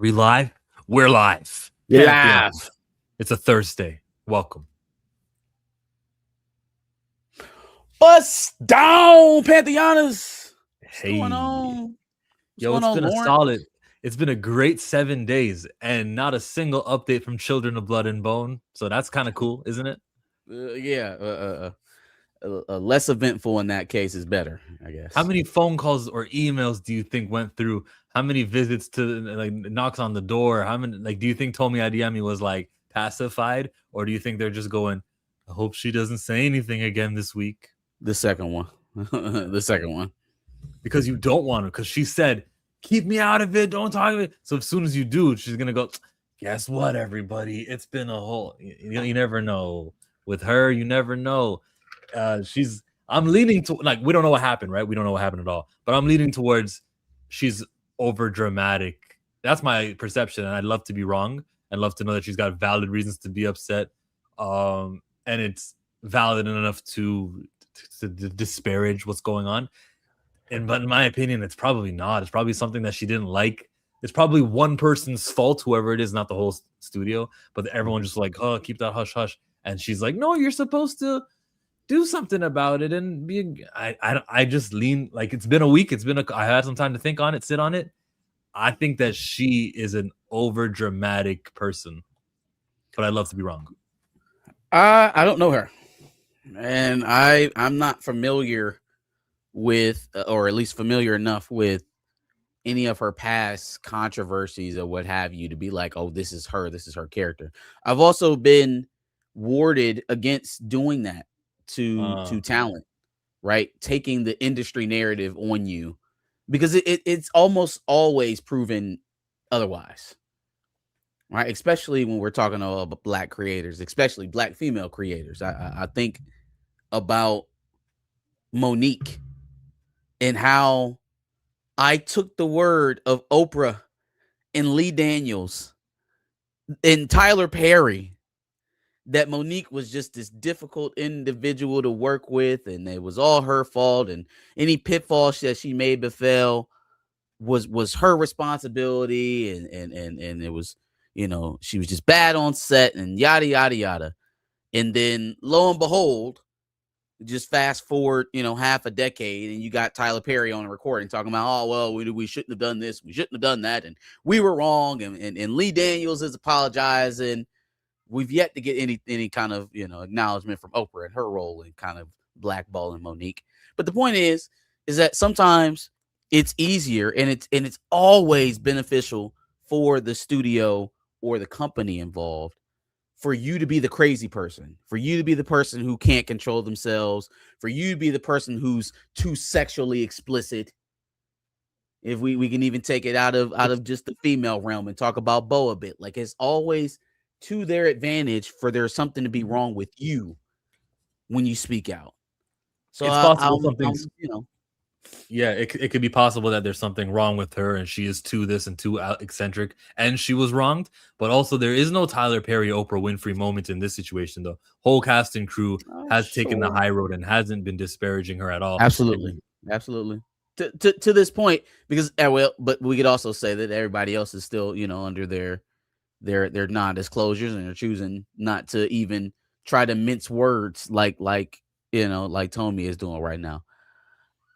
We live? We're live. You're Pantheon. live. It's a Thursday. Welcome. Bust down, Pantheoners. What's Hey. going on? It's been Lauren? it's been a great 7 days and not a single update from Children of Blood and Bone. So that's kind of cool, isn't it? Less eventful in that case is better, I guess. How many phone calls or emails do you think went through? How many visits to knocks on the door? How many do you think Tomi Adeyemi was pacified, or do you think they're just going, I hope she doesn't say anything again this week? The second one. The second one. Because you don't want to, because she said, keep me out of it, don't talk of it. So as soon as you do, she's gonna go, guess what, everybody? It's been a whole you never know. With her, you never know. I'm leaning to we don't know what happened, right? We don't know what happened at all. But I'm leaning towards she's over dramatic. That's my perception, and I'd love to be wrong. I'd love to know that she's got valid reasons to be upset. And it's valid enough to disparage what's going on. But in my opinion, it's probably not. It's probably something that she didn't like. It's probably one person's fault, whoever it is, not the whole studio. But everyone just oh, keep that hush hush. And she's like, no, you're supposed to do something about it. And be. I just lean it's been a week. I had some time to think on it, sit on it. I think that she is an over dramatic person, but I'd love to be wrong. I don't know her, and I'm not familiar with, or at least familiar enough with, any of her past controversies or what have you to be like, oh, this is her character. I've also been warded against doing that to talent, right? Taking the industry narrative on you, because it's almost always proven otherwise, right? Especially when we're talking about Black creators, especially Black female creators. I think about Monique and how I took the word of Oprah and Lee Daniels and Tyler Perry that Monique was just this difficult individual to work with, and it was all her fault, and any pitfalls that she made befell was her responsibility, and it was, she was just bad on set and yada yada yada. And then lo and behold, just fast forward, half a decade, and you got Tyler Perry on a recording talking about, oh, well, we shouldn't have done this, we shouldn't have done that, and we were wrong, and Lee Daniels is apologizing. We've yet to get any kind of, acknowledgement from Oprah and her role in kind of blackballing Monique. But the point is that sometimes it's easier, and it's always beneficial for the studio or the company involved for you to be the crazy person, for you to be the person who can't control themselves, for you to be the person who's too sexually explicit. If we can even take it out of just the female realm and talk about Bo a bit, it's always to their advantage for there's something to be wrong with you when you speak out. So it's possible yeah, it could be possible that there's something wrong with her and she is too this and too eccentric and she was wronged. But also there is no Tyler Perry, Oprah Winfrey moment in this situation. The whole cast and crew has taken the high road and hasn't been disparaging her at all. Absolutely. To this point, because but we could also say that everybody else is still, under their non-disclosures, and they're choosing not to even try to mince words like Tomi is doing right now.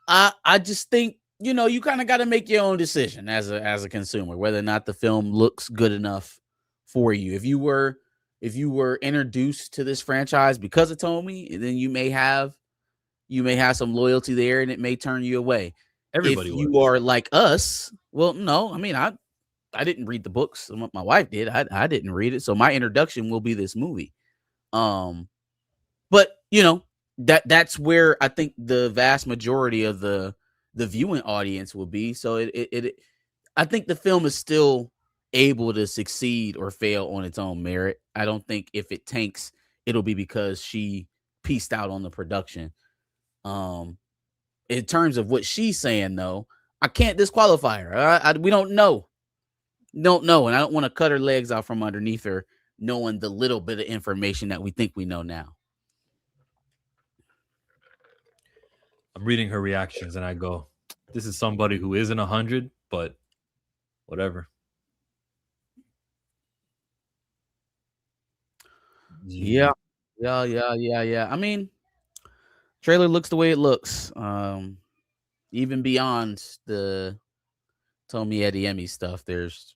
I just think, you kind of got to make your own decision as a consumer, whether or not the film looks good enough for you. If you were introduced to this franchise because of Tomi, then you may have some loyalty there, and it may turn you away. Everybody if you are like us, well, no, I mean, I didn't read the books. My wife did. I didn't read it. So my introduction will be this movie. But that's where I think the vast majority of the viewing audience will be. So I think the film is still able to succeed or fail on its own merit. I don't think if it tanks, it'll be because she pieced out on the production. In terms of what she's saying, though, I can't disqualify her. We don't know. And I don't want to cut her legs out from underneath her, knowing the little bit of information that we think we know now. I'm reading her reactions and I go, this is somebody who isn't 100, but whatever. Yeah. I mean, trailer looks the way it looks. Even beyond the Tommy Adeyemi stuff, there's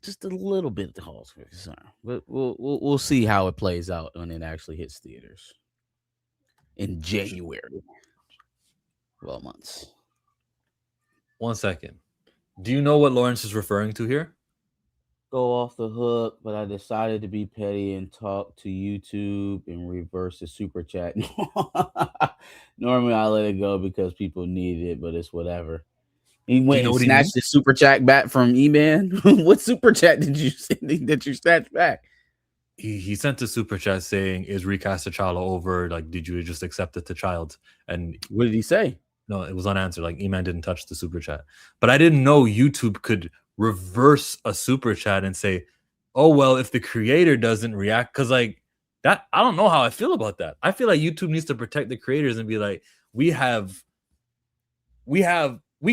just a little bit of the cause for concern. But we'll see how it plays out when it actually hits theaters in January. 12 months. 1 second. Do you know what Lawrence is referring to here? Go off the hook, but I decided to be petty and talk to YouTube and reverse the super chat. Normally I let it go because people need it, but it's whatever. He went and snatched the super chat back from Xmen. What super chat did you send that you snatched back? He sent a super chat saying, "Is recast T'Challa over? Like, did you just accept it to child?" And what did he say? No, it was unanswered. Like, Xmen didn't touch the super chat, but I didn't know YouTube could reverse a super chat and say, "Oh well, if the creator doesn't react," because like that, I don't know how I feel about that. I feel like YouTube needs to protect the creators and be like, we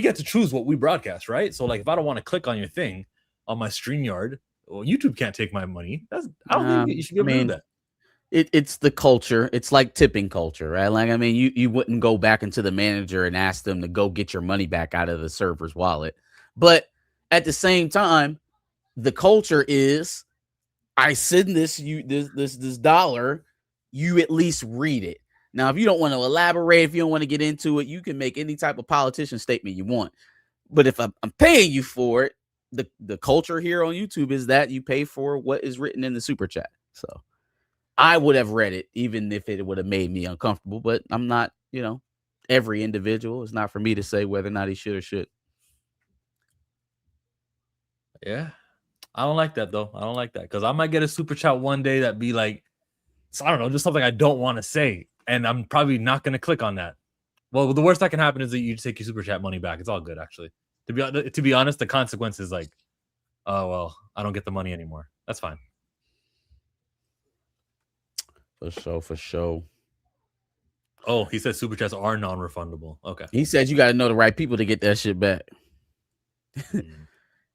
get to choose what we broadcast, right? So like, if I don't want to click on your thing on my StreamYard, well, YouTube can't take my money. I don't think you should get rid of that. It's the culture. It's like tipping culture, right? Like, I mean, you wouldn't go back into the manager and ask them to go get your money back out of the server's wallet. But at the same time, the culture is, I send this dollar, you at least read it. Now, if you don't want to elaborate, if you don't want to get into it, you can make any type of politician statement you want. But if I'm paying you for it, the culture here on YouTube is that you pay for what is written in the super chat. So I would have read it, even if it would have made me uncomfortable, but I'm not, every individual. It's not for me to say whether or not he should or should. Yeah. I don't like that, though. I don't like that because I might get a super chat one day that be like, I don't know, just something I don't want to say. And I'm probably not going to click on that. Well, the worst that can happen is that you take your super chat money back. It's all good, actually. To be honest, the consequence is like, oh, well, I don't get the money anymore. That's fine. For sure. Oh, he said super chats are non-refundable. Okay. He said you got to know the right people to get that shit back.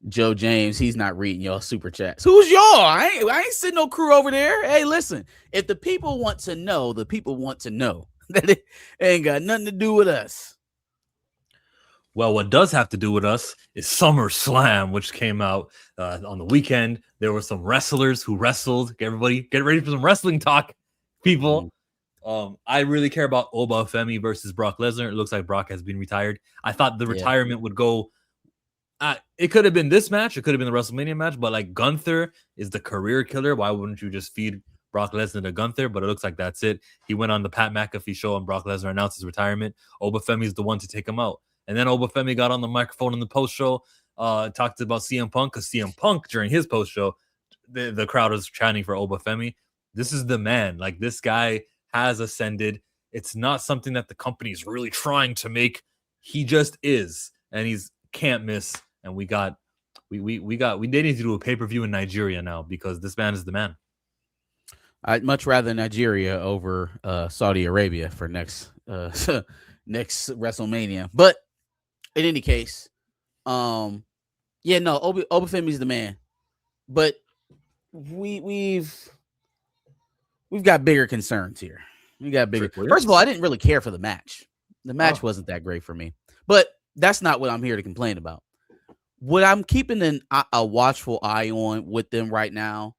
Joe James, he's not reading y'all super chats. Who's y'all? I ain't sitting no crew over there. Hey, listen, if the people want to know, the people want to know. That it ain't got nothing to do with us. Well, what does have to do with us is SummerSlam, which came out on the weekend. There were some wrestlers who wrestled. Everybody, get ready for some wrestling talk, people. I really care about Obafemi versus Brock Lesnar. It looks like Brock has been retired. I thought the retirement would go. It could have been this match. It could have been the WrestleMania match. But like Gunther is the career killer. Why wouldn't you just feed Brock Lesnar to Gunther? But it looks like that's it. He went on the Pat McAfee show and Brock Lesnar announced his retirement. Obafemi is the one to take him out. And then Obafemi got on the microphone in the post show, talked about CM Punk, because CM Punk during his post show, the crowd was chanting for Obafemi. This is the man. Like, this guy has ascended. It's not something that the company is really trying to make. He just is, and he's can't miss. And we need to do a pay-per-view in Nigeria now because this man is the man. I'd much rather Nigeria over Saudi Arabia for next WrestleMania. But in any case, Obafemi's the man. But we've got bigger concerns here. We got bigger. First of all, I didn't really care for the match. The match wasn't that great for me. But that's not what I'm here to complain about. What I'm keeping a watchful eye on with them right now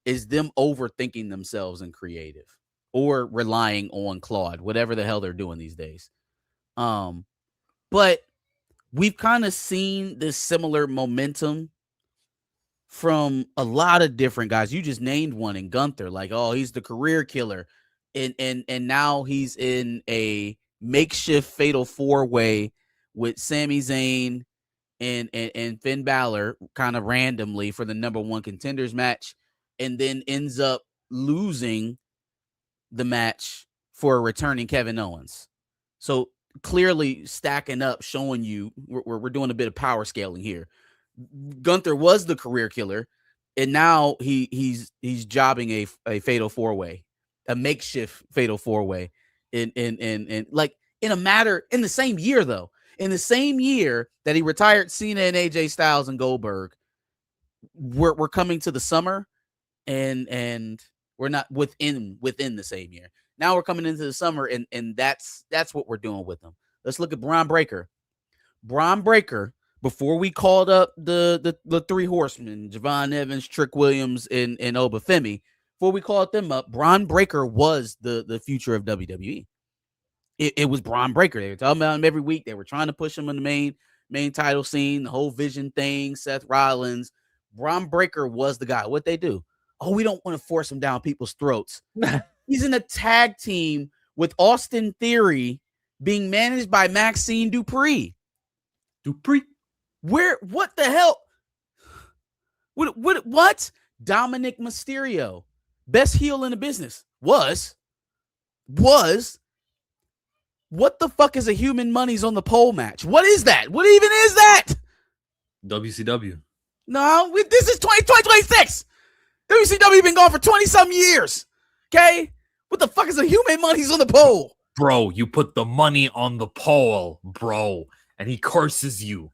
is them overthinking themselves in creative or relying on Claude, whatever the hell they're doing these days. But we've kind of seen this similar momentum from a lot of different guys. You just named one in Gunther, like, oh, he's the career killer. And now he's in a makeshift fatal 4-way with Sami Zayn and Finn Balor kind of randomly for the number 1 contenders match, and then ends up losing the match for a returning Kevin Owens. So clearly stacking up, showing you we're doing a bit of power scaling here. Gunther was the career killer, and now he's jobbing a fatal 4-way, a makeshift fatal 4-way in like in a matter in the same year though. In the same year that he retired Cena and AJ Styles and Goldberg, we're coming to the summer and We're not within the same year. Now we're coming into the summer, and that's what we're doing with them. Let's look at Bron Breakker. Bron Breakker, before we called up the three horsemen, Javon Evans, Trick Williams, and Obafemi, before we called them up, Bron Breakker was the future of WWE. It was Bron Breakker. They were talking about him every week. They were trying to push him in the main title scene, the whole Vision thing, Seth Rollins. Bron Breakker was the guy. What they do? Oh, we don't want to force him down people's throats. He's in a tag team with Austin Theory being managed by Maxine Dupree. What the hell? What? Dominic Mysterio, best heel in the business, was. What the fuck is a Human Money's on the pole match? What is that? What even is that? WCW. No, this is 2026. WCW been gone for 20-some years. Okay? What the fuck is a Human Money's on the pole? Bro, you put the money on the pole, bro, and he curses you.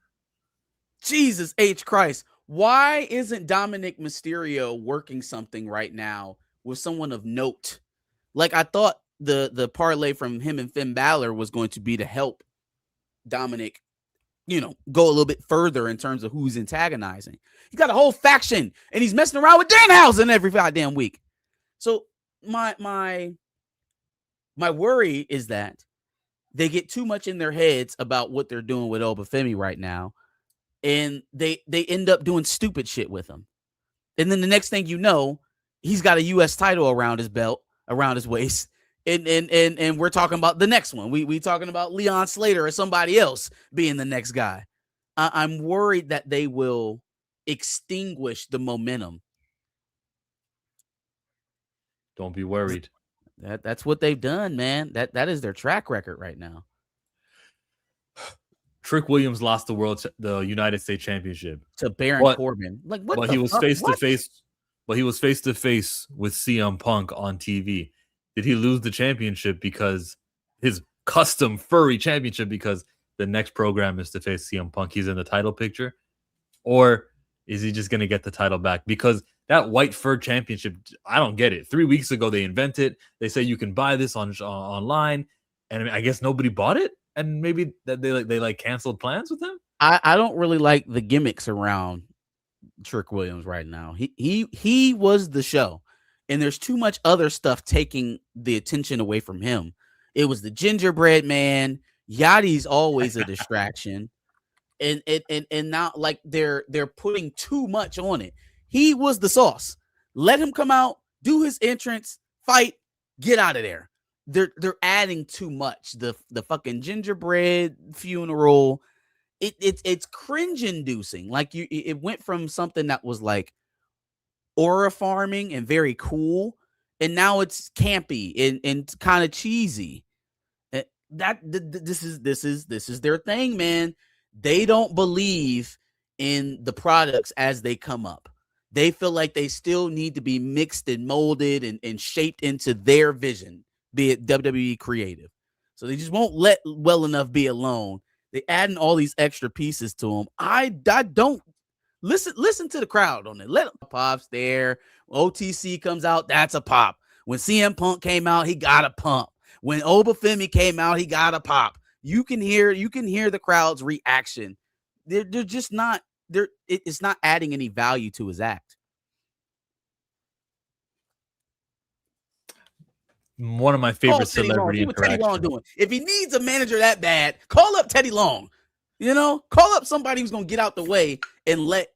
Jesus H. Christ. Why isn't Dominic Mysterio working something right now with someone of note? Like, I thought the parlay from him and Finn Balor was going to be to help Dominic, go a little bit further in terms of who's antagonizing. He's got a whole faction, and he's messing around with Danhausen every goddamn week. So my worry is that they get too much in their heads about what they're doing with Obafemi right now, and they end up doing stupid shit with him. And then the next thing you know, he's got a U.S. title around his belt, around his waist, and we're talking about the next one. We talking about Leon Slater or somebody else being the next guy. I'm worried that they will extinguish the momentum. Don't be worried. That's what they've done, man. That is their track record right now. Trick Williams lost the United States Championship to Baron Corbin. Like, what? But he was face to face. But he was face to face with CM Punk on TV. Did he lose the championship because his custom furry championship because the next program is to face CM Punk? He's in the title picture, or is he just going to get the title back? Because that white fur championship, I don't get it. 3 weeks ago, they invented. They say you can buy this online, and I guess nobody bought it. And maybe that they canceled plans with him. I don't really like the gimmicks around Trick Williams right now. He was the show, and there's too much other stuff taking the attention away from him. It was the gingerbread man. Yachty's always a distraction, and now like they're putting too much on it. He was the sauce. Let him come out, do his entrance, fight, get out of there. They're adding too much. The fucking gingerbread funeral, it's cringe inducing. Like it went from something that was like aura farming and very cool, and now it's campy and kind of cheesy. This is their thing, man. They don't believe in the products as they come up. They feel like they still need to be mixed and molded and shaped into their vision, be it WWE creative. So they just won't let well enough be alone. They adding all these extra pieces to them. I don't listen to the crowd on it. Let them pops there. OTC comes out, that's a pop. When CM Punk came out, he got a pump. When Obafemi came out, he got a pop. You can hear the crowd's reaction. They're just not there. It's not adding any value to his act. One of my favorite celebrity interactions. Teddy Long doing? If he needs a manager that bad, call up Teddy Long. Call up somebody who's gonna get out the way and let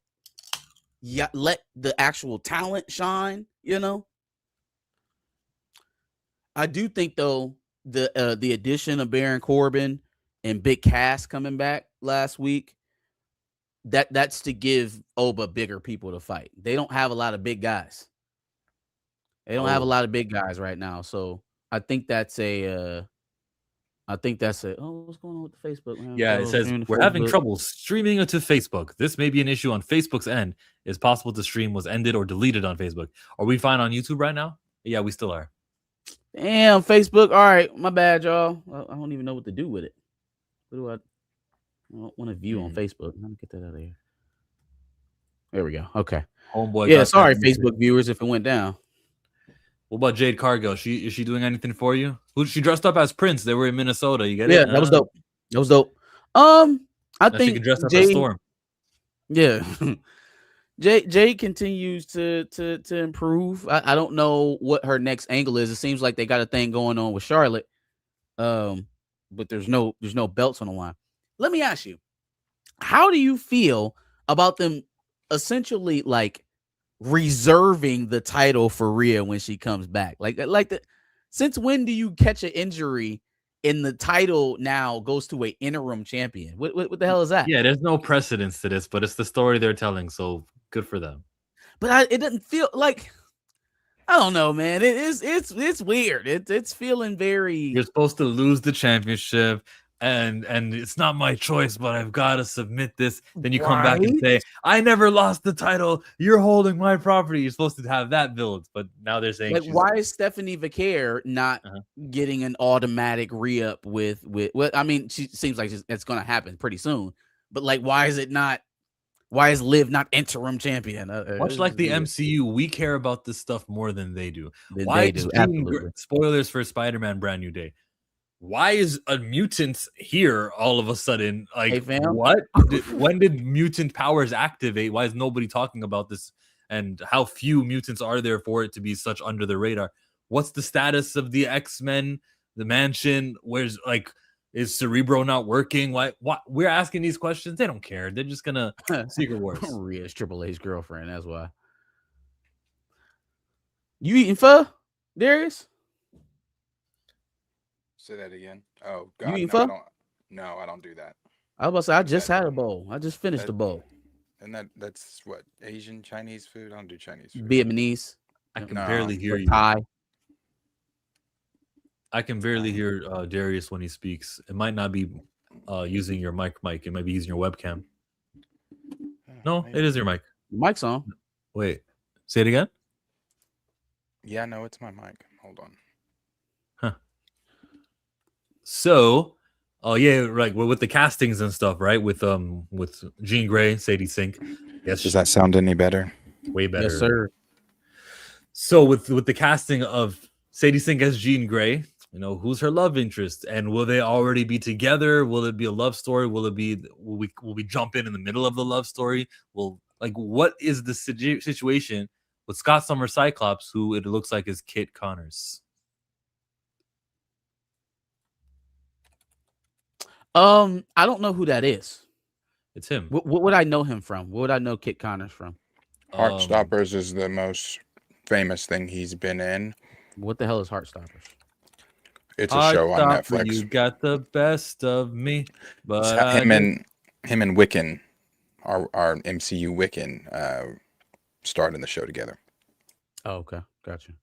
the actual talent shine. I do think though the addition of Baron Corbin and Big Cass coming back last week, that's to give Oba bigger people to fight. They don't have a lot of big guys. They don't have a lot of big guys right now. So I think that's what's going on with the Facebook? Yeah, it says we're having trouble streaming to Facebook. This may be an issue on Facebook's end. It's possible the stream was ended or deleted on Facebook. Are we fine on YouTube right now? Yeah, we still are. Damn, Facebook. All right, my bad, y'all. I don't even know what to do with it. What do I don't want to view on Facebook. Let me get that out of here. There we go. Okay. Homeboy. Yeah, sorry, Facebook viewers, if it went down. What about Jade Cargill? Is she doing anything for you? Who she dressed up as Prince? They were in Minnesota. You get Yeah, it? that was dope. That was dope. I Now she can think dress up as Jay. Storm. Yeah, Jay continues to improve. I don't know what her next angle is. It seems like they got a thing going on with Charlotte. But there's no belts on the line. Let me ask you, how do you feel about them essentially like reserving the title for Rhea when she comes back? Since when do you catch an injury and the title now goes to an interim champion? What the hell is that? Yeah, there's no precedence to this, but it's the story they're telling, so good for them. But it doesn't feel like, I don't know, man. It's weird. It's feeling very. You're supposed to lose the championship, and it's not my choice, but I've got to submit this. Then you come back and say, I never lost the title. You're holding my property. You're supposed to have that build, but now they're saying, like, why is Stephanie Vaquer not getting an automatic re-up with? Well, I mean, she seems like it's going to happen pretty soon, but like, why is it not? Why is Liv not interim champion? Much like the MCU, we care about this stuff more than they do. Absolutely. Spoilers for Spider-Man Brand New Day. Why is a mutant here all of a sudden? Like, what? When did mutant powers activate? Why is nobody talking about this? And how few mutants are there for it to be such under the radar? What's the status of the X-Men, the mansion? Where's like... Is Cerebro not working? Why? We're asking these questions. They don't care. They're just gonna Secret Wars. Rhea's Triple H's girlfriend. That's why. You eating pho, Darius? Say that again. Oh God, you eating no, pho? I don't do that. I was about to say I just had a bowl. I just finished the bowl. And that's what, Asian Chinese food. I don't do Chinese food. Vietnamese. I can barely hear you. Thai. I can barely hear Darius when he speaks. It might not be using your mic. It might be using your webcam. No, it is your mic. Mic's on. Wait, say it again. Yeah, no, it's my mic. Hold on. Huh. So, yeah, right. Well, with the castings and stuff, right? With Jean Grey, Sadie Sink. Yes. Does that sound any better? Way better. Yes, sir. So with the casting of Sadie Sink as Jean Grey, you know, who's her love interest, and will they already be together? Will it be a love story? Will we jump in the middle of the love story? What is the situation with Scott Summers Cyclops, who it looks like is Kit Connors? I don't know who that is. It's him. What would I know him from? What would I know Kit Connors from? Heartstoppers is the most famous thing he's been in. What the hell is Heartstoppers? It's a show on Netflix. You got the best of me, but him and Wiccan, our MCU Wiccan, starred in the show together. Oh, okay, gotcha.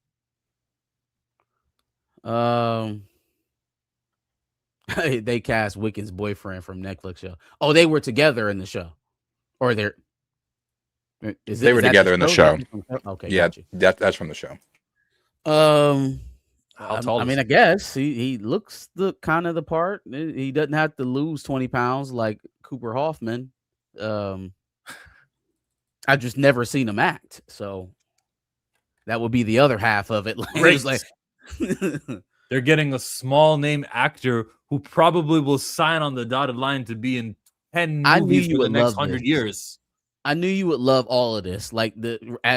They cast Wiccan's boyfriend from Netflix show. Oh, they were together in the show, or they were together in the show. Okay, yeah, gotcha. that's from the show. I mean, I guess he looks the kind of the part. He doesn't have to lose 20 pounds like Cooper Hoffman. I just never seen him act, so that would be the other half of it. They're getting a small name actor who probably will sign on the dotted line to be in 10 movies for the next 100 years. I knew you would love all of this. Like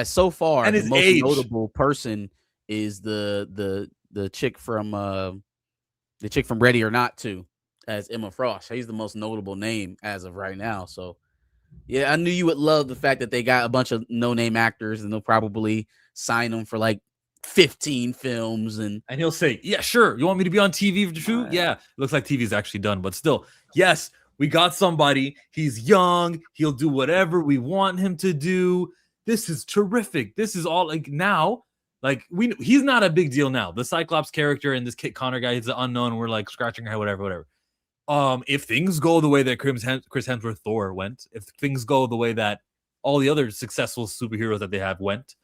so far, and the most notable person is the chick from Ready or Not To as Emma Frost. He's the most notable name as of right now. So yeah, I knew you would love the fact that they got a bunch of no-name actors and they'll probably sign them for like 15 films and he'll say, yeah, sure. You want me to be on TV for the shoot? Yeah. It looks like TV is actually done, but still, yes, we got somebody. He's young. He'll do whatever we want him to do. This is terrific. This is all like now. Like he's not a big deal now. The Cyclops character and this Kit Connor guy, he's the unknown. We're like scratching our head, whatever. If things go the way that Chris Hemsworth Thor went, if things go the way that all the other successful superheroes that they have went,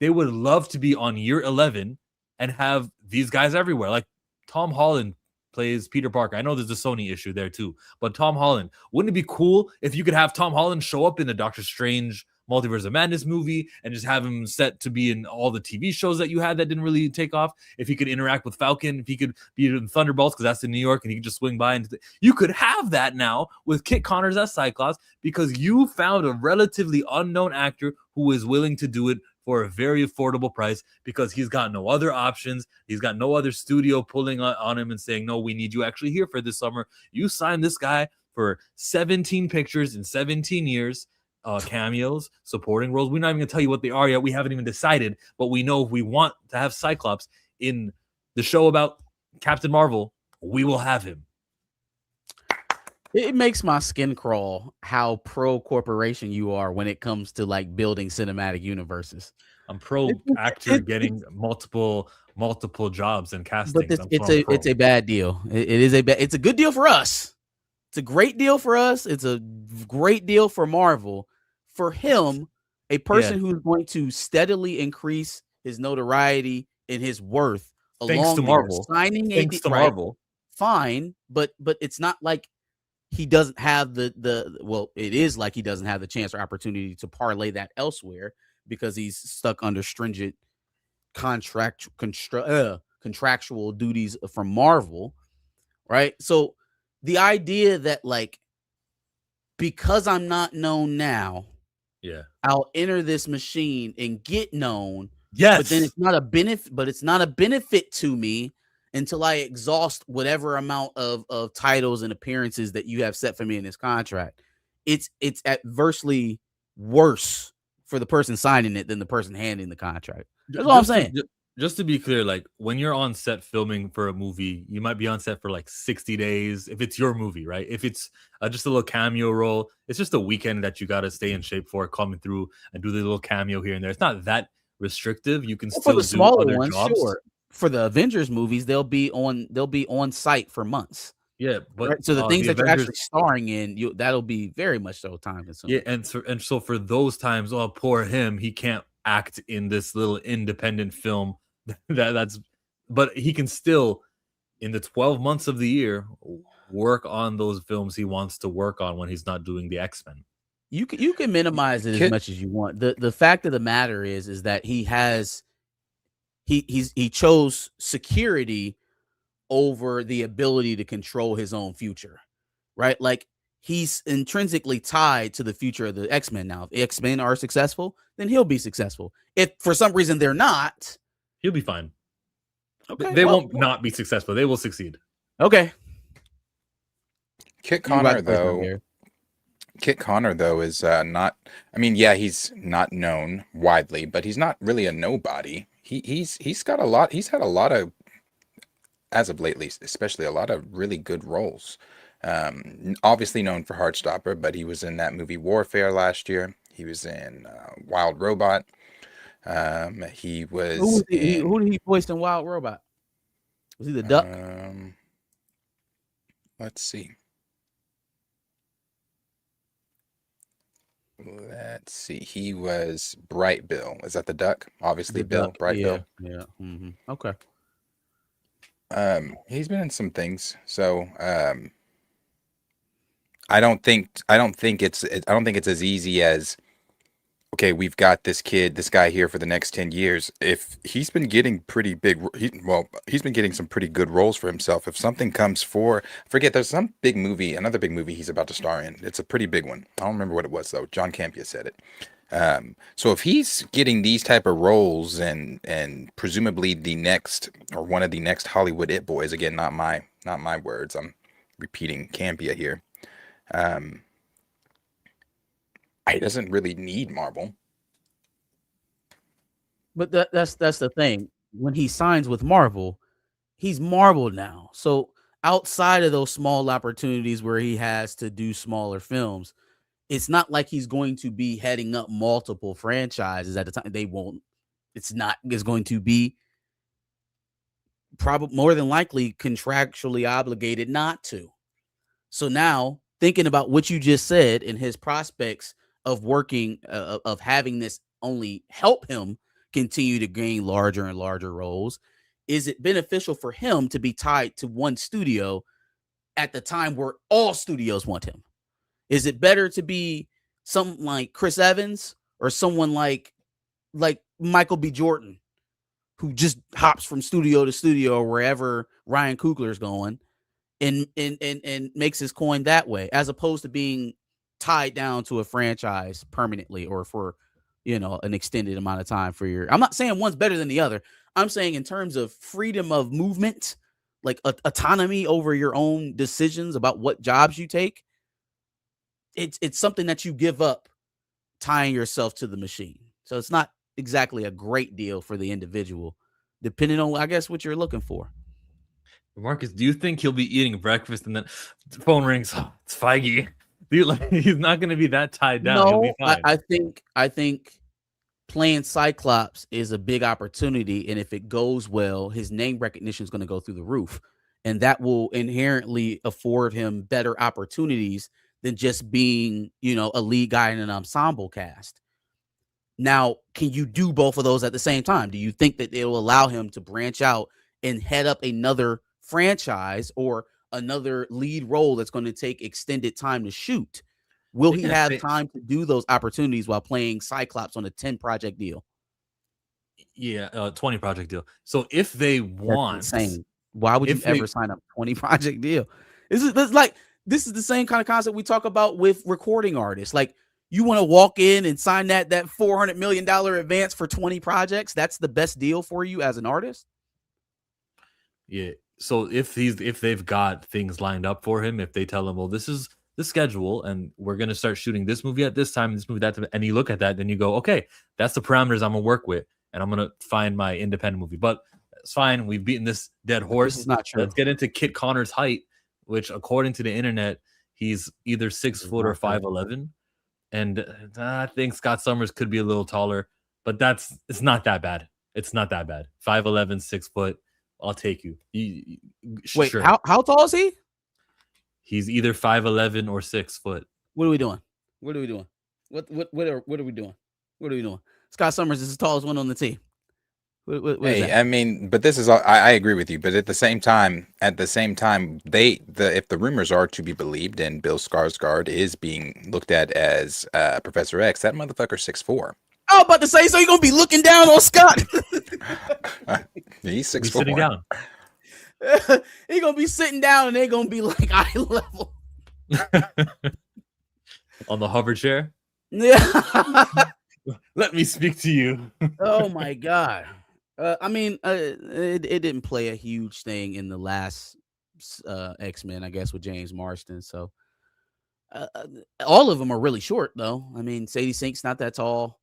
they would love to be on year 11 and have these guys everywhere. Like Tom Holland plays Peter Parker. I know there's a Sony issue there too, but Tom Holland, wouldn't it be cool if you could have Tom Holland show up in the Doctor Strange Multiverse of Madness movie and just have him set to be in all the TV shows that you had that didn't really take off. If he could interact with Falcon, if he could be in Thunderbolts because that's in New York and he could just swing by, and you could have that now with Kit Connors as Cyclops because you found a relatively unknown actor who is willing to do it for a very affordable price because he's got no other options. He's got no other studio pulling on him and saying, no, we need you actually here for this summer. You signed this guy for 17 pictures in 17 years, cameos, supporting roles. We're not even going to tell you what they are yet. We haven't even decided, but we know if we want to have Cyclops in the show about Captain Marvel, we will have him. It makes my skin crawl how pro corporation you are when it comes to like building cinematic universes. I'm pro actor getting multiple jobs and castings. But it's a bad deal. It's a good deal for us. It's a great deal for us. It's a great deal for Marvel. For him, a person who's going to steadily increase his notoriety and his worth thanks to Marvel. Thanks to Marvel. Fine, but it's not like he doesn't have it is like he doesn't have the chance or opportunity to parlay that elsewhere because he's stuck under stringent contractual duties from Marvel, right? So the idea that like because I'm not known now, I'll enter this machine and get known. Yes, but then it's not a benefit. But it's not a benefit to me until I exhaust whatever amount of titles and appearances that you have set for me in this contract. It's adversely worse for the person signing it than the person handing the contract. That's all I'm saying. Just to be clear, like when you're on set filming for a movie, you might be on set for like 60 days. If it's your movie, right? If it's just a little cameo role, it's just a weekend that you got to stay in shape for, coming through and do the little cameo here and there. It's not that restrictive. You can still do other jobs. Sure. For the Avengers movies, they'll be on site for months. Yeah, but right? So the things that you're actually starring in, that'll be very much so time consuming. Yeah, and so for those times, oh poor him, he can't act in this little independent film. But he can still, in the 12 months of the year, work on those films he wants to work on when he's not doing the X-Men. You can minimize it as much as you want. The fact of the matter is that he chose security over the ability to control his own future, right? Like he's intrinsically tied to the future of the X-Men now. If the X-Men are successful, then he'll be successful. If for some reason they're not, he'll be fine. Okay, they won't not be successful. They will succeed. Okay. Kit Connor though is not. I mean, yeah, he's not known widely, but he's not really a nobody. He's got a lot. He's had a lot of, as of lately, especially a lot of really good roles. Obviously known for Heartstopper, but he was in that movie Warfare last year. He was in Wild Robot. He was. Who did he voice in Wild Robot? Was he the duck? Let's see. He was Bright Bill. Is that the duck? Obviously, Bill. Bright Bill. Yeah. Mm-hmm. Okay. He's been in some things, so I don't think it's as easy as, okay, we've got this guy here for the next 10 years. If he's been getting pretty big, he's been getting some pretty good roles for himself. If something comes there's some big movie, another big movie he's about to star in. It's a pretty big one. I don't remember what it was though. John Campea said it. So if he's getting these type of roles and presumably the next or one of the next Hollywood it boys, again, not my words, I'm repeating Campea here. He doesn't really need Marvel. But that's the thing. When he signs with Marvel, he's Marvel now. So outside of those small opportunities where he has to do smaller films, it's not like he's going to be heading up multiple franchises at the time. It's going to be probably more than likely contractually obligated not to. So now thinking about what you just said and his prospects of working, of having this only help him continue to gain larger and larger roles, is it beneficial for him to be tied to one studio at the time where all studios want him? Is it better to be something like Chris Evans or someone like Michael B. Jordan, who just hops from studio to studio or wherever Ryan Coogler's going and makes his coin that way, as opposed to being tied down to a franchise permanently or for, an extended amount of time for your. I'm not saying one's better than the other. I'm saying in terms of freedom of movement, like autonomy over your own decisions about what jobs you take. It's something that you give up tying yourself to the machine. So it's not exactly a great deal for the individual, depending on, I guess, what you're looking for. Marcus, do you think he'll be eating breakfast and then the phone rings? Oh, it's Feige. He's not going to be that tied down. He'll be fine. I think playing Cyclops is a big opportunity, and if it goes well, his name recognition is going to go through the roof, and that will inherently afford him better opportunities than just being, a lead guy in an ensemble cast. Now, can you do both of those at the same time? Do you think that it will allow him to branch out and head up another franchise or another lead role that's going to take extended time to shoot? Will he have time to do those opportunities while playing Cyclops on a 10 project deal? Yeah, 20 project deal. So if they want, why would you ever sign up a 20 project deal? This is the same kind of concept we talk about with recording artists. Like, you want to walk in and sign that $400 million advance for 20 projects? That's the best deal for you as an artist? Yeah. So if they've got things lined up for him, if they tell him, well, this is the schedule and we're going to start shooting this movie at this time, this movie that time, and you look at that, then you go, okay, that's the parameters I'm going to work with, and I'm going to find my independent movie. But it's fine. We've beaten this dead horse. This is not true. Let's get into Kit Connor's height, which according to the internet, he's either 6 foot or 5'11". And I think Scott Summers could be a little taller, but it's not that bad. It's not that bad. 5'11", 6 foot. I'll take you. Wait, sure. How tall is he? He's either 5'11" or 6 foot. What are we doing? What are we doing? What are we doing? What are we doing? Scott Summers is the tallest one on the team. Hey, I mean, but this is all, I agree with you, but at the same time, if the rumors are to be believed and Bill Skarsgård is being looked at as Professor X, that motherfucker's 6'4". I was about to say, so you're gonna be looking down on Scott. He's 6'4". Sitting down. He's gonna be sitting down and they're gonna be like eye level. On the hover chair? Yeah. Let me speak to you. Oh my God. It didn't play a huge thing in the last X-Men, I guess, with James Marsden. So all of them are really short, though. I mean, Sadie Sink's not that tall.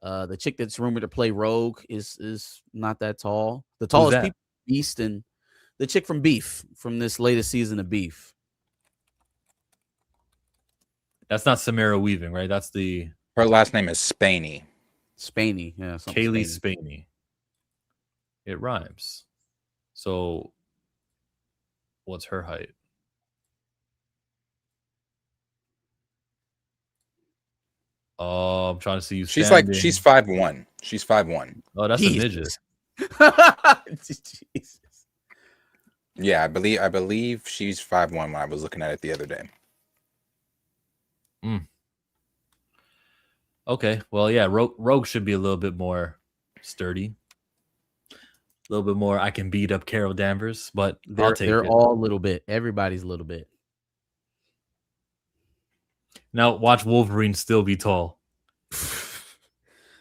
The chick that's rumored to play Rogue is not that tall. The tallest people, Beast, and the chick from Beef, from this latest season of Beef. That's not Samara Weaving, right? Her last name is Spaney. Spaney, yeah. Kaylee Spaney. It rhymes. So, what's her height? Oh, I'm trying to see you. She's 5'1". She's 5'1". Oh, that's a midget. Jesus. Yeah, I believe she's 5'1" when I was looking at it the other day. Okay, well, yeah, Rogue should be a little bit more sturdy. A little bit more, I can beat up Carol Danvers, but they're all a little bit. Everybody's a little bit. Now watch Wolverine still be tall.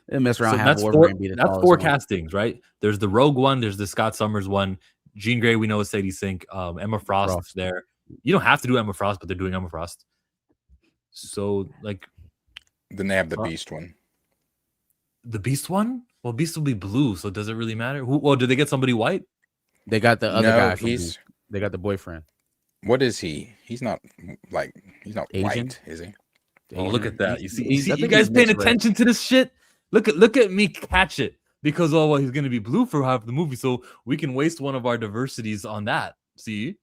They mess around. So have Wolverine be the that's four castings, right? There's the Rogue one. There's the Scott Summers one. Jean Grey, we know is Sadie Sink. Emma Frost's there. You don't have to do Emma Frost, but they're doing Emma Frost. So then they have the Beast one. The Beast one? Well, Beast will be blue, so does it really matter? Did they get somebody white? They got the other guy. They got the boyfriend. What is he? He's not Asian? White, is he? Oh, look at that! You see you guys paying attention to this shit? Look at me catch it because he's gonna be blue for half the movie, so we can waste one of our diversities on that. See?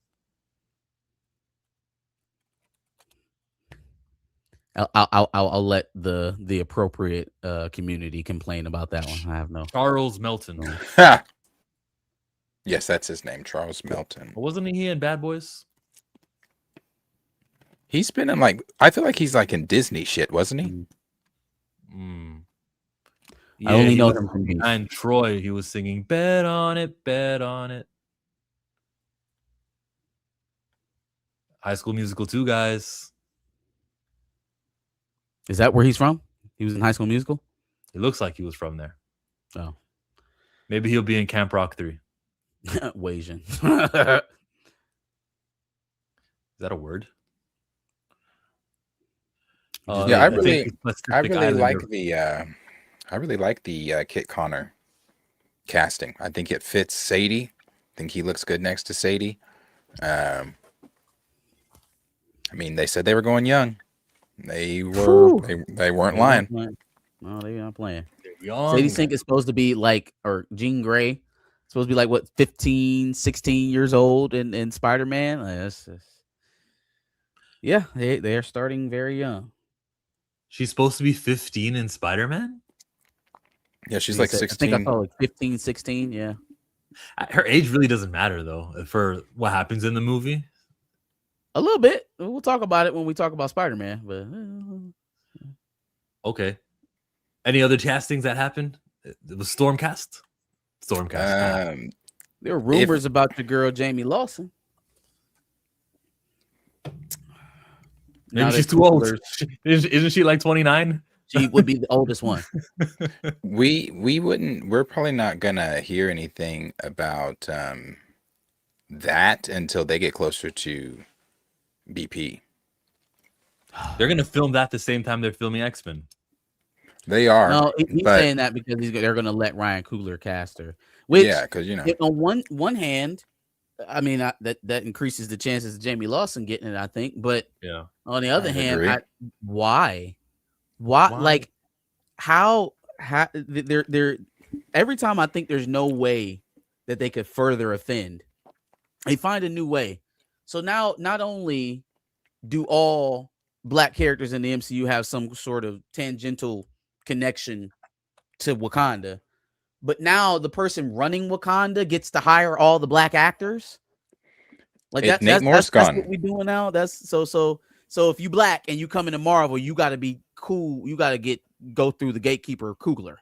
I'll let the appropriate community complain about that one. I have no. Charles Melton. Yes, that's his name, Charles Melton. Wasn't he in Bad Boys? He's been in I feel like he's in Disney shit, wasn't he? Yeah, I only he know was him from Beef. behind Troy. He was singing "Bet on It, Bet on It." High School Musical 2, guys. Is that where he's from? He was in High School Musical? It looks like he was from there. Oh. Maybe he'll be in Camp Rock 3. Wasian. Is that a word? Yeah, I think really he's Pacific Islander. I really like the Kit Connor casting. I think it fits Sadie. I think he looks good next to Sadie. I mean, they said they were going young. They weren't lying. No, they're not playing. Young. Sadie Sink is supposed to be like, or Jean Grey, supposed to be like, what, 15, 16 years old in Spider-Man? Yeah, they are starting very young. She's supposed to be 15 in Spider-Man? Yeah, she's like 16. I think I saw like 15, 16, yeah. Her age really doesn't matter, though, for what happens in the movie. A little bit. We'll talk about it when we talk about Spider-Man. But okay. Any other castings that happened? It was Stormcast. Stormcast. There were rumors about your girl Jamie Lawson. Maybe she's too old. Isn't she like 29? She would be the oldest one. We're probably not gonna hear anything about that until they get closer to BP. They're gonna film that the same time they're filming Xmen. They are. No, he's saying that because they're gonna let Ryan Coogler cast her. Which, yeah, because on one hand, I mean that increases the chances of Jamie Lawson getting it, I think. But yeah, on the other hand, why? Like how they're every time I think there's no way that they could further offend, they find a new way. So now not only do all black characters in the MCU have some sort of tangential connection to Wakanda, but now the person running Wakanda gets to hire all the black acters. Like that's what we're doing now. That's so if you black and you come into Marvel, you got to be cool. You got to go through the gatekeeper Coogler.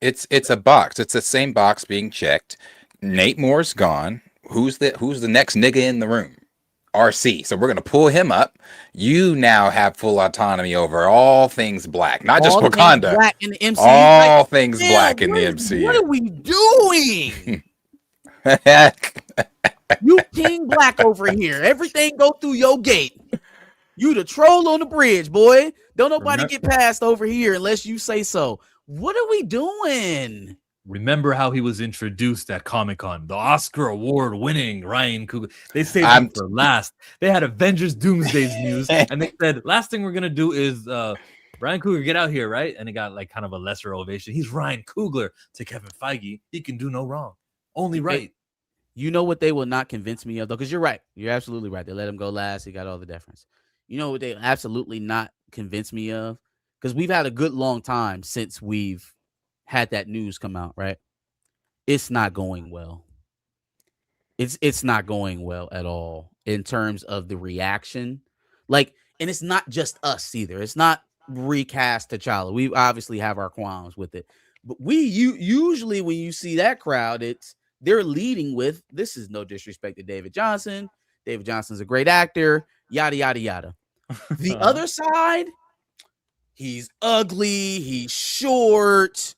It's a box. It's the same box being checked. Nate Moore's gone. Who's the next nigga in the room? RC. So we're gonna pull him up. You now have full autonomy over all things black, not just Wakanda. Black in the MCU. All things black in the MCU. What are we doing? You King Black over here. Everything go through your gate. You the troll on the bridge, boy. Don't nobody get past over here unless you say so. What are we doing? Remember how he was introduced at Comic-Con, the Oscar award-winning Ryan Coogler. They saved him for last. They had Avengers Doomsday's news, and they said, last thing we're going to do is Ryan Coogler, get out here, right? And it got like kind of a lesser ovation. He's Ryan Coogler to Kevin Feige. He can do no wrong. Only right. You know what they will not convince me of, though? Because you're right. You're absolutely right. They let him go last. He got all the deference. You know what they absolutely not convince me of? Because we've had a good long time since we've had that news come out, right? It's not going well. It's not going well at all in terms of the reaction. Like, and it's not just us either. It's not recast T'Challa. We obviously have our qualms with it. But usually when you see that crowd, they're leading with, this is no disrespect to David Johnson. David Johnson's a great actor, yada, yada, yada. The other side, he's ugly, he's short.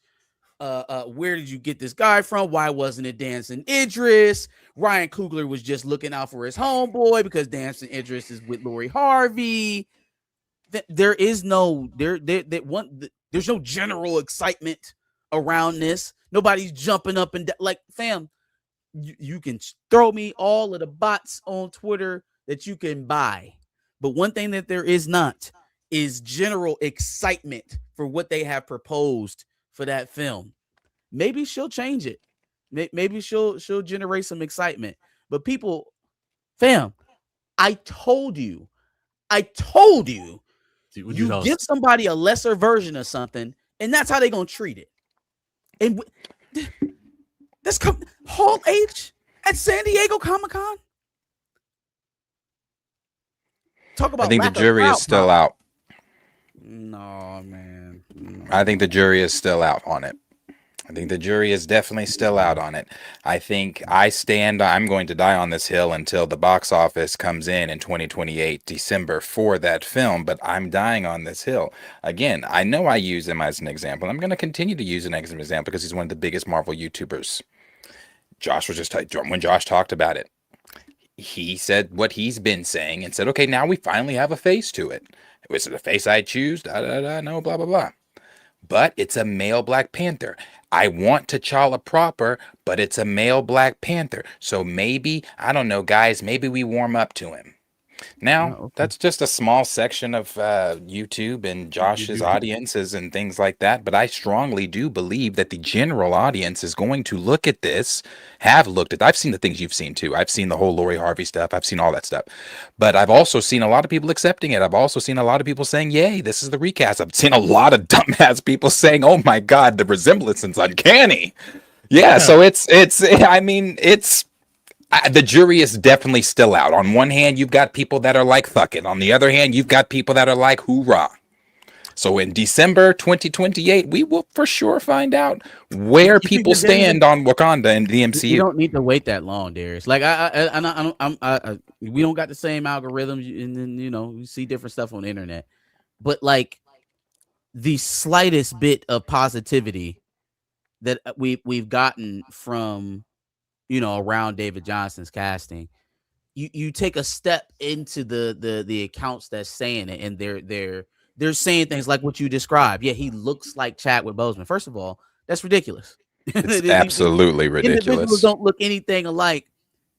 Where did you get this guy from? Why wasn't it Dancing Idris? Ryan Coogler was just looking out for his homeboy because Dancing Idris is with Lori Harvey. There's no general excitement around this. Nobody's jumping up and down. Like, fam, you can throw me all of the bots on Twitter that you can buy. But one thing that there is not is general excitement for what they have proposed for that film. Maybe she'll change it. Maybe she'll generate some excitement. But people, fam, I told you, you give somebody a lesser version of something, and that's how they're gonna treat it. And this Hall H at San Diego Comic-Con. Talk about. I think the jury is still out. No, man. I think the jury is still out on it. I think the jury is definitely still out on it. I think I'm going to die on this hill until the box office comes in 2028, December, for that film, but I'm dying on this hill. Again, I know I use him as an example. I'm going to continue to use him as an example because he's one of the biggest Marvel YouTubers. When Josh talked about it, he said what he's been saying and said, okay, now we finally have a face to it. Was it a face I choose? No, blah, blah, blah. But it's a male Black Panther. I want T'Challa proper, but it's a male Black Panther. So maybe, I don't know, guys, maybe we warm up to him. Now, that's just a small section of YouTube and Josh's audiences and things like that. But I strongly do believe that the general audience is going to look at this, have looked at. I've seen the things you've seen too. I've seen the whole Lori Harvey stuff. I've seen all that stuff. But I've also seen a lot of people accepting it. I've also seen a lot of people saying, yay, this is the recast. I've seen a lot of dumbass people saying, oh my God, the resemblance is uncanny. Yeah, so I mean, the jury is definitely still out. On one hand, you've got people that are like, fuck it. On the other hand, you've got people that are like, hoorah. So in December 2028, we will for sure find out where people stand on Wakanda and the MCU. You don't need to wait that long, Darius. Like we don't got the same algorithms, and then you see different stuff on the internet. But like the slightest bit of positivity that we've gotten from around David Johnson's casting, you take a step into the accounts that's saying it, and they're saying things like what you described. Yeah, he looks like Chadwick Boseman. First of all, that's ridiculous. It's absolutely ridiculous. Individuals don't look anything alike,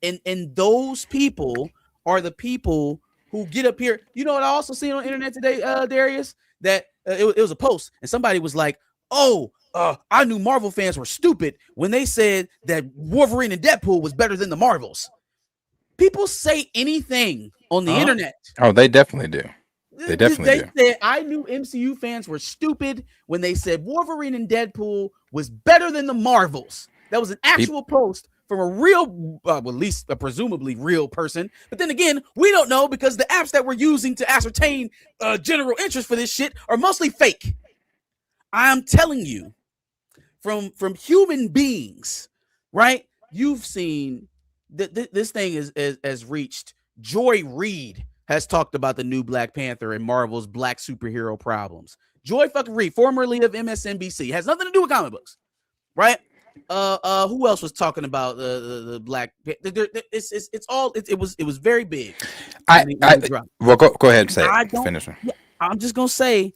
and those people are the people who get up here. You know what I also seen on the internet today, Darius? That it was a post, and somebody was like, "Oh, I knew Marvel fans were stupid when they said that Wolverine and Deadpool was better than the Marvels." People say anything on the internet. Oh, they definitely do. They definitely do. Said, I knew MCU fans were stupid when they said Wolverine and Deadpool was better than the Marvels. That was an actual post from a real, at least a presumably real person. But then again, we don't know because the apps that we're using to ascertain general interest for this shit are mostly fake. I'm telling you, from human beings, right? You've seen that this thing has reached. Joy Reid has talked about the new Black Panther and Marvel's Black superhero problems. Joy fucking Reid, formerly of MSNBC, has nothing to do with comic books, right? Who else was talking about the Black? It was very big. Well, go ahead and say it. Finish it. Yeah, I'm just gonna say,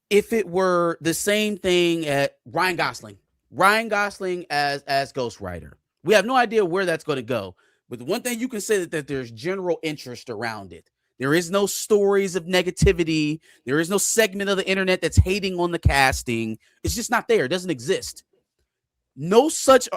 if it were the same thing at Ryan Gosling as Ghost Rider, we have no idea where that's going to go. But the one thing you can say that there's general interest around it. There is no stories of negativity. There is no segment of the internet that's hating on the casting. It's just not there. It doesn't exist. No such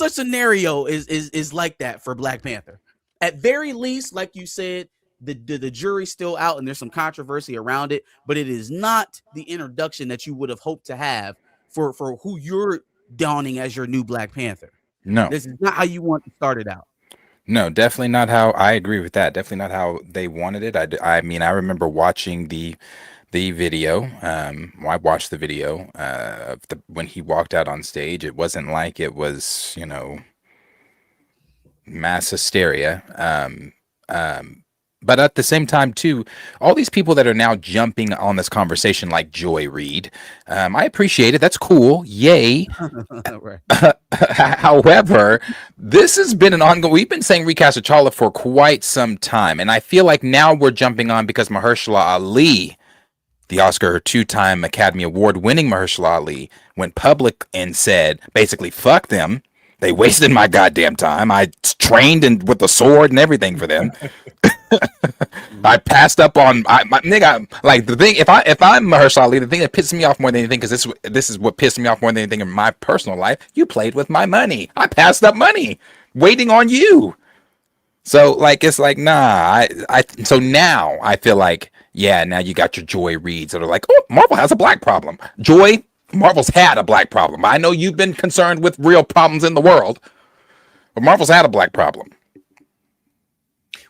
scenario is like that for Black Panther. At very least, like you said, the jury's still out and there's some controversy around it, but it is not the introduction that you would have hoped to have for who you're donning as your new Black Panther. No, this is not how you want to start it out. No, definitely not how. I agree with that. Definitely not how they wanted it. I mean, I remember watching the video. I watched the video when he walked out on stage. It wasn't like it was, mass hysteria. But at the same time, too, all these people that are now jumping on this conversation, like Joy Reid, I appreciate it. That's cool. Yay. However, this has been an ongoing. We've been saying recast T'Challa for quite some time, and I feel like now we're jumping on because Mahershala Ali, the Oscar two-time Academy Award-winning Mahershala Ali, went public and said, basically, fuck them. They wasted my goddamn time. I trained with the sword and everything for them. I passed up on my nigga. Like the thing, if I'm Mahershala Ali, the thing that pisses me off more than anything, because this is what pissed me off more than anything in my personal life. You played with my money. I passed up money, waiting on you. So like it's like nah. So now I feel like now you got your Joy Reids that are like, oh, Marvel has a black problem. Marvel's had a black problem. I know you've been concerned with real problems in the world, but Marvel's had a black problem.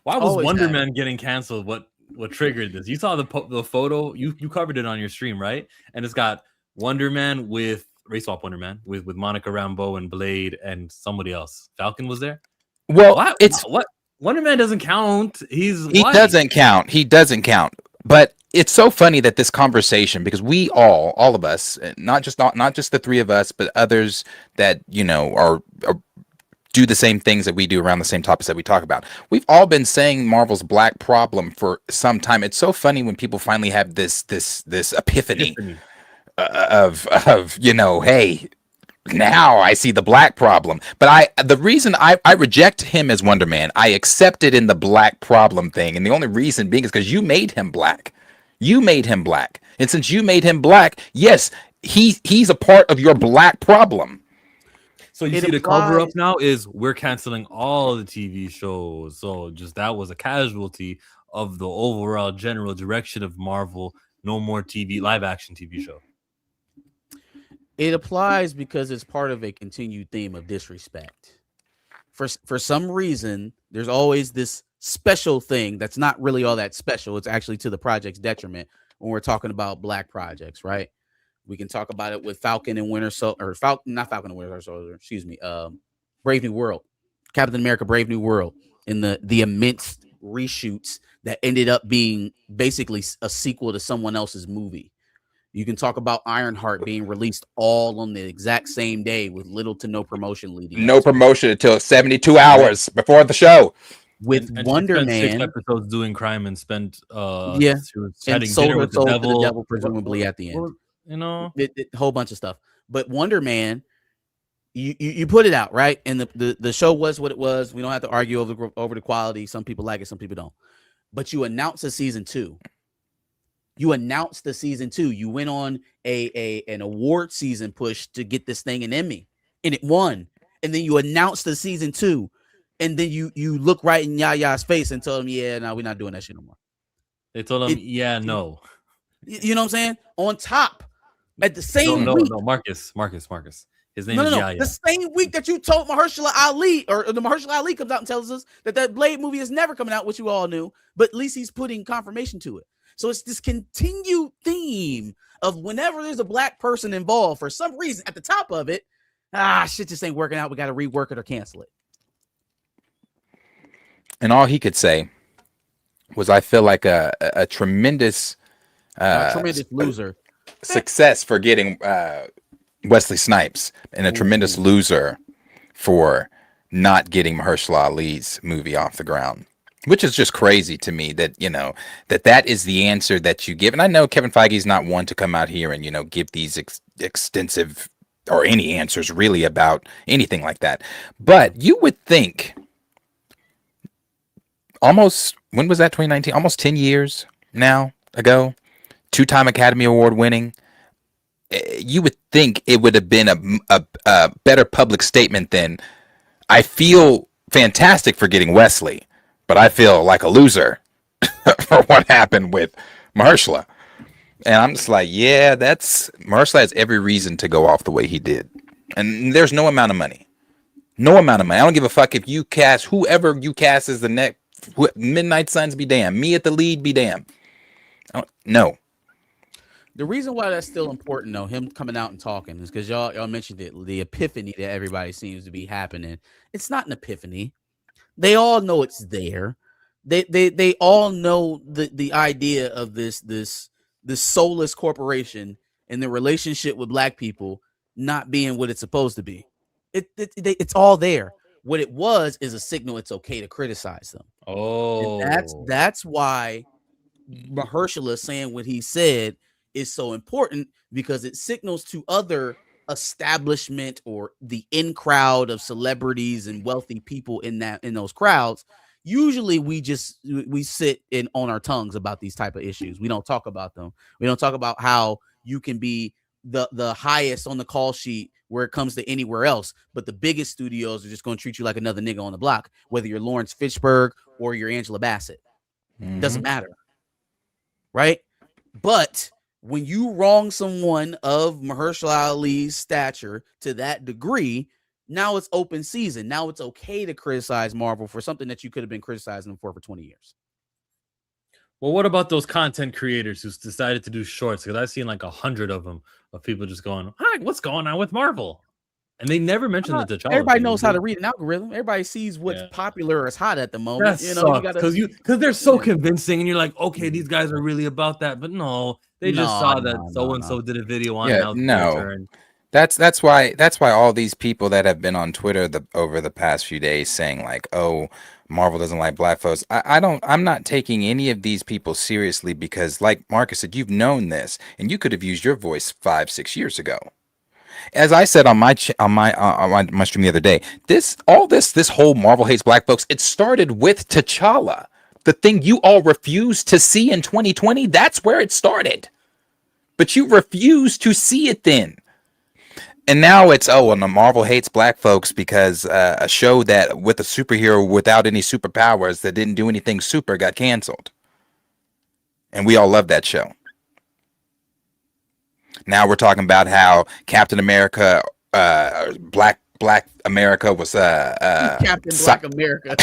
Why was Wonder Man getting canceled? What what triggered this. You saw the photo. You covered it on your stream, right? And it's got Wonder Man with Race Swap Wonder Man with Monica Rambeau and Blade and somebody else. Falcon was there. Well, What? Wonder Man doesn't count. He white. Doesn't count. He doesn't count. But it's so funny that this conversation, because we all of us, not just the three of us, but others that are do the same things that we do around the same topics that we talk about. We've all been saying Marvel's black problem for some time. It's so funny when people finally have this epiphany. Of hey, now I see the black problem. But the reason I reject him as Wonder Man, I accept it in the black problem thing, and the only reason being is because you made him black. You made him black, and since you made him black, yes, he's a part of your black problem. So you see the cover up now is we're canceling all the TV shows. So just that was a casualty of the overall general direction of Marvel. No more live action TV show. It applies because it's part of a continued theme of disrespect. For some reason, there's always this special thing that's not really all that special. It's actually to the project's detriment when we're talking about black projects, right? We can talk about it with Falcon and Winter Soldier, not Falcon and Winter Soldier, excuse me, Brave New World, Captain America, Brave New World, in the immense reshoots that ended up being basically a sequel to someone else's movie. You can talk about Ironheart being released all on the exact same day with little to no promotion leading. No promotion until 72 hours before the show. With Wonder Man, 6 episodes doing crime and spent and sold her soul to the devil presumably at the end. A whole bunch of stuff. But Wonder Man, you put it out, right? And the show was what it was. We don't have to argue over the quality. Some people like it, some people don't. But you announced a season 2. You announced the season 2. You went on an award season push to get this thing an Emmy, and it won. And then you announced the season 2, and then you look right in Yaya's face and tell him, "Yeah, no, we're not doing that shit no more." They told him, "Yeah, no." You know what I'm saying? On top, at the same week. No, Marcus. His name is Yaya. The same week that you told Mahershala Ali, or the Mahershala Ali comes out and tells us that Blade movie is never coming out, which you all knew, but at least he's putting confirmation to it. So it's this continued theme of whenever there's a black person involved, for some reason, at the top of it, shit just ain't working out. We got to rework it or cancel it. And all he could say was, I feel like a tremendous loser. Success for getting Wesley Snipes, and a tremendous loser for not getting Mahershala Ali's movie off the ground. Which is just crazy to me that, that is the answer that you give. And I know Kevin Feige is not one to come out here and, give these extensive or any answers really about anything like that. But you would think almost, when was that, 2019? Almost 10 years now ago, 2-time Academy Award winning. You would think it would have been a better public statement than, I feel fantastic for getting Wesley, but I feel like a loser for what happened with Mahershala. And I'm just like, yeah, Mahershala has every reason to go off the way he did. And there's no amount of money. No amount of money. I don't give a fuck if you cast whoever you cast as the next Midnight Suns, be damned. Me at the lead, be damned. No. The reason why that's still important, though, him coming out and talking, is because y'all mentioned it, the epiphany that everybody seems to be happening. It's not an epiphany. They all know it's there. They all know the idea of this soulless corporation and the relationship with black people not being what it's supposed to be. It's all there. What it was is a signal it's okay to criticize them. Oh, and that's why Mahershala saying what he said is so important, because it signals to other establishment or the in crowd of celebrities and wealthy people in those crowds. Usually we sit on our tongues about these type of issues. We don't talk about them. We don't talk about how you can be the highest on the call sheet where it comes to anywhere else, but the biggest studios are just going to treat you like another nigga on the block, whether you're Lawrence Fishburne or you're Angela Bassett. Doesn't matter, right? But when you wrong someone of Mahershala Ali's stature to that degree, now it's open season. Now it's okay to criticize Marvel for something that you could have been criticizing them for 20 years. Well, what about those content creators who's decided to do shorts? Because I've seen like 100 of them of people just going, "Hi, what's going on with Marvel?" And they never mentioned the T'Challa. Everybody thing. knows how to read an algorithm. Everybody sees what's popular or is hot at the moment. That You know, sucks because they're so convincing, and you're like, okay, these guys are really about that, but no, they just saw that so and so did a video on Yeah, an no. and That's why all these people that have been on Twitter over the past few days saying like, oh, Marvel doesn't like black folks. I'm not taking any of these people seriously because, like Marcus said, you've known this, and you could have used your voice 5-6 years ago. As I said on my stream the other day, this whole Marvel hates black folks. It started with T'Challa, the thing you all refused to see in 2020. That's where it started, but you refused to see it then. And now it's, and the Marvel hates black folks because a show that with a superhero without any superpowers that didn't do anything super got canceled. And we all love that show. Now we're talking about how Captain America, Black America was Captain Black America.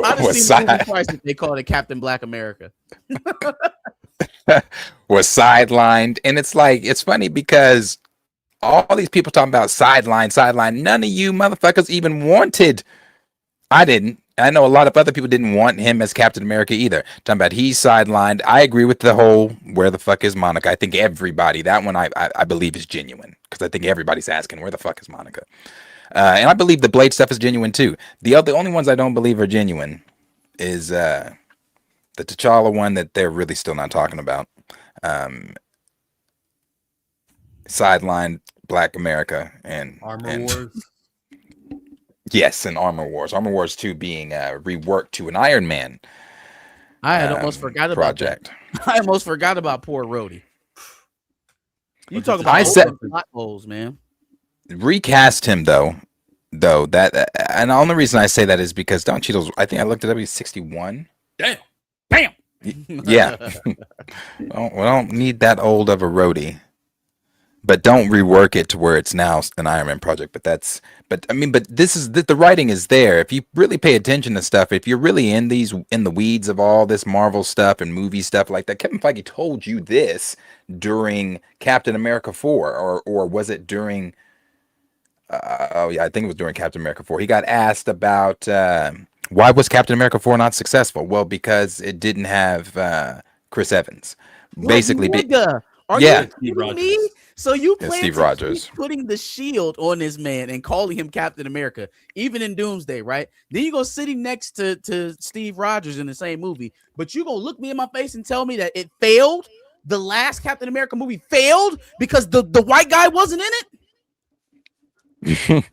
I've seen the movie twice that they called it Captain Black America. Was sidelined, and it's like it's funny because all these people talking about sideline. None of you motherfuckers even wanted. I didn't. I know a lot of other people didn't want him as Captain America either. Talking about he's sidelined. I agree with the whole where the fuck is Monica. I think everybody, that one I believe is genuine because I think everybody's asking where the fuck is Monica. And I believe the Blade stuff is genuine too. The only ones I don't believe are genuine is the T'Challa one that they're really still not talking about. Sidelined Black America and Armor Wars. Yes, and Armor Wars. Armor Wars 2 being reworked to an Iron Man. I had almost forgot about that. I almost forgot about poor Rhodey. You talk about plot holes, man. Recast him though that and the only reason I say that is because Don Cheadle's, I think I looked it up, he's 61. Damn. Yeah. Well, we don't need that old of a Rhodey. But don't rework it to where it's now an Iron Man project. But this is the writing is there. If you really pay attention to stuff, if you're really in the weeds of all this Marvel stuff and movie stuff like that, Kevin Feige told you this during Captain America 4, or was it during? I think it was during Captain America 4. He got asked about why was Captain America 4 not successful? Well, because it didn't have Chris Evans. Basically, are you kidding me? So you plan Steve to Rogers keep putting the shield on this man and calling him Captain America, even in Doomsday, right? Then you go sitting next to Steve Rogers in the same movie, but you gonna look me in my face and tell me that it failed? The last Captain America movie failed because the white guy wasn't in it?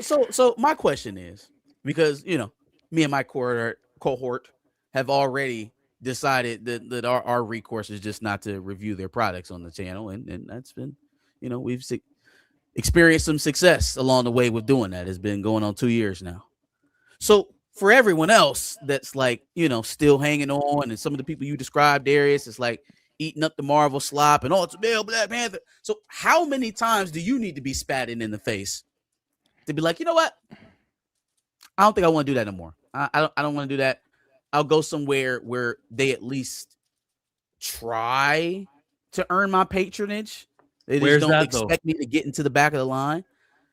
So my question is, because me and my cohort have already decided that our recourse is just not to review their products on the channel, and that's been, we've experienced some success along the way with doing that. It's been going on 2 years now. So for everyone else that's like, still hanging on, and some of the people you described, Darius, it's like eating up the Marvel slop and it's a male Black Panther. So how many times do you need to be spatted in the face to be like, you know what? I don't think I want to do that no more. I don't want to do that. I'll go somewhere where they at least try to earn my patronage. They just don't expect me to get into the back of the line.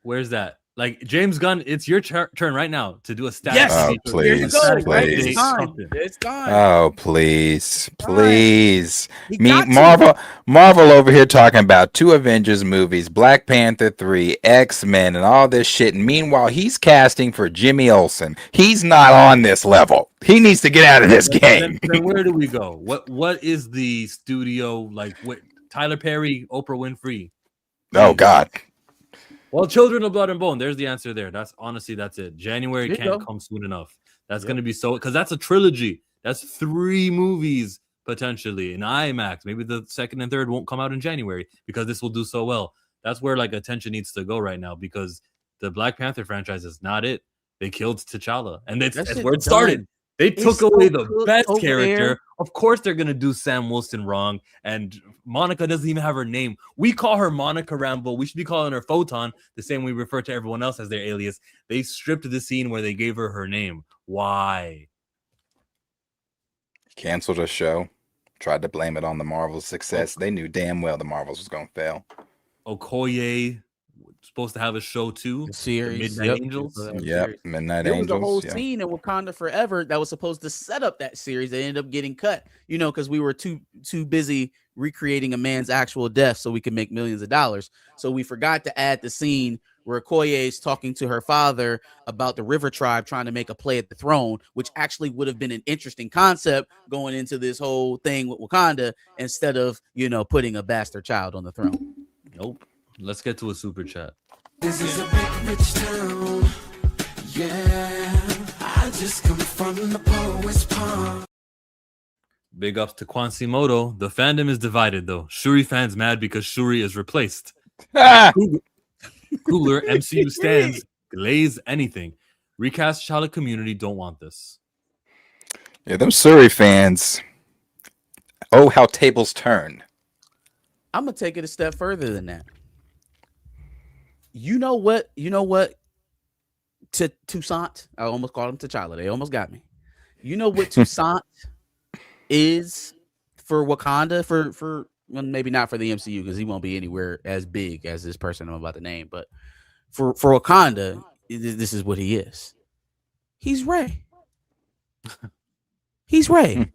Where's that? Like James Gunn, it's your turn right now to do a status. Yes, please. It's time. Oh, please. Meet Marvel over here talking about 2 Avengers movies, Black Panther 3, X-Men, and all this shit. And meanwhile, he's casting for Jimmy Olsen. He's not on this level. He needs to get out of this game. Then where do we go? What is the studio like? What Tyler Perry, Oprah Winfrey? Oh God. Well, Children of Blood and Bone. There's the answer there. That's it. January can't come soon enough. That's going to be because that's a trilogy. That's 3 movies potentially in IMAX. Maybe the second and third won't come out in January because this will do so well. That's where like attention needs to go right now because the Black Panther franchise is not it. They killed T'Challa, and that's where it started. They took away the best character. Of course, they're going to do Sam Wilson wrong. And Monica doesn't even have her name. We call her Monica Rambeau. We should be calling her Photon, the same way we refer to everyone else as their alias. They stripped the scene where they gave her name. Why? Canceled a show. Tried to blame it on the Marvel's success. They knew damn well the Marvels was gonna fail. Okoye supposed to have a show too. The series, Midnight Angels. Yep, Midnight There was a whole Angels. Yeah. scene in Wakanda Forever that was supposed to set up that series. They ended up getting cut, because we were too busy recreating a man's actual death so we could make millions of dollars. So we forgot to add the scene where Okoye is talking to her father about the River Tribe trying to make a play at the throne, which actually would have been an interesting concept going into this whole thing with Wakanda instead of, putting a bastard child on the throne. Nope. Let's get to a super chat. This is a big rich town. Yeah, I just come from the poet's palm. Big ups to Quasimodo. The fandom is divided though. Shuri fans mad because Shuri is replaced. Cooler MCU stands glaze anything. Recast Charlotte community don't want this. Yeah, them Suri fans. Oh, how tables turn. I'm gonna take it a step further than that. You know what? Toussaint. I almost called him T'Challa. They almost got me. You know what Toussaint is for Wakanda? For well, maybe not for the MCU because he won't be anywhere as big as this person I'm about to name. But for Wakanda, this is what he is. He's Rey. He's Rey.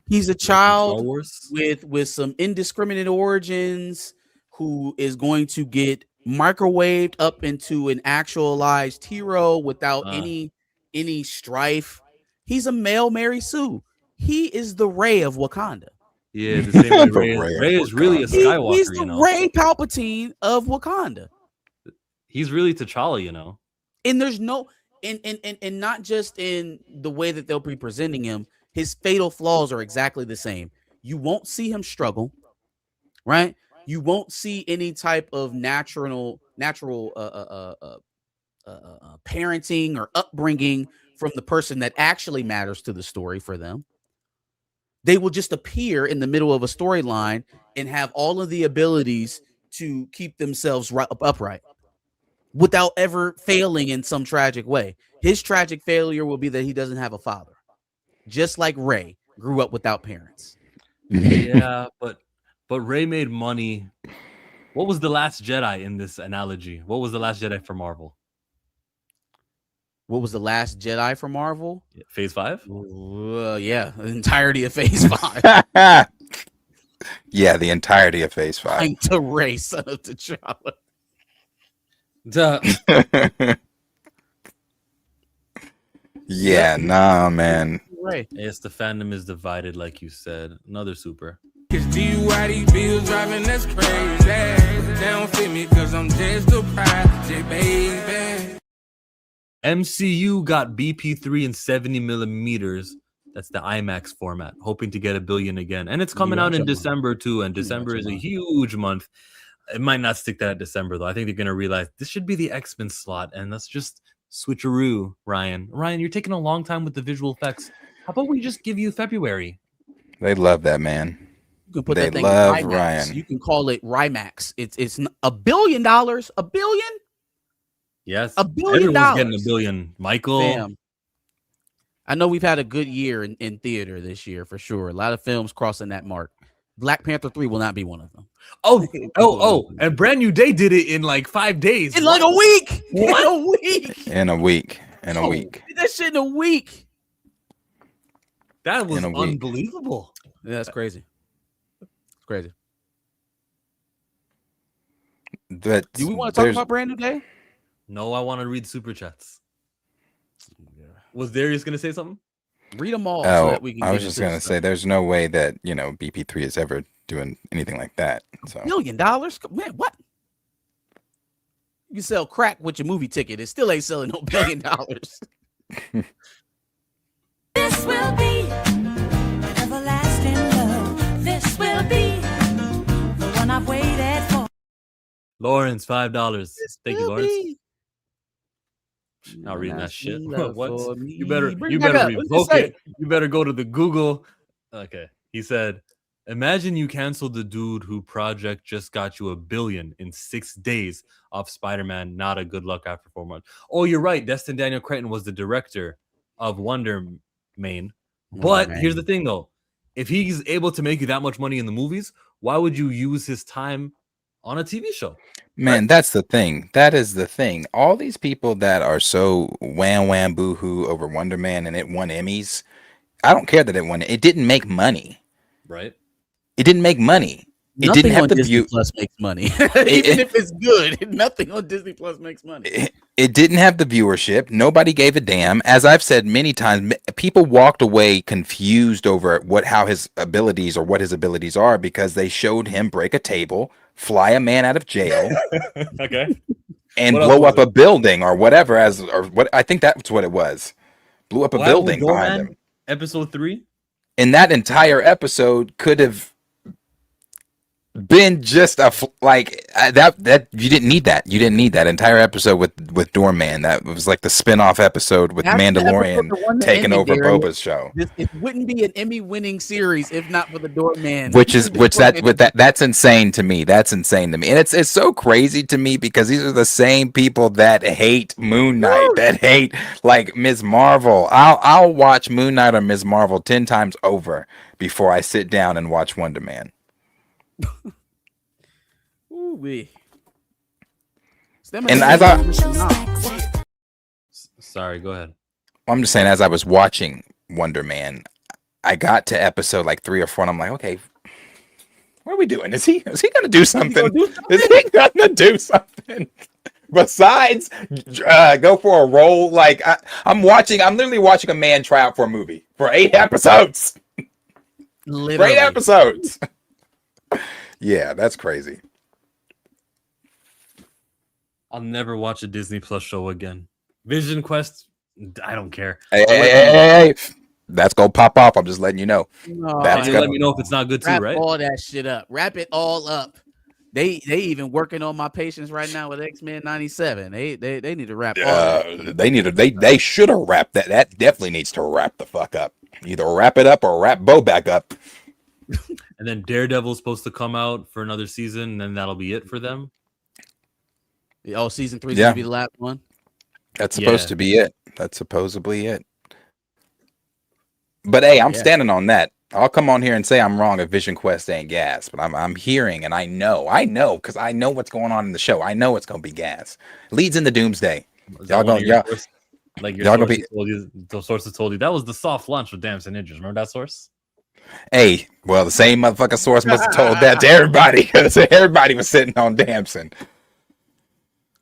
He's a child with some indiscriminate origins who is going to get microwaved up into an actualized hero without any strife. He's a male Mary Sue. He is the Rey of Wakanda. Yeah, the same way Rey is really a Skywalker. He's the Rey Palpatine of Wakanda. He's really T'Challa, And there's no and not just in the way that they'll be presenting him. His fatal flaws are exactly the same. You won't see him struggle, right? You won't see any type of natural parenting or upbringing from the person that actually matters to the story for them. They will just appear in the middle of a storyline and have all of the abilities to keep themselves upright without ever failing in some tragic way. His tragic failure will be that he doesn't have a father. Just like Rey grew up without parents. Yeah, but Rey made money. What was the Last Jedi in this analogy? What was the Last Jedi for Marvel? What was the Last Jedi for Marvel? Phase 5? Yeah, the entirety of Phase 5. Yeah, the entirety of Phase 5. I'm to Rey, son of T'Challa. Yeah, nah, man. Rey. Yes, the fandom is divided, like you said. Another super. Cause DUID bills driving, that's crazy. They don't fit me cause I'm just a project, baby. MCU got BP3 and 70 millimeters. That's the IMAX format, hoping to get $1 billion again. And it's coming out in December too. And December is a huge month. It might not stick that December though. I think they're gonna realize this should be the Xmen slot, and let's just switcheroo, Ryan. Ryan, you're taking a long time with the visual effects. How about we just give you February? They love that, man. You can put They that thing love in IMAX. Ryan. You can call it Rymax. It's $1 billion. $1 billion? Yes. $1 billion. Everyone's getting $1 billion. Michael. Damn. I know we've had a good year in theater this year for sure. A lot of films crossing that mark. Black Panther 3 will not be one of them. Oh, and Brand New Day did it in like 5 days. In like a week. What? In a week. In a week. In a week. Did that shit in a week. That was In a week. unbelievable. Yeah, that's crazy. It's crazy. But Do we want to talk about Brand New Day? No, I want to read super chats. Was Darius going to say something? Read them all. Oh, so that we can I was just into gonna this say, there's no way that BP3 is ever doing anything like that. So $1 billion, man. What? You can sell crack with your movie ticket. It still ain't selling no $1 billion. This will be everlasting love. This will be the one I've waited for. Lawrence, $5. Thank you, Lawrence. Be. Not reading that shit. Love What? for You me. better Bring it back up. What does it revoke say? it. You better go to the Google. Okay. He said, imagine you canceled the dude who project just got you $1 billion in 6 days off Spider-Man. Not a good luck after 4 months. Oh, you're right. Destin Daniel Cretton was the director of Wonder Man, But here's the thing, though: if he's able to make you that much money in the movies, why would you use his time on a TV show? Man, that's the thing. That is the thing. All these people that are so wham boo-hoo over Wonder Man and it won Emmys, I don't care that it won. It didn't make money. Right? It didn't make money. It Nothing didn't have on the Disney view. Plus makes money, even if it's good. Nothing on Disney Plus makes money. It didn't have the viewership. Nobody gave a damn. As I've said many times, people walked away confused over how his abilities or what his abilities are because they showed him break a table, fly a man out of jail, Okay. and What else blow was up a building or whatever. I think that's what it was. Blew up a What happened with building behind Doorman? him. Episode 3. And that entire episode could have been just that you didn't need that. You didn't need that entire episode with Doorman. That was like the spin-off episode with That's the Mandalorian episode that won the taking Emmy, over Darren. Boba's show. It wouldn't be an Emmy-winning series if not for the Doorman. That's insane to me. That's insane to me. And it's so crazy to me because these are the same people that hate Moon Knight, that hate like Ms. Marvel. I'll watch Moon Knight or Ms. Marvel 10 times over before I sit down and watch Wonder Man. Ooh-wee. And as Sorry, go ahead. I'm just saying, as I was watching Wonder Man, I got to episode like 3 or 4, and I'm like, okay, what are we doing? Is he gonna do something? Is he gonna do something besides go for a role? Like I'm literally watching a man try out for a movie for 8 episodes. Literally. 8 episodes. Yeah, that's crazy. I'll never watch a Disney Plus show again. Vision Quest, I don't care. Hey. That's gonna pop off. I'm just letting you know. No, That's Let me know if it's not good too, wrap right? all that shit up. Wrap it all up. They even working on my patience right now with Xmen97. They need to wrap all that. They should have wrapped that. That definitely needs to wrap the fuck up. Either wrap it up or wrap Bo back up. And then Daredevil's supposed to come out for another season, and then that'll be it for them. Oh, season 3 is Yeah. gonna be the last one. That's supposed to be it. That's supposedly it. But hey, I'm standing on that. I'll come on here and say I'm wrong if Vision Quest ain't gas, but I'm hearing and I know because I know what's going on in the show. I know it's gonna be gas. Leads into Doomsday. Y'all gonna those sources told you that was the soft launch with Damson Ninjas. Remember that source? Hey, well, the same motherfucking source must have told that to everybody because everybody was sitting on Damson.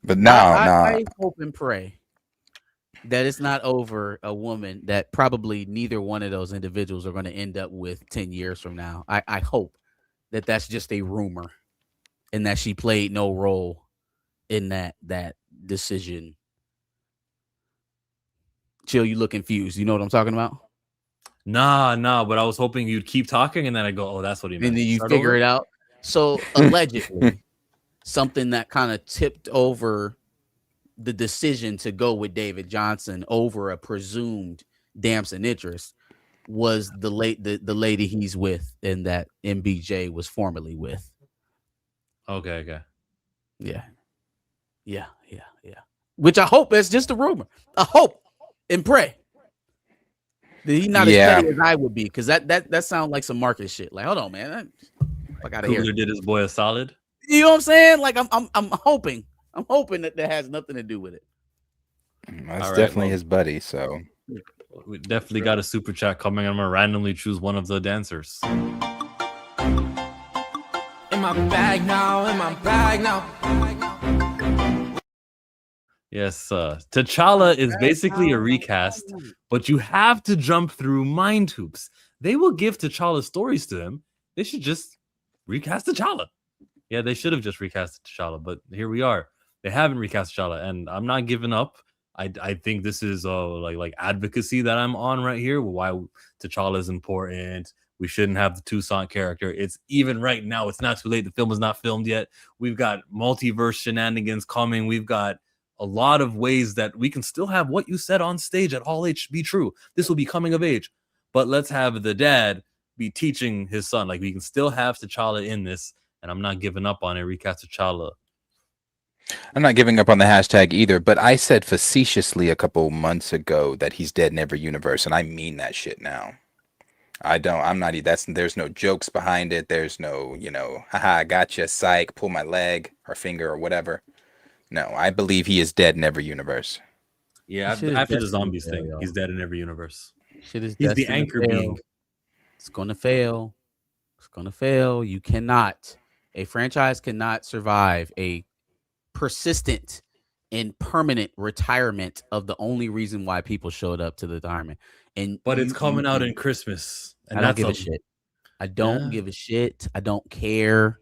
But I hope and pray that it's not over a woman that probably neither one of those individuals are going to end up with 10 years from now. I hope that that's just a rumor and that she played no role in that decision. Chill, you look confused. You know what I'm talking about? Nah, but I was hoping you'd keep talking and then I go, oh, that's what he meant. And then you Start figure over? it out. So allegedly, something that kind of tipped over the decision to go with David Johnson over a presumed Damson interest was the lady he's with and that MBJ was formerly with. Okay. Yeah. Which I hope is just a rumor. I hope and pray that he's not as petty as I would be, because that sounds like some market shit. Like, hold on, man, I gotta hear. Did his boy a solid? You know what I'm saying? Like, I'm hoping that has nothing to do with it. That's definitely his buddy. So we definitely got a super chat coming. I'm gonna randomly choose one of the dancers. In my bag now. Yes, T'Challa is basically a recast, but you have to jump through mind hoops. They will give T'Challa stories to him. They should just recast T'Challa. Yeah, they should have just recast T'Challa, but here we are. They haven't recast T'Challa, and I'm not giving up. I think this is like advocacy that I'm on right here. Why T'Challa is important. We shouldn't have the Toussaint character. It's even right now. It's not too late. The film is not filmed yet. We've got multiverse shenanigans coming. We've got a lot of ways that we can still have what you said on stage at Hall H be true. This will be coming of age, but let's have the dad be teaching his son. Like, we can still have T'Challa in this, and I'm not giving up on it. Recast T'Challa. I'm not giving up on the hashtag either, but I said facetiously a couple months ago that he's dead in every universe, and I mean that shit now. I'm not. There's no jokes behind it. There's no, haha, I gotcha, psych, pull my leg or finger or whatever. No, I believe he is dead in every universe. Yeah, Shit is after the destined to zombies fail, thing, y'all. he's dead in every universe. Shit is He's the destined to anchor fail. being. It's gonna fail. It's gonna fail. You cannot. A franchise cannot survive a persistent and permanent retirement of the only reason why people showed up to the retirement. And But it's coming out in Christmas, and I don't that's give a shit. I don't give a shit. I don't care.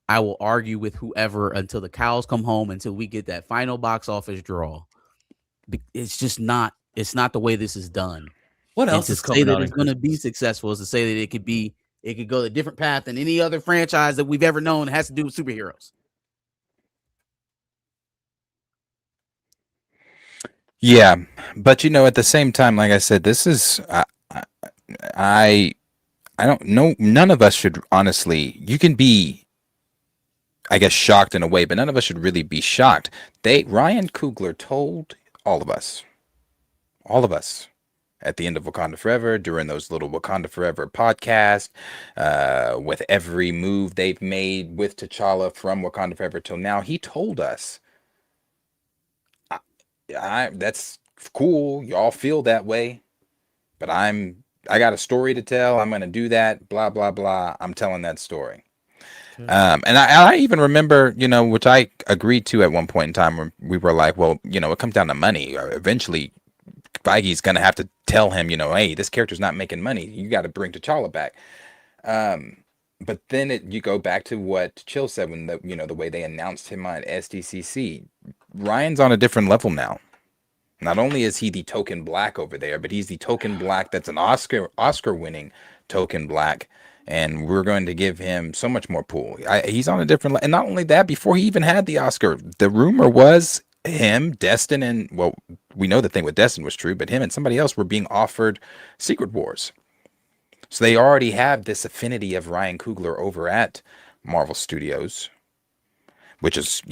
I will argue with whoever until the cows come home, until we get that final box office draw. It's just not. It's not the way this is done. What And else to is say coming that out it's in going to be Christmas? successful is to say that it could go a different path than any other franchise that we've ever known that has to do with superheroes. Yeah, but at the same time, like I said, this is I I don't know. None of us should honestly. You can be, I guess, shocked in a way, but none of us should really be shocked. Ryan Coogler told all of us, at the end of Wakanda Forever, during those little Wakanda Forever podcasts, with every move they've made with T'Challa from Wakanda Forever till now, he told us, that's cool. Y'all feel that way, but I got a story to tell. I'm gonna do that. Blah blah blah. I'm telling that story. And I even remember, which I agreed to at one point in time, where we were like, well, it comes down to money. Eventually, Feige's gonna have to tell him, hey, this character's not making money. You got to bring T'Challa back. But then you go back to what Chill said when the way they announced him on SDCC. Ryan's on a different level now. Not only is he the token black over there, but he's the token black that's an Oscar winning token black. And we're going to give him so much more pull. He's on a different, and not only that, before he even had the Oscar, the rumor was him, Destin, and well, we know the thing with Destin was true, but him and somebody else were being offered Secret Wars. So they already have this affinity of Ryan Coogler over at Marvel Studios, which is,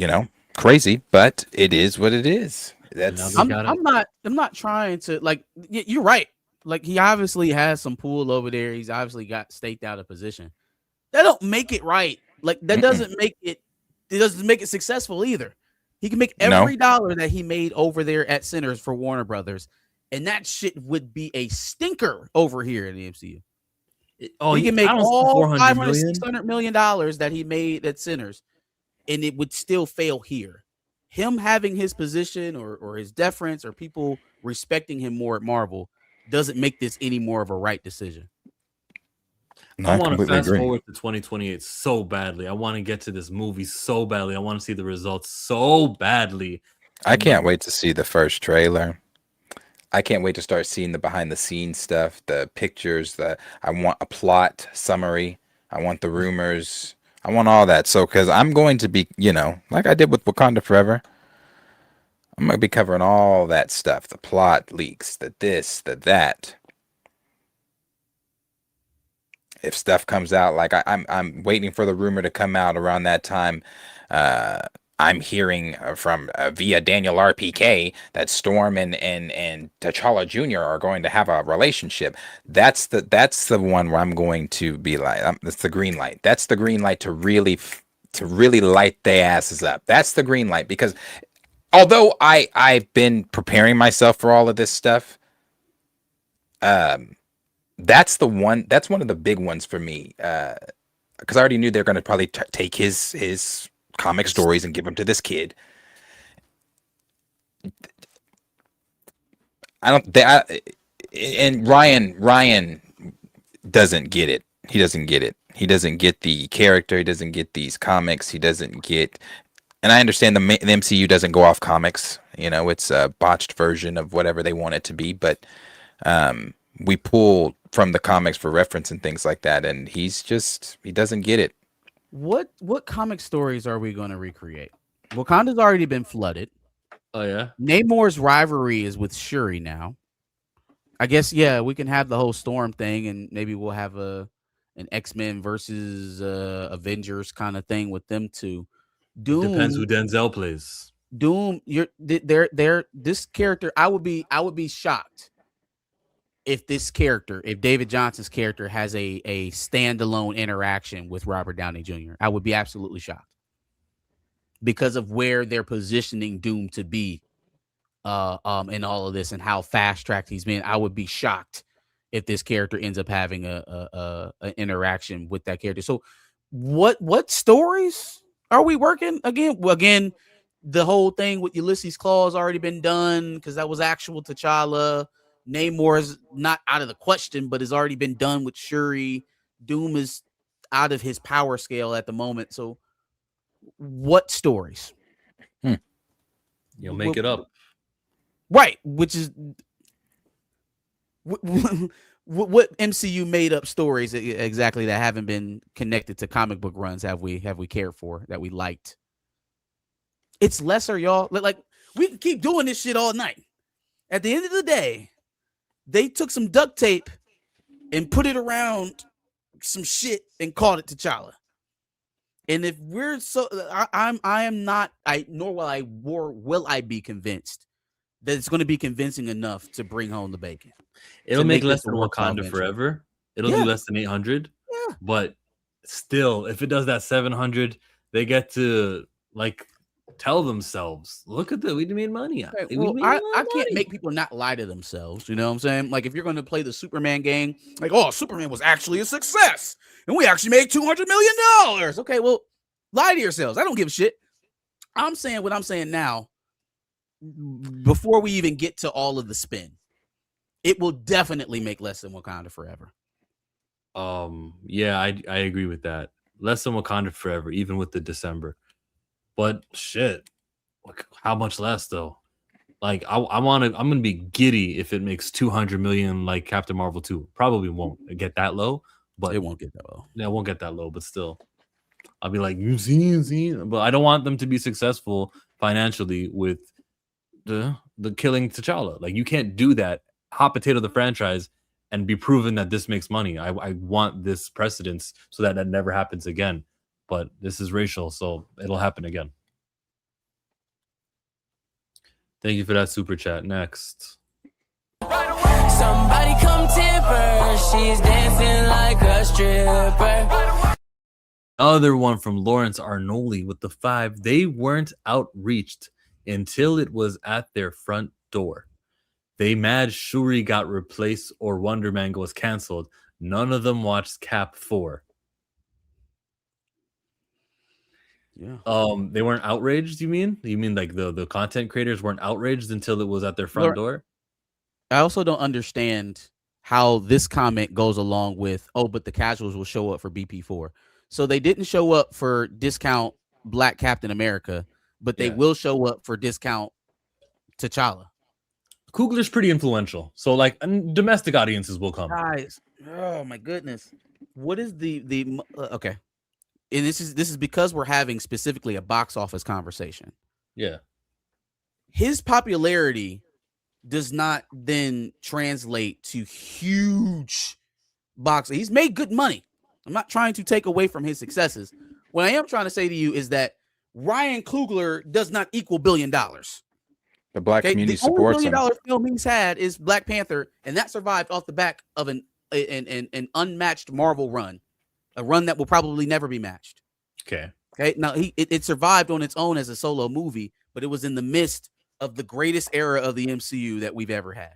crazy, but it is what it is. I'm not trying to, like, you're right. Like, he obviously has some pull over there. He's obviously got staked out a position. That don't make it right. Like, that doesn't make it doesn't make it successful either. He can make every dollar that he made over there at Centers for Warner Brothers, and that shit would be a stinker over here in the MCU. He can make all $500, $600 million that he made at Centers, and it would still fail here. Him having his position or his deference or people respecting him more at Marvel doesn't make this any more of a right decision. I want to fast forward to 2028 so badly. I want to get to this movie so badly. I want to see the results so badly. I can't wait to see the first trailer. I can't wait to start seeing the behind the scenes stuff, the pictures. I want a plot summary. I want the rumors. I want all that. So, because I'm going to be, like I did with Wakanda Forever, I'm going to be covering all that stuff. The plot leaks, the this, the that. If stuff comes out, like I'm waiting for the rumor to come out around that time. I'm hearing from via Daniel RPK that Storm and T'Challa Jr. are going to have a relationship. That's the one where I'm going to be like, that's the green light. That's the green light to really light their asses up. That's the green light, because although I've been preparing myself for all of this stuff, that's one of the big ones for me, because I already knew they're going to probably take his comic stories and give them to this kid. And Ryan doesn't get it. He doesn't get it. He doesn't get the character. He doesn't get these comics. He doesn't get. And I understand the MCU doesn't go off comics. It's a botched version of whatever they want it to be. But we pull from the comics for reference and things like that. And he doesn't get it. What comic stories are we going to recreate? Wakanda's already been flooded. Oh yeah. Namor's rivalry is with Shuri now. I guess we can have the whole Storm thing, and maybe we'll have an X-Men versus Avengers kind of thing with them two. Doom depends who Denzel plays. Doom, they're this character. I would be shocked if David Johnson's character has a standalone interaction with Robert Downey Jr. I would be absolutely shocked because of where they're positioning Doom to be in all of this and how fast tracked he's been. I would be shocked if this character ends up having a interaction with that character. So what stories are we working again? Well, again, the whole thing with Ulysses Claw has already been done because that was actual T'Challa. Namor is not out of the question, but has already been done with Shuri. Doom is out of his power scale at the moment. So what stories? You'll make it up. Right, which is what MCU made up stories exactly that haven't been connected to comic book runs have we cared for that we liked? It's lesser, y'all. Like we can keep doing this shit all night. At the end of the day, they took some duct tape and put it around some shit and called it T'Challa. And if we're I am not, nor will I be convinced that it's going to be convincing enough to bring home the bacon. It'll make less than Wakanda Forever. It'll do less than 800. Yeah. But still, if it does that 700, they get to like tell themselves, look at that, we made money. Okay, well, I can't make people not lie to themselves. You know what I'm saying? Like if you're going to play the Superman game, like, oh, Superman was actually a success and we actually made $200 million. Okay, well, lie to yourselves. I don't give a shit. I'm saying what I'm saying now. Before we even get to all of the spin, it will definitely make less than Wakanda Forever. Yeah, I agree with that. Less than Wakanda Forever, even with the December. But shit, like how much less though? Like I'm gonna be giddy if it makes 200 million like Captain Marvel 2. Probably won't get that low, but it won't get that low. Yeah, it won't get that low, but still, I'll be like, you see. But I don't want them to be successful financially with the killing T'Challa. Like you can't do that. Hot potato the franchise and be proven that this makes money. I want this precedence so that never happens again. But this is racial, so it'll happen again. Thank you for that super chat. Next. Somebody come tip her. She's dancing like a stripper. Other one from Lawrence Arnoli with the 5. They weren't outreached until it was at their front door. They mad Shuri got replaced or Wonder Man was canceled. None of them watched Cap 4. Yeah. They weren't outraged, you mean? You mean like the content creators weren't outraged until it was at their front door? I also don't understand how this comment goes along with, but the casuals will show up for BP4. So they didn't show up for discount Black Captain America, but they will show up for discount T'Challa. Coogler's pretty influential, so like domestic audiences will come. Guys, oh my goodness, what is the okay? And this is because we're having specifically a box office conversation. Yeah, his popularity does not then translate to huge box. He's made good money. I'm not trying to take away from his successes. What I am trying to say to you is that Ryan Coogler does not equal $1 billion. The Black community supports him. The only $1 billion film he's had is Black Panther, and that survived off the back of an unmatched Marvel run, a run that will probably never be matched. Okay. Now it survived on its own as a solo movie, but it was in the midst of the greatest era of the MCU that we've ever had.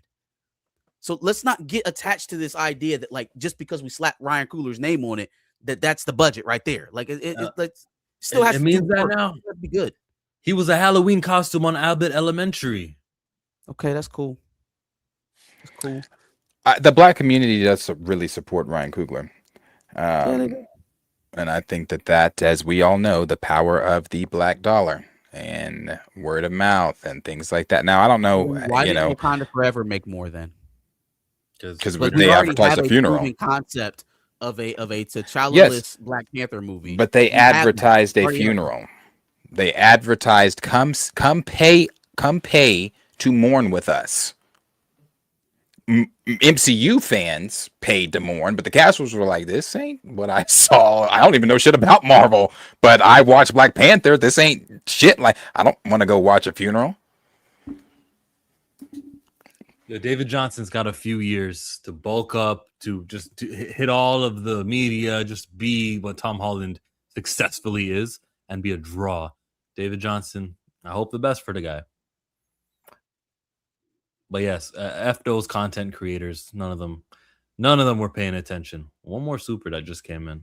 So let's not get attached to this idea that like just because we slap Ryan Coogler's name on it, that's the budget right there. Like it still has to means that now. It has to be good. He was a Halloween costume on Albert Elementary. Okay, that's cool. That's cool. The Black community does really support Ryan Coogler. And I think that, as we all know, the power of the Black dollar and word of mouth and things like that. Now, I don't know. Why did Wakanda Forever make more then? Because they advertised the funeral concept of a T'Challa-less Black Panther movie. But they advertised a funeral. They advertised come pay to mourn with us. MCU fans paid to mourn, but the casuals were like, this ain't what I saw. I don't even know shit about Marvel, but I watched Black Panther. This ain't shit. Like, I don't want to go watch a funeral. Yeah, David Johnson's got a few years to bulk up, to hit all of the media, just be what Tom Holland successfully is, and be a draw. David Johnson, I hope the best for the guy. But yes, F those content creators. None of them were paying attention. One more super that just came in.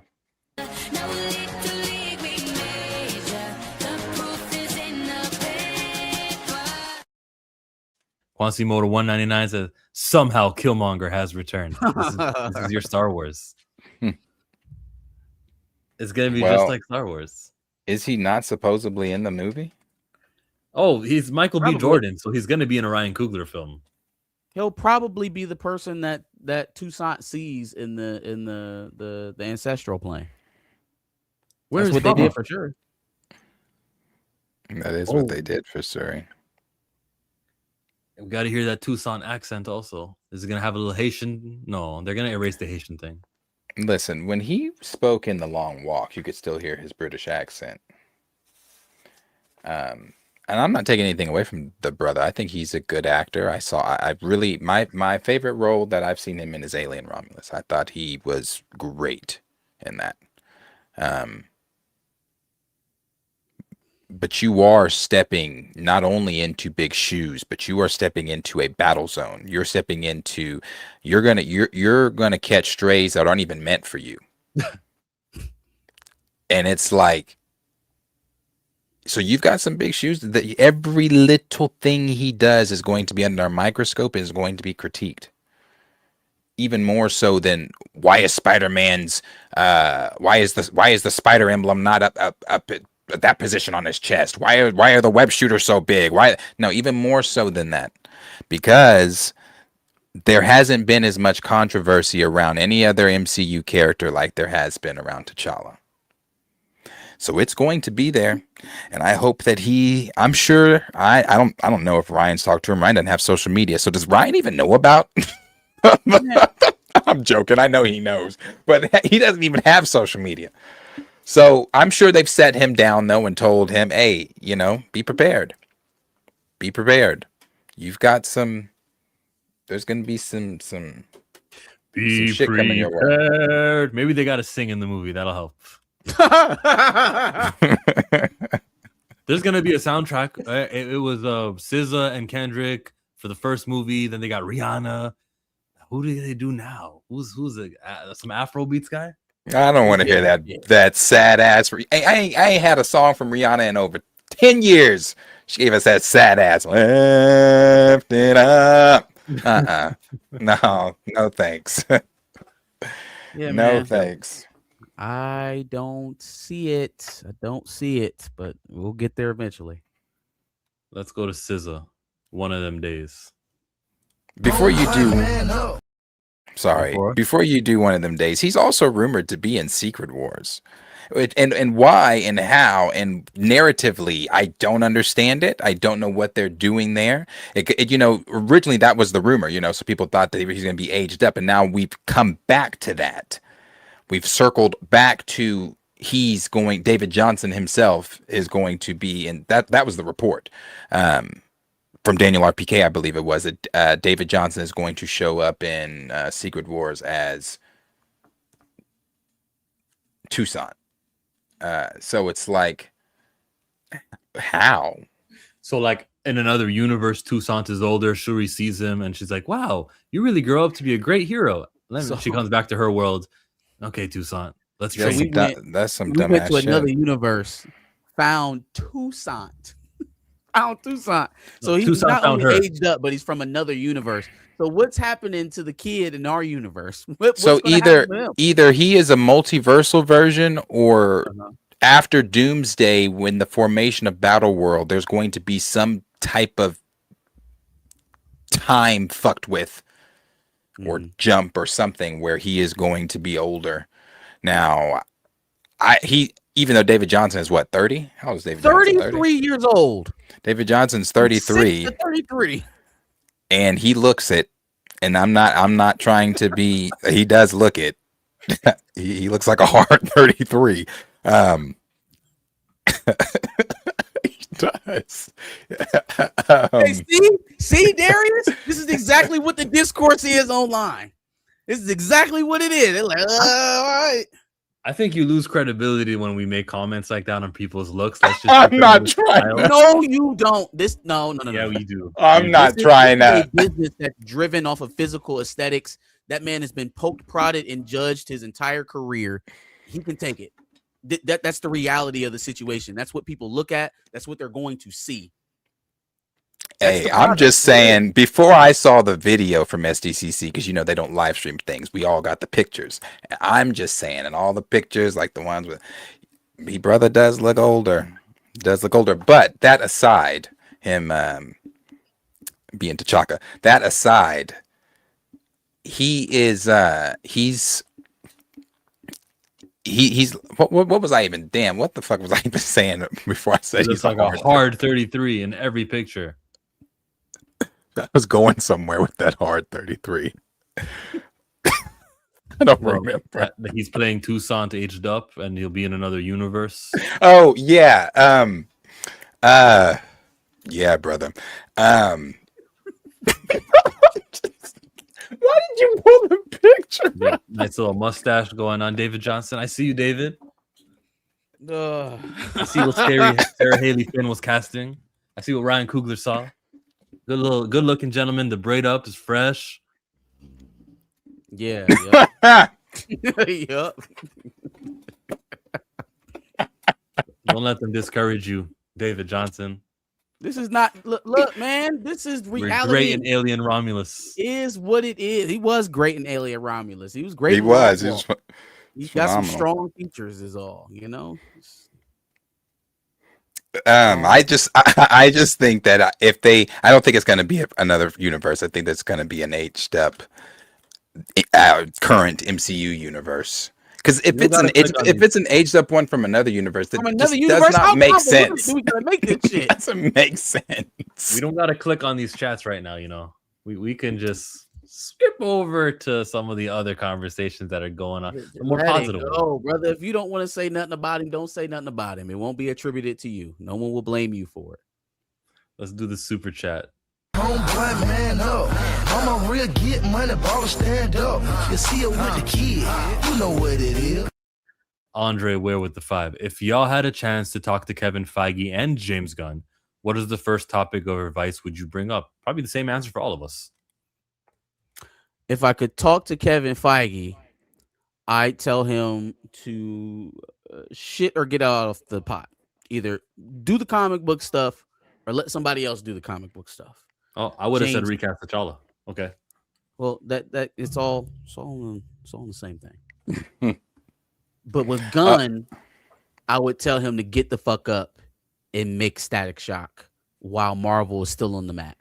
Quasimodo 199 says somehow Killmonger has returned. This is your Star Wars. It's gonna be just like Star Wars. Is he not supposedly in the movie? Oh, he's Michael Probably. B. Jordan, so he's gonna be in a Ryan Coogler film. He'll probably be the person that Toussaint sees in the ancestral plane. Where's That's what they did for sure. That is what they did for sure. We got to hear that Toussaint accent also. Is it going to have a little Haitian? No, they're going to erase the Haitian thing. Listen, when he spoke in The Long Walk, you could still hear his British accent. And I'm not taking anything away from the brother. I think he's a good actor. I really, my favorite role that I've seen him in is Alien Romulus. I thought he was great in that. But you are stepping not only into big shoes, but you are stepping into a battle zone. You're stepping into, you're gonna catch strays that aren't even meant for you. And it's like, so you've got some big shoes that every little thing he does is going to be under a microscope and is going to be critiqued. Even more so than why is Spider-Man's why is the spider emblem not up at that position on his chest? Why are the web shooters so big? No, even more so than that, because there hasn't been as much controversy around any other MCU character like there has been around T'Challa. So it's going to be there, and I hope that I'm sure I don't know if Ryan's talked to him. Ryan doesn't have social media, so does Ryan even know about? I'm joking. I know he knows, but he doesn't even have social media. So I'm sure they've set him down though and told him, hey, be prepared. Be prepared. You've got there's going to be some shit coming your way. Maybe they got to sing in the movie. That'll help. There's going to be a soundtrack. It was SZA and Kendrick for the first movie. Then they got Rihanna. Who do they do now? Who's some Afrobeats guy? I don't want to hear that sad ass. I ain't had a song from Rihanna in over 10 years. She gave us that sad ass. Lift it up. No thanks. Yeah, no man. thanks. I don't see it, but we'll get there eventually. Let's go to SZA. One of them days. Before you do one of them days, he's also rumored to be in Secret Wars. And why and how and narratively, I don't understand it. I don't know what they're doing there. Originally that was the rumor, so people thought that he's going to be aged up, and now we've come back to that. We've circled back to David Johnson himself is going to be in that was the report. From Daniel RPK, I believe it was, that David Johnson is going to show up in Secret Wars as Toussaint. So it's like, how? So like in another universe, Toussaint is older. Shuri sees him and she's like, wow, you really grow up to be a great hero. And then she comes back to her world. Okay, Toussaint, let's train. That's some we dumb went ass to shit. another universe, found Toussaint. So he's Toussaint not found only her. aged up, but he's from another universe. So what's happening to the kid in our universe? So either he is a multiversal version, or after Doomsday, when the formation of Battle World, there's going to be some type of time fucked with, or jump or something where he is going to be older. Now, even though David Johnson is what, 30? How old is David Johnson? 33 years old. David Johnson's 33. 33. And he looks it, and I'm not trying to be, he does look it. he looks like a hard 33. He does. Hey, see Darius? This is exactly what the discourse is online. This is exactly what it is. They're like, all right. I think you lose credibility when we make comments like that on people's looks. Let's just I'm not trying. No, you don't. No. Yeah, we do. I'm not trying this is that. a business that's driven off of physical aesthetics. That man has been poked, prodded, and judged his entire career. He can take it. That's the reality of the situation. That's what people look at. That's what they're going to see. Hey, I'm just saying, before I saw the video from SDCC, because you know they don't live stream things, we all got the pictures. And I'm just saying, and all the pictures, like the ones with me brother does look older. But that aside, him being T'Chaka, that aside, he's what was I even what the fuck was I even saying before I said he's like a hard 33 in every picture. I was going somewhere with that hard 33. I don't remember. That he's playing Toussaint aged up and he'll be in another universe. Oh yeah. Yeah, brother. Why did you pull the picture? Yeah, nice little mustache going on, David Johnson. I see you, David. I see what Sarah Haley Finn was casting. I see what Ryan Coogler saw. Good looking gentleman. The braid up is fresh. Yeah. Yep. Don't let them discourage you, David Johnson. This is not look, man. This is reality. We're great in Alien Romulus. Is what it is. He was great in Alien Romulus. He was great. He's got phenomenal. some strong features, is all, you know. I just think that I don't think it's going to be another universe. I think that's going to be an aged up current MCU universe. Because if it's an aged up one from another universe, that does not make sense. We gotta make this shit. It doesn't make sense. We don't gotta click on these chats right now. You know, we can just skip over to some of the other conversations that are going on. The more positive. Oh, brother, if you don't want to say nothing about him, don't say nothing about him. It won't be attributed to you. No one will blame you for it. Let's do the super chat. Homeboy, man up. I'm a real get money, baller, stand up. You see it with the kid. You know what it is. Andre Ware with the 5. If y'all had a chance to talk to Kevin Feige and James Gunn, what is the first topic of advice would you bring up? Probably the same answer for all of us. If I could talk to Kevin Feige, I'd tell him to shit or get out of the pot. Either do the comic book stuff or let somebody else do the comic book stuff. Oh, I would have said recast T'Challa. Okay. Well, that it's all the same thing. But with Gunn, I would tell him to get the fuck up and make Static Shock while Marvel is still on the mat.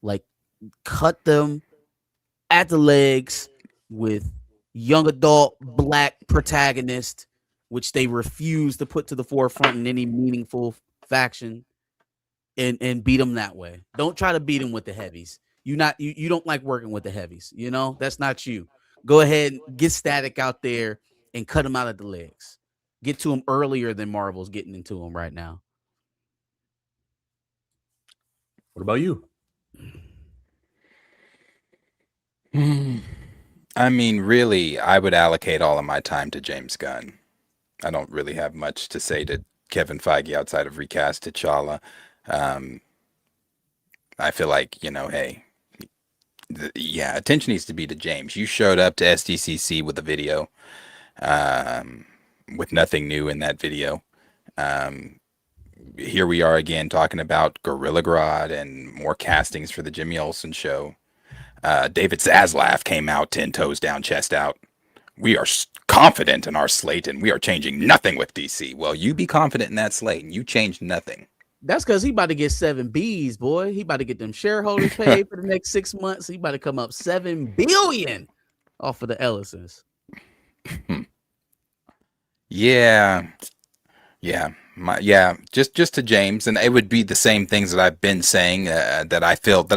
Like, cut them at the legs with young adult black protagonist, which they refuse to put to the forefront in any meaningful faction, and beat them that way. Don't try to beat them with the heavies. You don't like working with the heavies. You know, that's not you. Go ahead and get Static out there and cut him out of the legs. Get to him earlier than Marvel's getting into him right now. What about you? I mean, really, I would allocate all of my time to James Gunn. I don't really have much to say to Kevin Feige outside of recast T'Challa. I feel like, you know, hey, attention needs to be to James. You showed up to SDCC with a video, with nothing new in that video. Here we are again talking about Gorilla Grodd and more castings for the Jimmy Olsen show. David Zaslav came out 10 toes down, chest out. We are confident in our slate and we are changing nothing with DC. Well, you be confident in that slate and you change nothing. That's because he about to get 7 B's, boy. He about to get them shareholders paid for the next 6 months. He about to come up $7 billion off of the Ellisons. Just to James, and it would be the same things that I've been saying, that I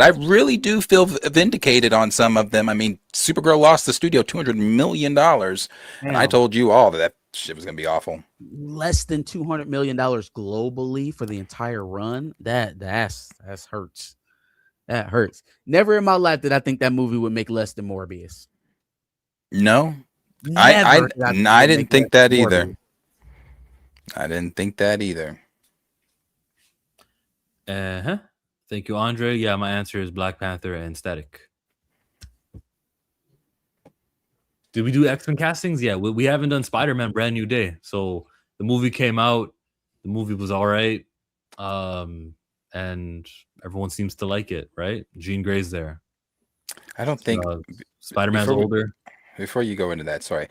really do feel vindicated on some of them. I mean, Supergirl lost the studio $200 million, and I told you all that shit was gonna be awful. Less than $200 million globally for the entire run. That's hurts. That hurts. Never in my life did I think that movie would make less than Morbius. No, Never. I didn't think that either. I didn't think that either. Thank you, Andre. Yeah, my answer is Black Panther and Static. Did we do X-Men castings? Yeah, we haven't done Spider-Man Brand New Day. So the movie came out. The movie was all right. And everyone seems to like it, right? Jean Grey's there. I don't think Spider-Man's older. Before you go into that, sorry.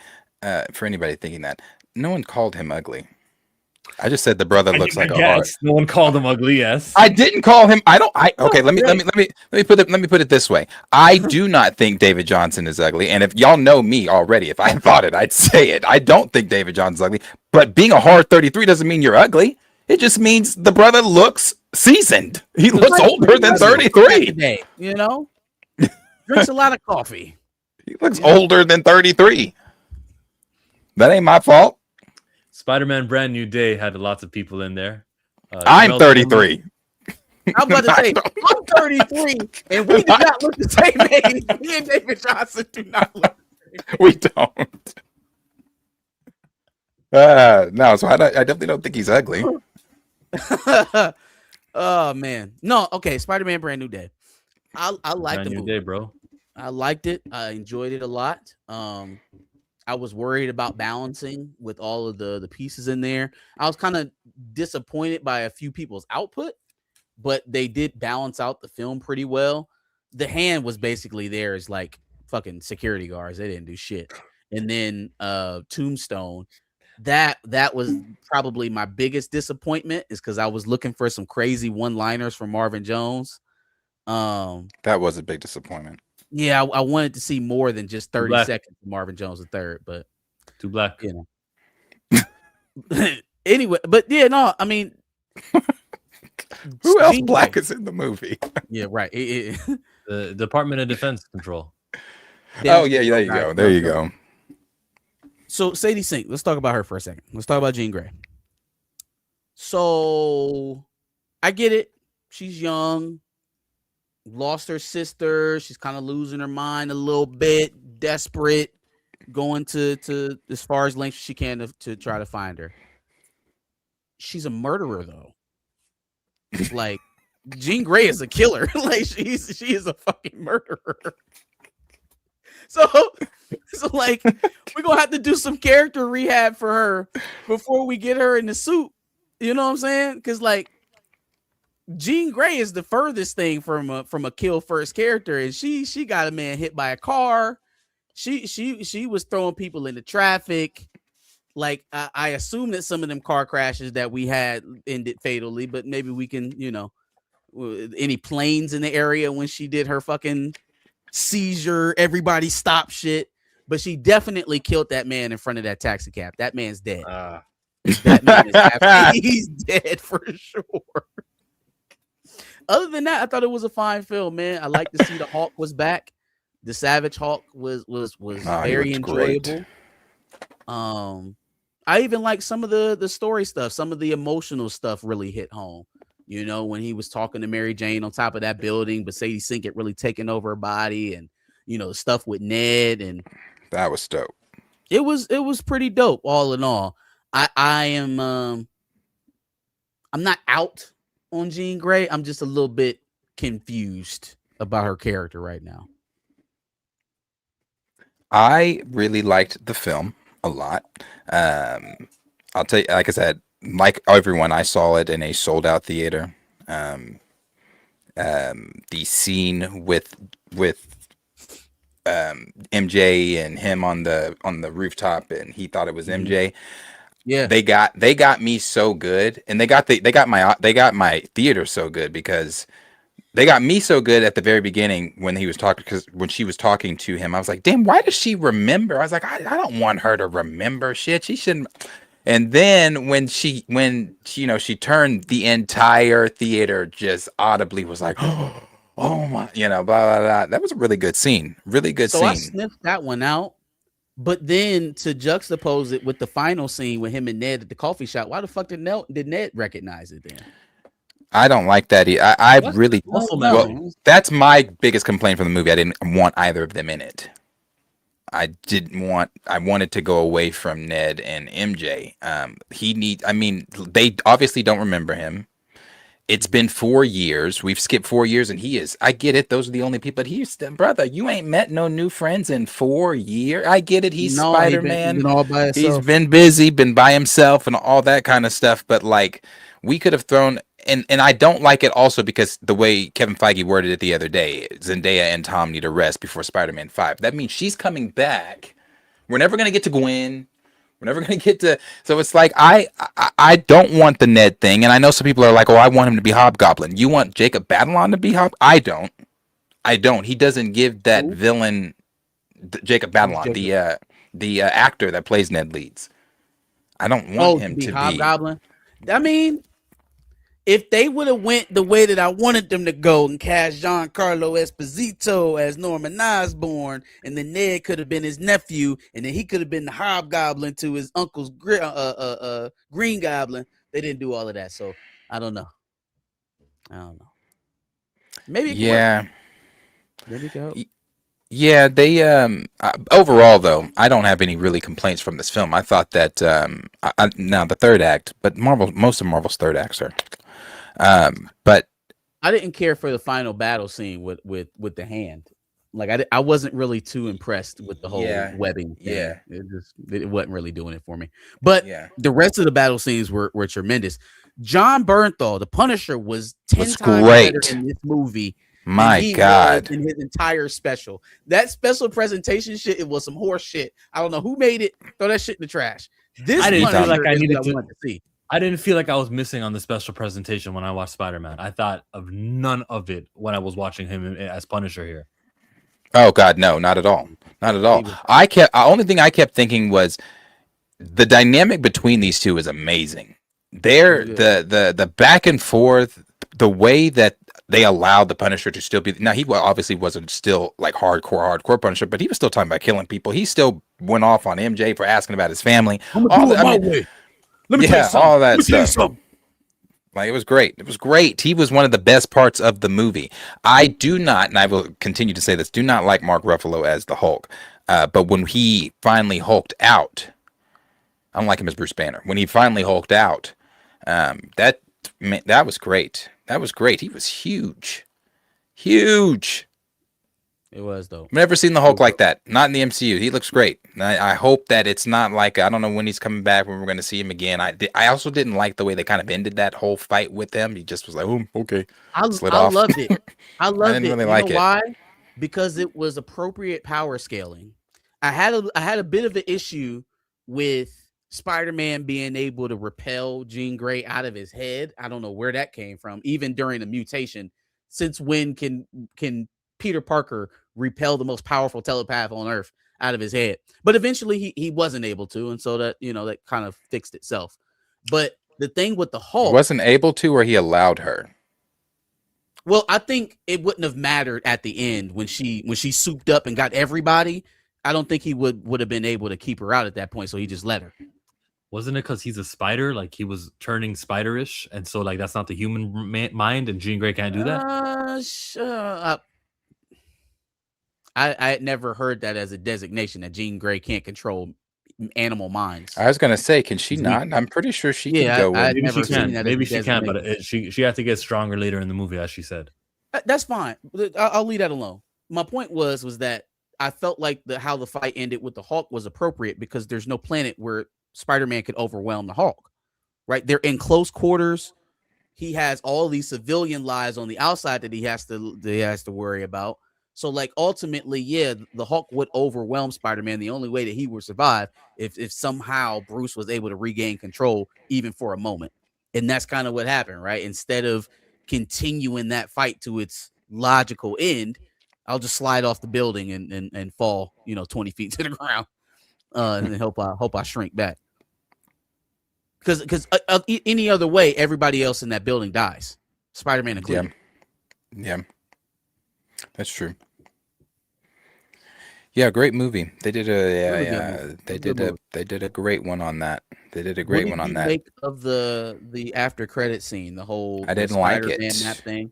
For anybody thinking that, no one called him ugly. I just said the brother looks like a heart. No one called him ugly. Yes, I didn't call him. Okay. Let me put it this way. I do not think David Johnson is ugly. And if y'all know me already, if I thought it, I'd say it. I don't think David Johnson's ugly. But being a hard 33 doesn't mean you're ugly. It just means the brother looks seasoned. He looks older than 33. You know, drinks a lot of coffee. He looks older than 33. That ain't my fault. Spider-Man Brand New Day had lots of people in there. I'm 33. I'm about to say, I'm 33, and we do not look the same age. Me and David Johnson do not look the same. We don't. No, so I definitely don't think he's ugly. Oh, man. No, okay, Spider-Man Brand New Day. I liked the Brand New movie. Day, bro. I liked it. I enjoyed it a lot. I was worried about balancing with all of the pieces in there. I was kind of disappointed by a few people's output, but they did balance out the film pretty well. The Hand was basically there as like fucking security guards. They didn't do shit. And then Tombstone, that was probably my biggest disappointment, is because I was looking for some crazy one-liners from Marvin Jones. That was a big disappointment. Yeah, I wanted to see more than just 30 seconds of Marvin Jones III, but Too black. You know. Anyway, but yeah, no, I mean, who else black is in the movie? Yeah, right. The Department of Defense Control. Oh yeah, there you go. There you go. So Sadie Sink, let's talk about her for a second. Let's talk about Jean Grey. So I get it. She's young. Lost her sister. She's kind of losing her mind a little bit, desperate, going to as far as lengths she can to try to find her. She's a murderer, though. Like, Jean Grey is a killer. Like, she is a fucking murderer. So like, we're gonna have to do some character rehab for her before we get her in the suit. You know what I'm saying? Because like, Jean Grey is the furthest thing from a kill first character, and she got a man hit by a car. She was throwing people into traffic. Like, I assume that some of them car crashes that we had ended fatally, but maybe we can, you know, any planes in the area when she did her fucking seizure, everybody stop shit. But she definitely killed that man in front of that taxi cab. That man's dead. That man is he's dead for sure. Other than that, I thought it was a fine film, man. I like to see the Hulk was back. The Savage Hulk was very enjoyable. Great. I even like some of the story stuff. Some of the emotional stuff really hit home. You know, when he was talking to Mary Jane on top of that building, but Sadie Sink had really taken over her body, and you know, stuff with Ned, and that was dope. It was pretty dope, all in all. I'm not out on Jean Grey. I'm just a little bit confused about her character right now. I really liked the film a lot. I'll tell you, like I said, like everyone, I saw it in a sold out theater. The scene with MJ and him on the rooftop, and he thought it was MJ. Yeah, they got me so good, and they got my theater so good, because they got me so good at the very beginning when he was talking, because when she was talking to him, I was like, damn, why does she remember? I was like, I don't want her to remember shit. She shouldn't. And then when she turned, the entire theater just audibly was like, oh my, blah, blah, blah. That was a really good scene. Really good scene. So I sniffed that one out. But then to juxtapose it with the final scene with him and Ned at the coffee shop, why the fuck did Ned recognize it then? I don't like that. I What? really Also, No. well, that's my biggest complaint from the movie. I didn't want either of them in it. I wanted to go away from Ned and MJ. I mean, they obviously don't remember him. It's been 4 years. We've skipped 4 years, and he is. I get it. Those are the only people. But he's brother. You ain't met no new friends in 4 years. I get it. He's No, Spider he Man. been all by He's himself. been busy, been by himself, and all that kind of stuff. But like, we could have thrown. And I don't like it also because the way Kevin Feige worded it the other day, Zendaya and Tom need a rest before Spider-Man 5. That means she's coming back. We're never gonna get to Gwen. We're never gonna get to. So it's like I don't want the Ned thing, and I know some people are like, oh, I want him to be Hobgoblin. You want Jacob Batalon to be I don't. I don't. He doesn't give that villain, Jacob Batalon, the actor that plays Ned Leeds. I don't want him to be to be. Hobgoblin. I mean, if they would have went the way that I wanted them to go and cast Giancarlo Esposito as Norman Osborn, and then Ned could have been his nephew, and then he could have been the Hobgoblin to his uncle's Green Goblin. They didn't do all of that, so I don't know. Maybe it can work. Maybe it can help. Yeah, they overall though, I don't have any really complaints from this film. I thought that now the third act, but most of Marvel's third acts are but I didn't care for the final battle scene with the hand. Like I wasn't really too impressed with the whole webbing thing. Yeah. It wasn't really doing it for me. But yeah. the rest of the battle scenes were tremendous. John Bernthal, the Punisher, was 10 Was times great. better in this movie. My God. In his entire special. That special presentation shit, it was some horse shit. I don't know who made it. Throw that shit in the trash. This I didn't feel like I is needed what to. wanted to see. I didn't feel like I was missing on the special presentation when I watched Spider-Man. I thought of none of it when I was watching him as Punisher here. Oh God, no, not at all. Not at all. Only thing I kept thinking was the dynamic between these two is amazing. The back and forth, the way that they allowed the Punisher to still be. Now he obviously wasn't still like hardcore Punisher, but he was still talking about killing people. He still went off on MJ for asking about his family. I'm gonna do it my way. Let me tell you something. all that Let me tell you stuff. something. Like it was great. It was great. He was one of the best parts of the movie. I do not, and I will continue to say this, do not like Mark Ruffalo as the Hulk. But when he finally hulked out, I don't like him as Bruce Banner. When he finally hulked out, that was great. That was great. He was huge. Huge. It was though. I've never seen the Hulk like that. Not in the MCU. He looks great. I hope that it's not like, I don't know when he's coming back, when we're going to see him again. I also didn't like the way they kind of ended that whole fight with him. He just was like, oh, okay. I off. loved it. I loved didn't it. really You like know it. why? Because it was appropriate power scaling. I had a bit of an issue with Spider-Man being able to repel Jean Grey out of his head. I don't know where that came from, even during the mutation. Since when can Peter Parker repel the most powerful telepath on Earth out of his head? But eventually he wasn't able to, and so that that kind of fixed itself. But the thing with the Hulk, He wasn't able to, or he allowed her. well, I think it wouldn't have mattered at the end when she souped up and got everybody. I don't think he would have been able to keep her out at that point, so he just let her. Wasn't it because he's a spider? Like he was turning spiderish, and so like that's not the human mind, and Jean Grey can't do that. Shut up. I had never heard that as a designation that Jean Grey can't control animal minds. I was going to say, can she not? I'm pretty sure she can go. Maybe never she seen can. that as Maybe a she can, but designation. she had to get stronger later in the movie, as she said. That's fine. I'll leave that alone. My point was that I felt like how the fight ended with the Hulk was appropriate because there's no planet where Spider-Man could overwhelm the Hulk, right? They're in close quarters. He has all these civilian lives on the outside that he has to worry about. So like ultimately, yeah, the Hulk would overwhelm Spider-Man. The only way that he would survive if somehow Bruce was able to regain control even for a moment. And that's kind of what happened, right? Instead of continuing that fight to its logical end, I'll just slide off the building and fall, 20 feet to the ground, and then hope I shrink back. Because any other way, everybody else in that building dies, Spider-Man included. Yeah, that's true. Yeah, great movie. They did a great one on that. They did a What great did one on you that. make of the after credit scene? The whole I the didn't like Spider-Man map it. thing.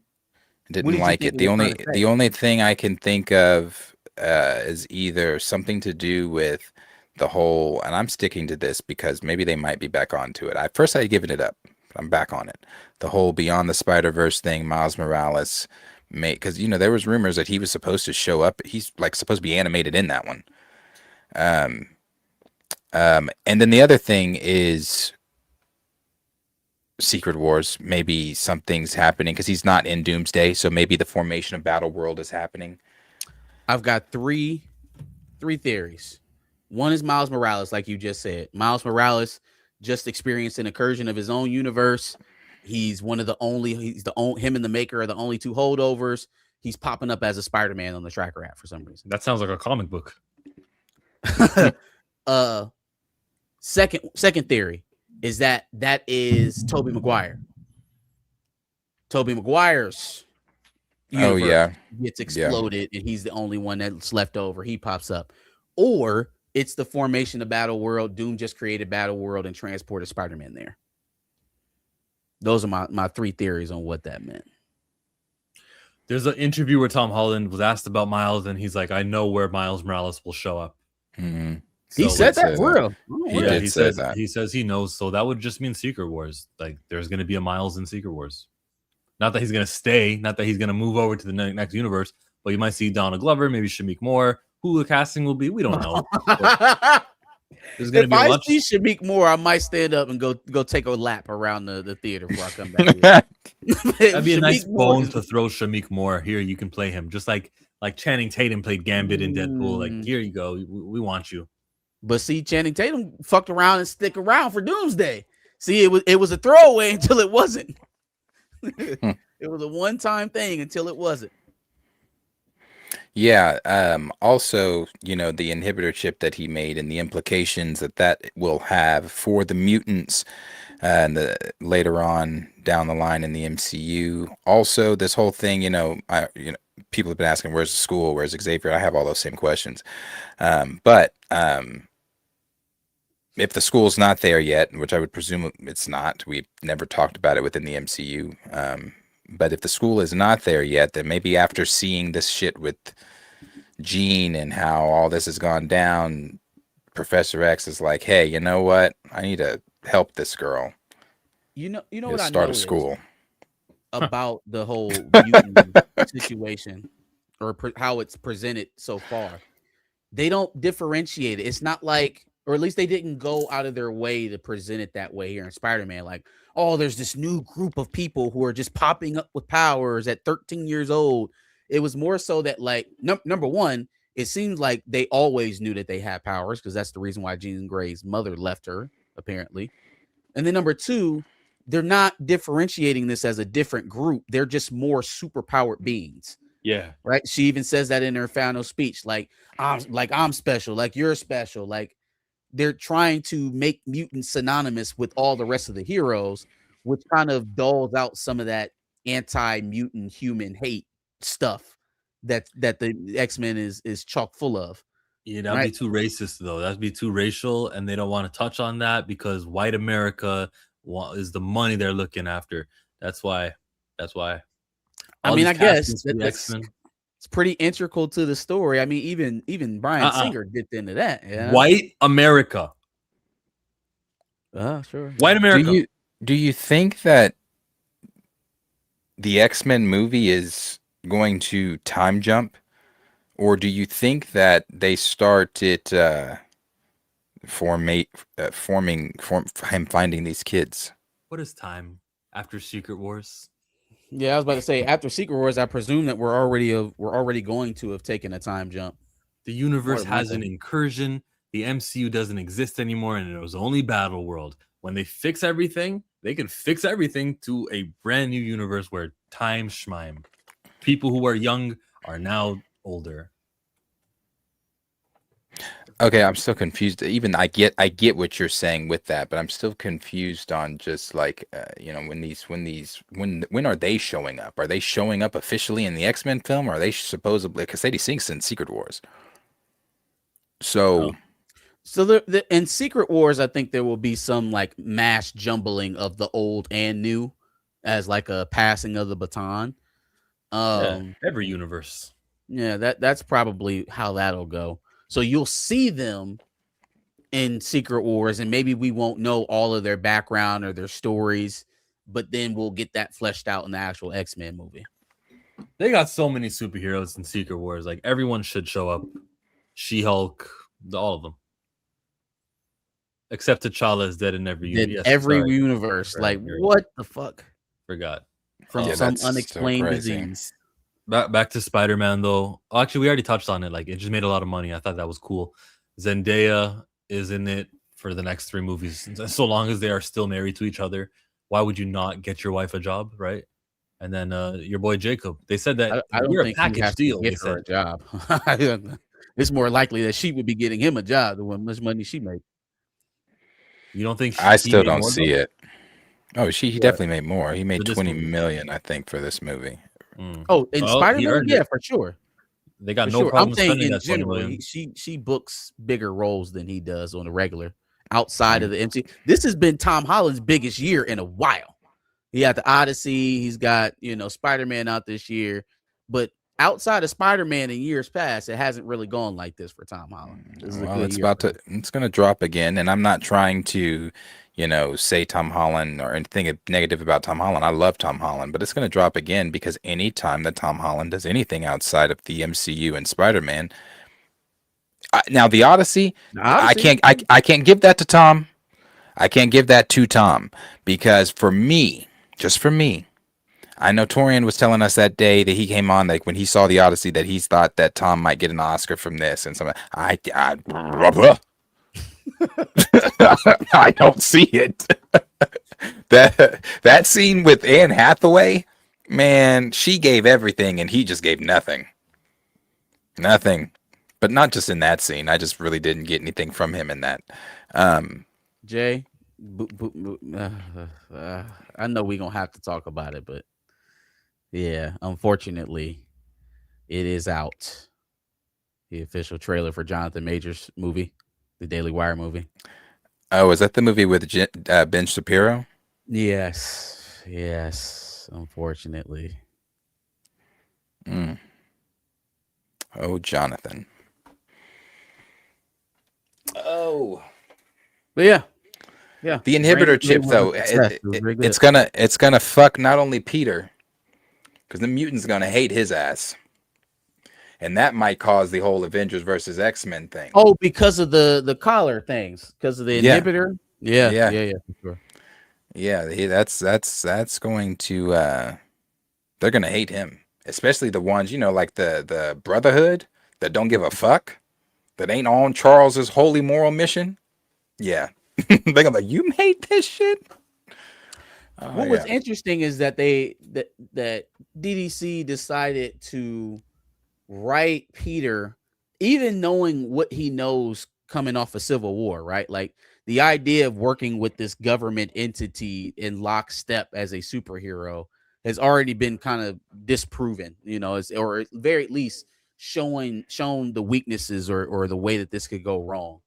What Didn't did you like think it. it The was trying only to say? the only thing I can think of is either something to do with the whole, and I'm sticking to this because maybe they might be back onto it. At first I had given it up. I'm back on it. The whole Beyond the Spider-Verse thing, Miles Morales, because there was rumors that he was supposed to show up. He's like supposed to be animated in that one. Um, and then the other thing is Secret Wars. Maybe something's happening because he's not in Doomsday, so maybe the formation of Battle World is happening. I've got three theories. One is Miles Morales, like you just said. Miles Morales just experienced an incursion of his own universe. He's him and the Maker are the only two holdovers. He's popping up as a Spider-Man on the tracker app for some reason. That sounds like a comic book. Second theory is that is Tobey Maguire. Tobey Maguire's universe gets exploded and he's the only one that's left over. He pops up. Or it's the formation of Battle World. Doom just created Battle World and transported Spider-Man there. Those are my three theories on what that meant. There's an interview where Tom Holland was asked about Miles, and he's like, I know where Miles Morales will show up. Mm-hmm. He said that for real. He says he knows. So that would just mean Secret Wars. Like, there's going to be a Miles in Secret Wars. Not that he's going to stay, not that he's going to move over to the next universe, but you might see Donald Glover, maybe Shamik Moore. Who the casting will be, we don't know. There's going to be a bunch. If I see Shamik Moore, I might stand up and go take a lap around the theater before I come back. That'd be a nice bone to throw Shamik Moore. Here, you can play him. Just like Channing Tatum played Gambit in Deadpool. Like, here you go. We want you. But see, Channing Tatum fucked around and stick around for Doomsday. See, it was a throwaway until it wasn't. It was a one-time thing until it wasn't. Yeah. Also, the inhibitor chip that he made and the implications that will have for the mutants and later on down the line in the MCU. Also, this whole thing, people have been asking, where's the school? Where's Xavier? I have all those same questions. But if the school's not there yet, which I would presume it's not, we've never talked about it within the MCU. But if the school is not there yet, then maybe after seeing this shit with Jean and how all this has gone down, Professor X is like, hey, you know what? I need to help this girl. You know what I start a school about the whole mutant situation or how it's presented so far. They don't differentiate it. It's not like, or at least they didn't go out of their way to present it that way here in Spider-Man. Like, oh, there's this new group of people who are just popping up with powers at 13 years old. It was more so that, like, number one, it seems like they always knew that they had powers because that's the reason why Jean Grey's mother left her, apparently. And then number two, they're not differentiating this as a different group. They're just more superpowered beings. Yeah. Right. She even says that in her final speech, I'm special, like you're special. Like, they're trying to make mutants synonymous with all the rest of the heroes, which kind of dulls out some of that anti-mutant human hate stuff that the X-Men is chock full of. Yeah, that'd be too racist, though. That'd be too racial, and they don't want to touch on that because white America is the money they're looking after. That's why. I mean, I guess it's pretty integral to the story. I mean, even Bryan Singer dipped into that. Yeah. White America. Sure. White America. Do you think that the X-Men movie is going to time jump, or do you think that they start it forming him finding these kids? What is time after Secret Wars? Yeah, I was about to say after Secret Wars, I presume that we're already going to have taken a time jump. The universe has an incursion. The MCU doesn't exist anymore, and it was only Battle World. When they fix everything, they can fix everything to a brand new universe where time schmime. People who are young are now older. Okay, I'm still confused. Even I get what you're saying with that, but I'm still confused on just like when are they showing up? Are they showing up officially in the X-Men film, or are they supposedly, because Sadie Sink's in Secret Wars? So So in Secret Wars, I think there will be some like mass jumbling of the old and new as like a passing of the baton. Every universe. Yeah, that's probably how that'll go. So you'll see them in Secret Wars, and maybe we won't know all of their background or their stories, but then we'll get that fleshed out in the actual X-Men movie. They got so many superheroes in Secret Wars. Like everyone should show up. She-Hulk, all of them. Except T'Challa is dead in every universe. Every universe. Like, what the fuck? Forgot. From some unexplained disease. Back to Spider-Man, though. Actually, we already touched on it. Like, it just made a lot of money. I thought that was cool. Zendaya is in it for the next 3 movies. So long as they are still married to each other, why would you not get your wife a job, right? And then your boy Jacob. They said that I don't think a package deal. Get her a job. It's more likely that she would be getting him a job than how much money she made. You don't think? I still don't see it. Oh, he definitely made more. He made 20 movie. million, I think, for this movie. Oh, in Spider-Man, yeah, for sure. They got no problem spending that 20 general, million. She books bigger roles than he does on the regular outside of the MCU. This has been Tom Holland's biggest year in a while. He had the Odyssey. He's got Spider-Man out this year, but outside of Spider-Man in years past, it hasn't really gone like this for Tom Holland. Well, it's going to drop again, and I'm not trying to, say Tom Holland or anything negative about Tom Holland. I love Tom Holland, but it's going to drop again because anytime that Tom Holland does anything outside of the MCU and Spider-Man, now the Odyssey, I can't give that to Tom. I can't give that to Tom because just for me, I know Torian was telling us that day that he came on, like when he saw the Odyssey, that he thought that Tom might get an Oscar from this, and something. I don't see it. that scene with Anne Hathaway, man, she gave everything, and he just gave nothing. Nothing, but not just in that scene. I just really didn't get anything from him in that. Jay, I know we're gonna have to talk about it, but. Yeah, unfortunately, it is out. The official trailer for Jonathan Majors' movie, the Daily Wire movie. Oh, is that the movie with Ben Shapiro? Yes, unfortunately. Oh, Jonathan. Oh. But yeah. The inhibitor chip, though, it's gonna fuck not only Peter, because the mutant's going to hate his ass. And that might cause the whole Avengers versus X-Men thing. Oh, because of the collar things. Because of the inhibitor? Yeah, for sure. Yeah, that's going to... they're going to hate him. Especially the ones, like the Brotherhood that don't give a fuck. That ain't on Charles's holy moral mission. Yeah. They're going to be like, you made this shit? What was interesting is that that DDC decided to write Peter, even knowing what he knows coming off of Civil War, right? Like the idea of working with this government entity in lockstep as a superhero has already been kind of disproven, or at very least shown the weaknesses or the way that this could go wrong,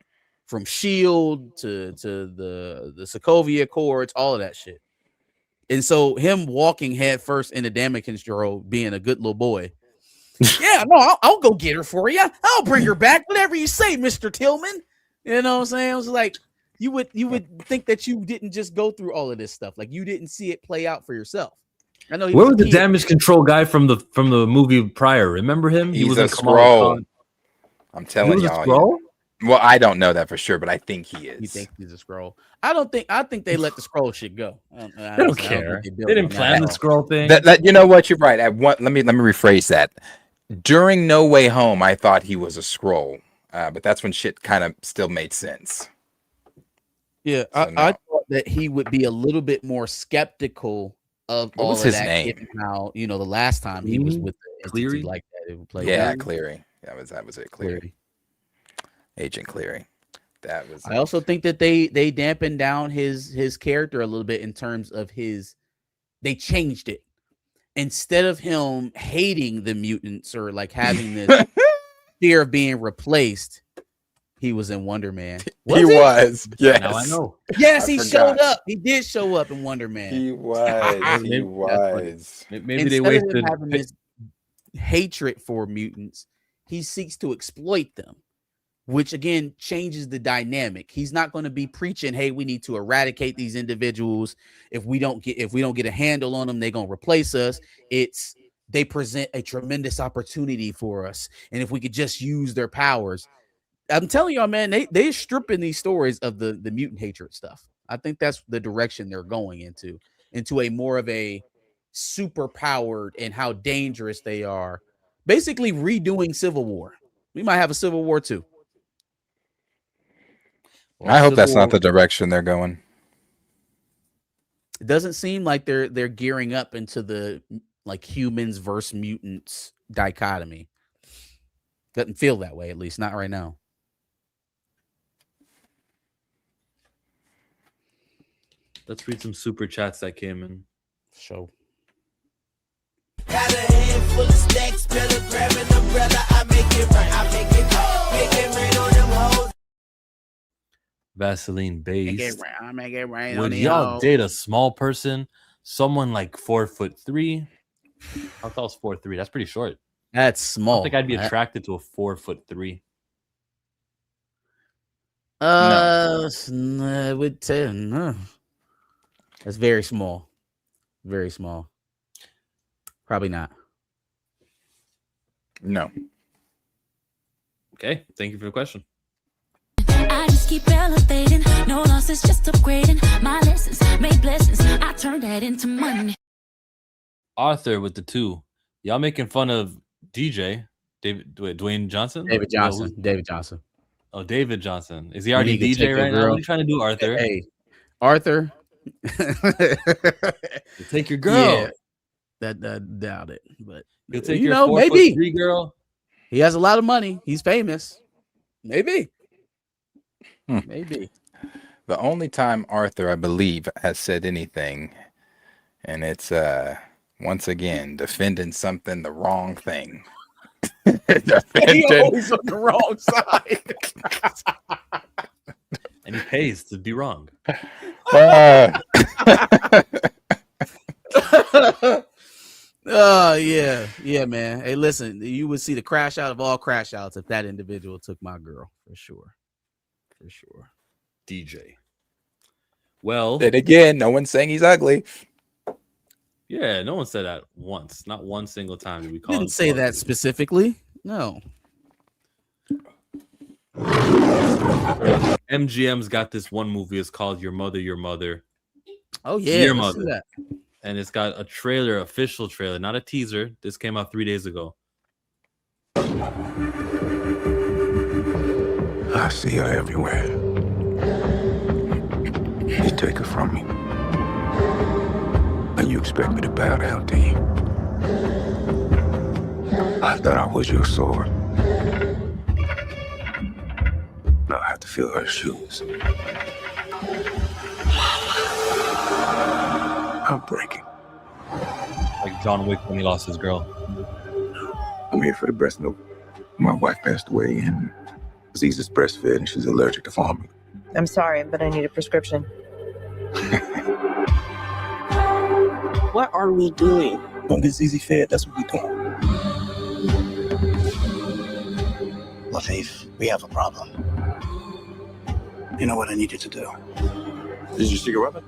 from SHIELD to the Sokovia Accords, all of that shit. And so him walking head first into damage control, being a good little boy. Yeah, no, I'll go get her for you. I'll bring her back. Whatever you say, Mr. Tillman. You know what I'm saying? I was like, you would think that you didn't just go through all of this stuff. Like you didn't see it play out for yourself. I know. Where was the damage control guy from the movie prior? Remember him? He was a Skrull. I'm telling y'all. Well, I don't know that for sure, but I think he is. You think he's a Skrull? I think they let the Skrull shit go. They don't care. They didn't plan the Skrull thing. You know what? You're right. Let me rephrase that. During No Way Home, I thought he was a Skrull, but that's when shit kind of still made sense. Yeah, so I thought that he would be a little bit more skeptical of what all was of his that. name? How the last time he was with the entity like that, it would play. Yeah, Cleary. That was it. Cleary. Agent Cleary. That was. I also think that they dampened down his character a little bit in terms of they changed it. Instead of him hating the mutants or like having this fear of being replaced, he was in Wonder Man. He was. Yes. Now I know. Yes, I he forgot. showed up. He did show up in Wonder Man. He was. He Maybe- was. Maybe Instead they of wasted. him having this hatred for mutants, he seeks to exploit them, which again changes the dynamic. He's not going to be preaching, "Hey, we need to eradicate these individuals. If we don't get a handle on them, they're going to replace us." It's they present a tremendous opportunity for us, and if we could just use their powers. I'm telling y'all, man, they're stripping these stories of the mutant hatred stuff. I think that's the direction they're going into a more of a super powered and how dangerous they are. Basically redoing Civil War. We might have a Civil War too. I hope that's not the direction they're going. It doesn't seem like they're gearing up into the like humans versus mutants dichotomy. Doesn't feel that way, at least not right now. Let's read some super chats that came in. So Got a handful of stacks, better grab an umbrella. I make it right. I make it rain on them hoes. Vaseline based. I make it rain Would y'all date a small person? Someone like 4'3"? How tall is 4'3"? That's pretty short. That's I small. don't think I'd be attracted to a 4'3". I would say no. That's very small. Very small. Probably not. No. Okay, thank you for the question. I just keep elevating, no losses, just upgrading my lessons, made blessings. I turn that into money. Arthur with the 2. Y'all making fun of DJ Dwayne Johnson? David Johnson. David Johnson. Oh, David Johnson. Is he already When he can take DJ your right now? girl. What are you trying to do, Arthur? Hey, Arthur. You take your girl. Yeah, that doubt it, but You'll take you your know, 4'3" maybe girl. he has a lot of money. He's famous. Maybe. Hmm. Maybe. The only time Arthur, I believe, has said anything, and it's once again defending something the wrong thing. He Defending- always on the wrong side. And he pays to be wrong. Oh yeah, man. Hey, listen, you would see the crash out of all crash outs if that individual took my girl, for sure. DJ. Well, And again, no one's saying he's ugly. yeah, no one said that once. Not one single time did we call him Didn't say ugly. that specifically. No. MGM's got this one movie. It's called Your Mother, Your Mother. Oh yeah, Your let's see Mother. that. And it's got a trailer, official trailer, not a teaser. This came out 3 days ago. I see her everywhere. You take her from me. And you expect me to bow down to you. I thought I was your sword. Now I have to feel her shoes. I'm breaking. Like John Wick when he lost his girl. I'm here for the breast milk. My wife passed away and Aziza's breastfed and she's allergic to formula. I'm sorry, but I need a prescription. What are we doing? Don't get Zizi fed, that's what we doing. Latif, we have a problem. You know what I need you to do? Did you stick a weapon?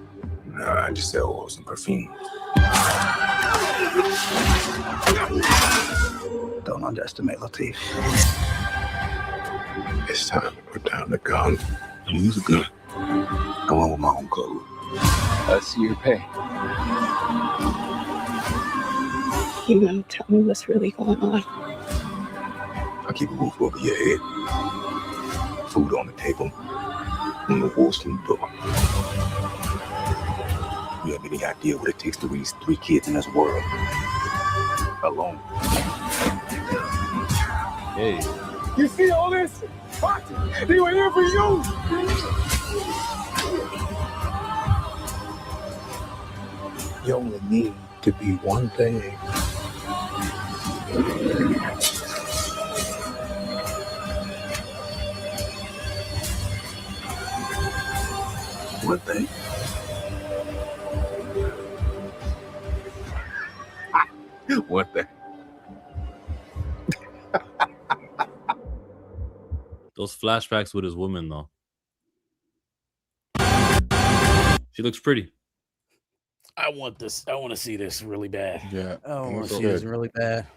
No, I just sell oils and perfume. Don't underestimate Latif. It's time to put down the gun and use a gun. I went with my own code. I see your pay. You gotta tell me what's really going on. I keep a roof over your head, food on the table, and the wolves from the door. You have any idea what it takes to raise 3 kids in this world? Alone. Hey. You see all this? What? They were here for you! You only need to be one thing. What thing? What thing? Those flashbacks with his woman, though. She looks pretty. I want this. I want to see this really bad. Yeah, I want looks to see good. this really bad.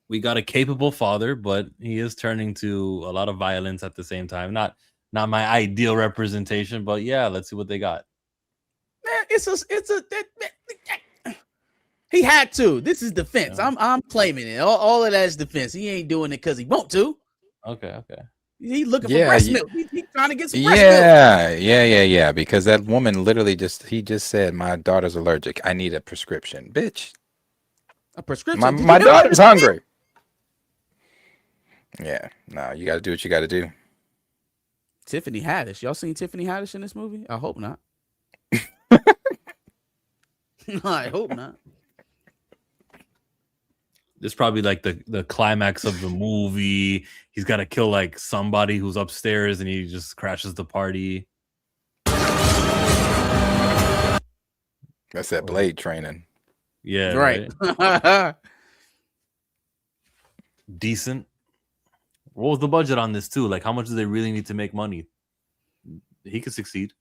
We got a capable father, but he is turning to a lot of violence at the same time. Not my ideal representation, but yeah, let's see what they got. Man, he had to. This is defense. Yeah. I'm claiming it. All of that is defense. He ain't doing it because he want to. Okay. He looking for breast milk. He trying to get some breast milk. Yeah. Because that woman literally just said, "My daughter's allergic. I need a prescription." Bitch, a prescription. My daughter's hungry. Yeah, no, you got to do what you got to do. Tiffany Haddish. Y'all seen Tiffany Haddish in this movie? I hope not. I hope not. This is probably like the climax of the movie. He's got to kill like somebody who's upstairs, and he just crashes the party. That's that Blade training. Yeah, right. Decent. What was the budget on this too? Like, how much do they really need to make money? He could succeed.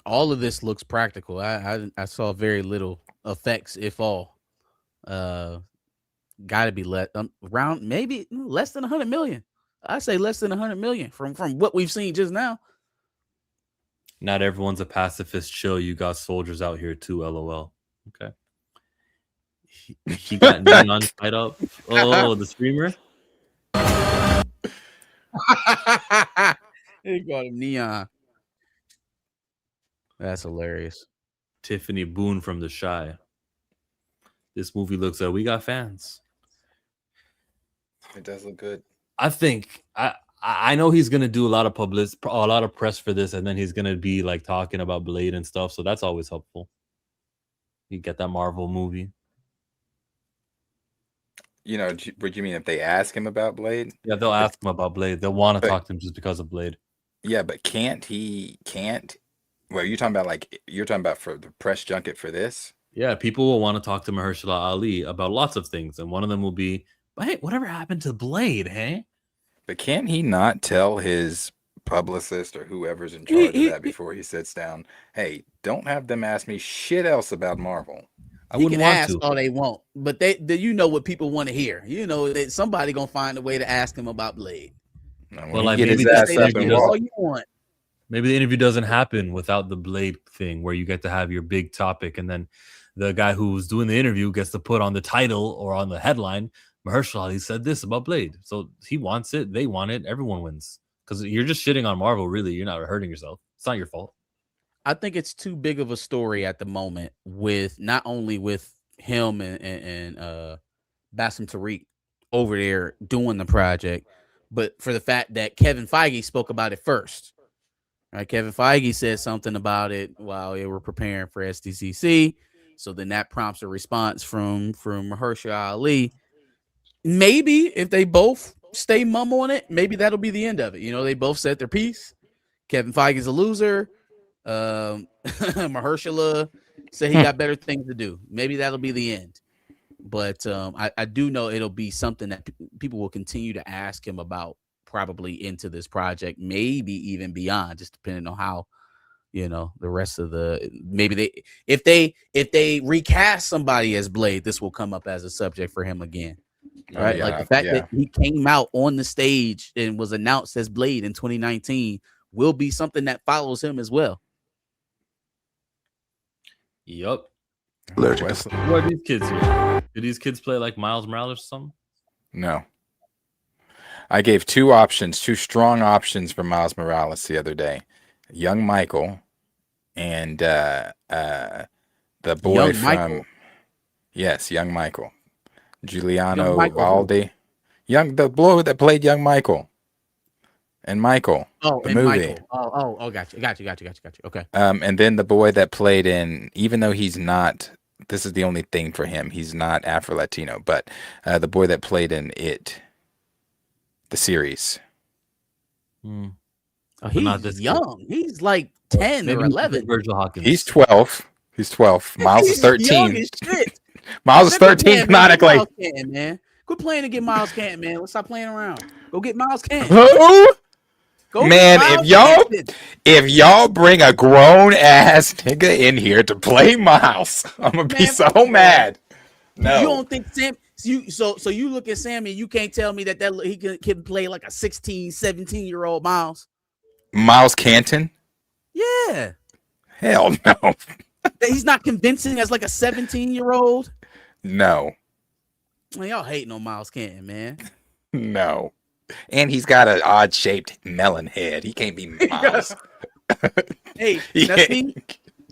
All of this looks practical. I saw very little effects, if all. Got to be around maybe less than 100 million. I say less than 100 million from what we've seen just now. Not everyone's a pacifist. Chill. You got soldiers out here too. LOL. Okay. He got neon tied up. Oh, the streamer. They got him Neon. That's hilarious. Tiffany Boone from The Shy. This movie looks like we got fans. It does look good. I think I know he's gonna do a lot of a lot of press for this, and then he's gonna be like talking about Blade and stuff. So that's always helpful. You get that Marvel movie. You know, what you mean if they ask him about Blade? Yeah, they'll ask him about Blade. They'll want to talk to him just because of Blade. Yeah, but can't? Well, you're talking about for the press junket for this? Yeah, people will want to talk to Mahershala Ali about lots of things, and one of them will be, "Hey, whatever happened to Blade, hey?" But can't he not tell his publicist or whoever's in charge of that before he sits down, "Hey, don't have them ask me shit else about Marvel"? I wouldn't want ask to. all they want, but you know what people want to hear. You know that somebody gonna find a way to ask him about Blade. Well, like maybe all you want. Maybe the interview doesn't happen without the Blade thing, where you get to have your big topic, and then the guy who's doing the interview gets to put on the title or on the headline, Mahershala Ali said this about Blade. So he wants it, they want it, everyone wins. Because you're just shitting on Marvel, really. You're not hurting yourself. It's not your fault. I think it's too big of a story at the moment, with not only with him and Bassem Tariq over there doing the project, but for the fact that Kevin Feige spoke about it first. Right? Kevin Feige said something about it while they were preparing for SDCC. So then that prompts a response from Mahershala Ali. Maybe if they both stay mum on it, maybe that'll be the end of it. You know, they both said their piece. Kevin Feige's a loser. Mahershala said he got better things to do. Maybe that'll be the end. But I do know it'll be something that people will continue to ask him about, probably into this project, maybe even beyond, just depending on how, you know, the rest of if they recast somebody as Blade, this will come up as a subject for him again. Right? Yeah, like the fact that he came out on the stage and was announced as Blade in 2019 will be something that follows him as well. Yup. What are these kids here? Do these kids play like Miles Morales or something? No. I gave two strong options for Miles Morales the other day. Young Michael and the boy Young from Michael. Yes, Young Michael. Giuliano Valdi. The boy that played Young Michael. And Michael. Oh, the and movie. Michael. Oh, got you. Okay. And then the boy that played in, even though he's not, this is the only thing for him, he's not Afro-Latino, but the boy that played in It, the series. Oh, but not he's this kid. young. He's like 10 Maybe or he's 11. Virgil Hawkins. He's 12. He's 12. Miles is He's young 13. as shit. Miles is Man, quit 13 playing, man. Get canonically. Miles Canton, man. Quit playing to get Miles Canton, man. Let's stop playing around. Go get Miles Canton. Who? Go Man, get if Miles Canton. y'all bring a grown ass nigga in here to play Miles, I'm gonna be Man, so fuck mad. No. You don't think Sam? So you look at Sammy, you can't tell me that he can play like a 16, 17-year-old Miles. Miles Canton? Yeah. Hell no. That he's not convincing as like a 17-year-old. No. Man, y'all hating on Miles Canton, man. No. And he's got an odd shaped melon head. He can't be Miles. Hey, Yeah. that's me.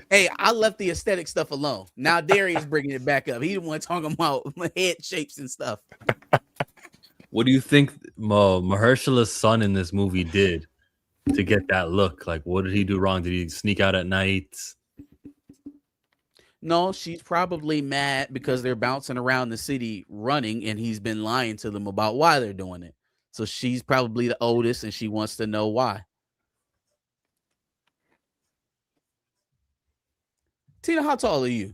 Hey, I left the aesthetic stuff alone. Now Darius bringing it back up. He the one talking about head shapes and stuff. What do you think Mahershala's son in this movie did to get that look? Like, what did he do wrong? Did he sneak out at night? No, she's probably mad because they're bouncing around the city running, and he's been lying to them about why they're doing it. So she's probably the oldest, and she wants to know why. Tina, how tall are you?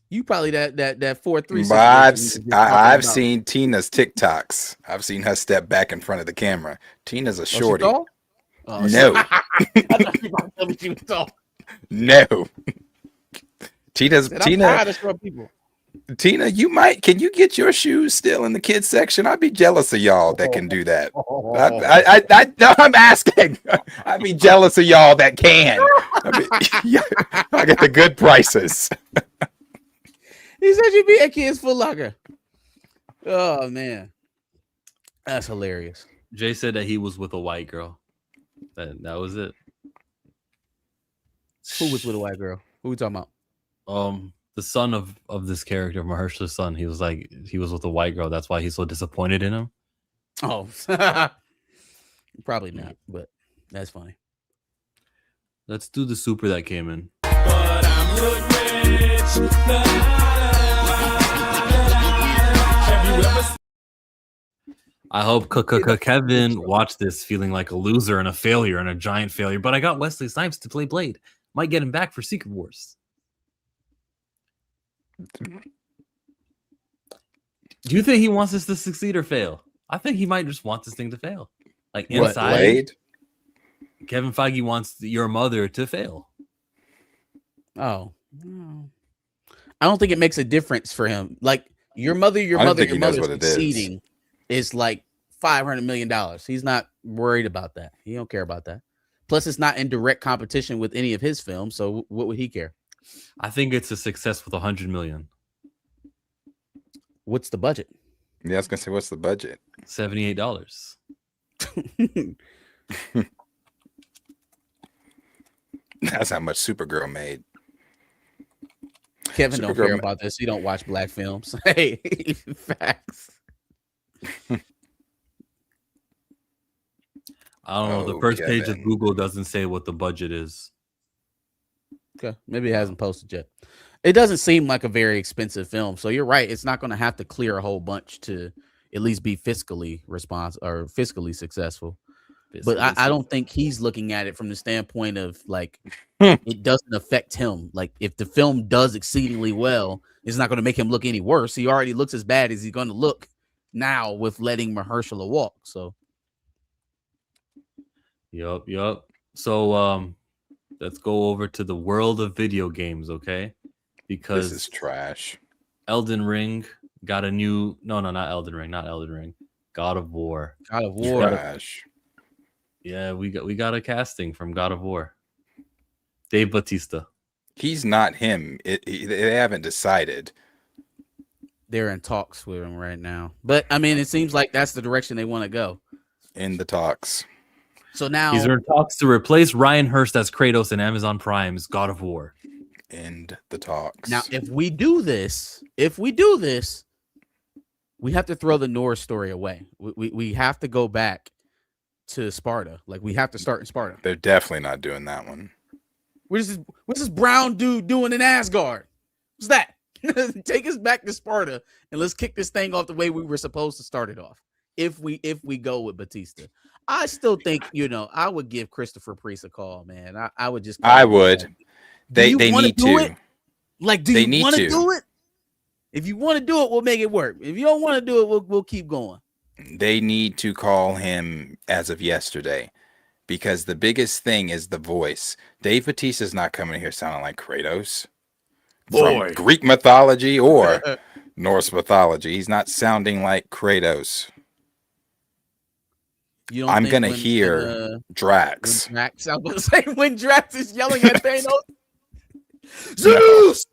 You probably that 4'3". But I've seen Tina's TikToks. I've seen her step back in front of the camera. Tina's a shorty. Oh, No. I thought you were about to tell me she was tall. No. Tina, tired of short people. Tina, can you get your shoes still in the kids section? I'd be jealous of y'all that can do that. I'm asking. I'd be jealous of y'all that can. I get the good prices. He said you'd be at Kids Foot Locker. Oh man, that's hilarious. Jay said that he was with a white girl. That was it. Who was with a white girl? Who we talking about? The son of this character, Mahershala's son. He was with a white girl. That's why he's so disappointed in him. Oh, probably not, but that's funny. Let's do the super that came in. I hope Kevin watched this feeling like a loser and a failure and a giant failure, but I got Wesley Snipes to play Blade. Might get him back for Secret Wars. Do you think he wants this to succeed or fail? I think he might just want this thing to fail. Like inside, Blade? Kevin Feige wants your mother to fail. Oh, I don't think it makes a difference for him. Like your mother succeeding is like $500 million. He's not worried about that. He don't care about that. Plus, it's not in direct competition with any of his films. So what would he care? I think it's a success with 100 million. What's the budget? Yeah, I was gonna say, what's the budget? $78. That's how much Supergirl made. Kevin don't care about this. He don't watch black films. Hey, facts. I don't know. The first page of Google doesn't say what the budget is. Okay, maybe it hasn't posted yet. It doesn't seem like a very expensive film, so you're right. It's not going to have to clear a whole bunch to at least be fiscally successful. But I don't think he's looking at it from the standpoint of like it doesn't affect him. Like if the film does exceedingly well, it's not going to make him look any worse. He already looks as bad as he's going to look now with letting Mahershala walk. So, Yup. So let's go over to the world of video games, okay? Because this is trash. Elden Ring got a new not Elden Ring. God of War. Trash. Yeah, we got a casting from God of War. Dave Bautista. He's not him. They haven't decided. They're in talks with him right now. But I mean, it seems like that's the direction they want to go. In the talks. So now he's in talks to replace Ryan Hurst as Kratos in Amazon Prime's God of War. End the talks. Now, if we do this, we have to throw the Norse story away. We have to go back to Sparta. Like we have to start in Sparta. They're definitely not doing that one. What's this brown dude doing in Asgard? What's that? Take us back to Sparta and let's kick this thing off the way we were supposed to start it off. if we go with Batista. I still think, I would give Christopher Priest a call, man. I would just call I him. would. They wanna need do to. it? Like, do They you need want to to. do it? If you want to do it, we'll make it work. If you don't want to do it, we'll keep going. They need to call him as of yesterday, because the biggest thing is the voice. Dave Bautista's not coming here sounding like Kratos from Greek mythology or Norse mythology. He's not sounding like Kratos. I'm gonna hear Drax. When Drax, I was gonna say when Drax is yelling at Thanos, Zeus.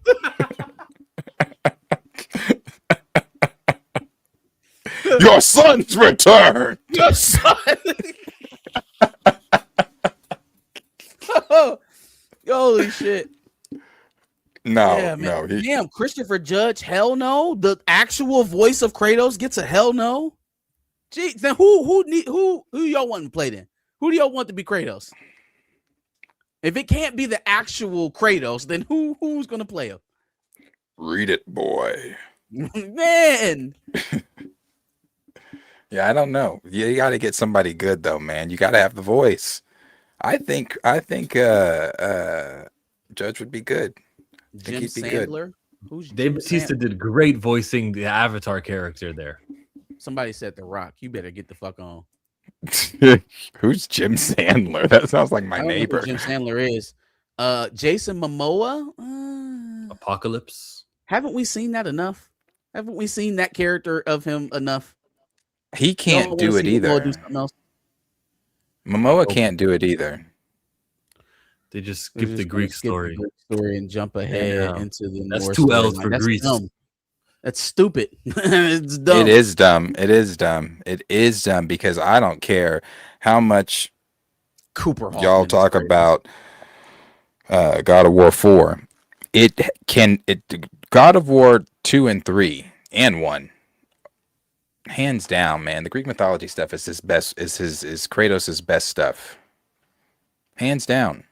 Your son's return. Your son. Holy shit. No, Yeah, no. Damn, Christopher Judge, hell no. The actual voice of Kratos gets a hell no. Gee, then who y'all want to play then? Who do y'all want to be Kratos? If it can't be the actual Kratos, then who's gonna play him? Read it, boy. Man. Yeah, I don't know. You got to get somebody good though, man. You got to have the voice. I think Judge would be good. Jim Sandler. Who's Dave Bautista did great voicing the Avatar character there. Somebody said The Rock. You better get the fuck on. Who's Jim Sandler? That sounds like my I don't know neighbor. who Jim Sandler is. Jason Momoa. Apocalypse. Haven't we seen that enough? Haven't we seen that character of him enough? He can't do it either. Momoa can't do it either. They just skip the Greek story. And jump ahead into the That's Norse 2 L's for That's Greece. dumb. That's stupid. It's dumb. It is dumb. It is dumb. It is dumb because I don't care how much Cooper Hoffman y'all talk about God of War 4. God of War 2 and 3 and 1. Hands down, man. The Greek mythology stuff is his best. Is Kratos' best stuff. Hands down.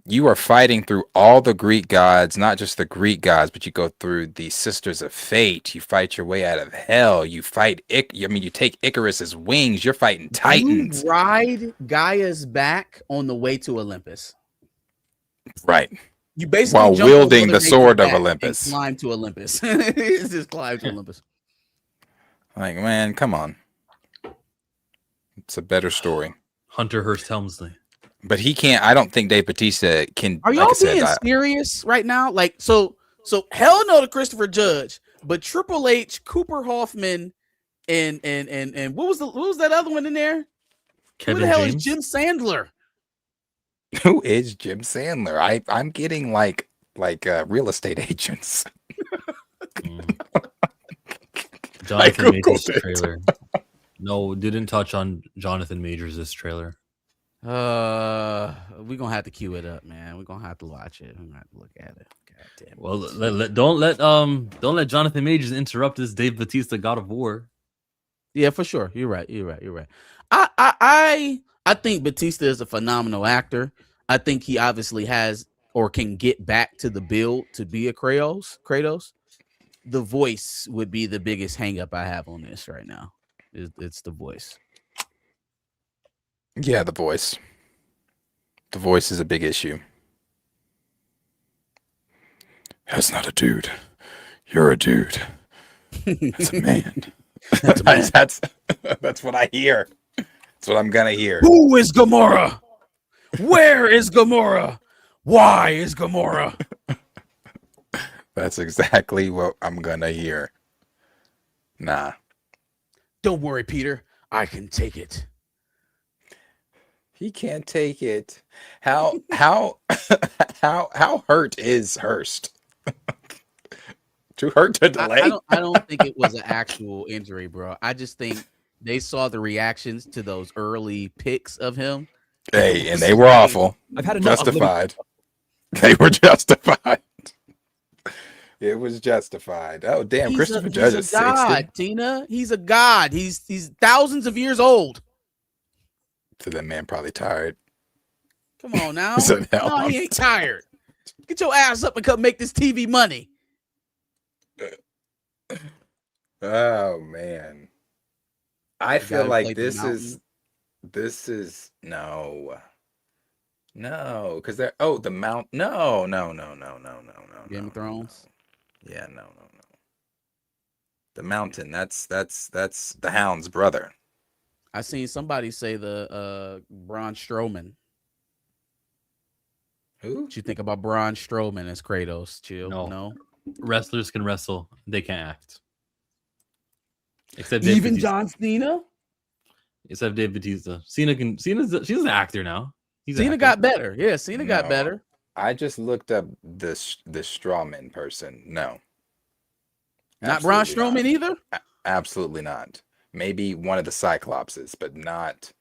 You are fighting through all the Greek gods, not just the Greek gods, but you go through the Sisters of Fate. You fight your way out of hell. You fight. You take Icarus's wings. You're fighting Titans. You ride Gaia's back on the way to Olympus. Right. You basically while jump wielding the sword of Olympus. And climb to Olympus. It's just climb to Olympus. Like, man, come on. It's a better story. Hunter Hearst Helmsley. But he can't. I don't think Dave Bautista can. Are y'all being serious right now? Like, so hell no to Christopher Judge, but Triple H, Cooper Hoffman, and what was that other one in there? Kevin Who the hell James? is Jim Sandler? Who is Jim Sandler? I'm getting like real estate agents. Jonathan Majors trailer. No, didn't touch on Jonathan Majors' trailer. We're gonna have to queue it up, man. We're gonna have to watch it. We're gonna have to look at it. God damn it. Well, don't let Jonathan Majors interrupt this Dave Bautista God of War. Yeah, for sure. You're right. I think Batista is a phenomenal actor. I think he obviously has or can get back to the build to be a Kratos. The voice would be the biggest hang up I have on this right now. It's the voice. Yeah, the voice. The voice is a big issue. That's not a dude. You're a dude. That's a man. That's what I hear. That's what I'm gonna hear. Who is Gamora? Where is Gamora? Why is Gamora? That's exactly what I'm gonna hear. Nah. Don't worry, Peter. I can take it. He can't take it. How hurt is Hurst? Too hurt to delay? I don't think it was an actual injury, bro. I just think they saw the reactions to those early pics of him. Hey, and they were awful. I've had enough. Justified. They were justified. It was justified. Oh, damn. Christopher Judge is 60. God, Tina. He's a god. He's thousands of years old. So that man probably tired. Come on now. Hell, no, he ain't tired. Get your ass up and come make this TV money. Oh, man. I The guy feel who like played the this is no, because they're the Mount. No. Game of Thrones. Yeah, no. The Mountain. That's the Hound's brother. I seen somebody say the Braun Strowman. Who? What you think about Braun Strowman as Kratos? Chill. No. Wrestlers can wrestle. They can't act. Except Even Batista. John Cena. Except Dave Batista. She's an actor now. Cena got better. Yeah, Cena got No. better. I just looked up the Strawman person. No. Not Braun Absolutely Strowman either. Absolutely not. Maybe one of the Cyclopses, but not.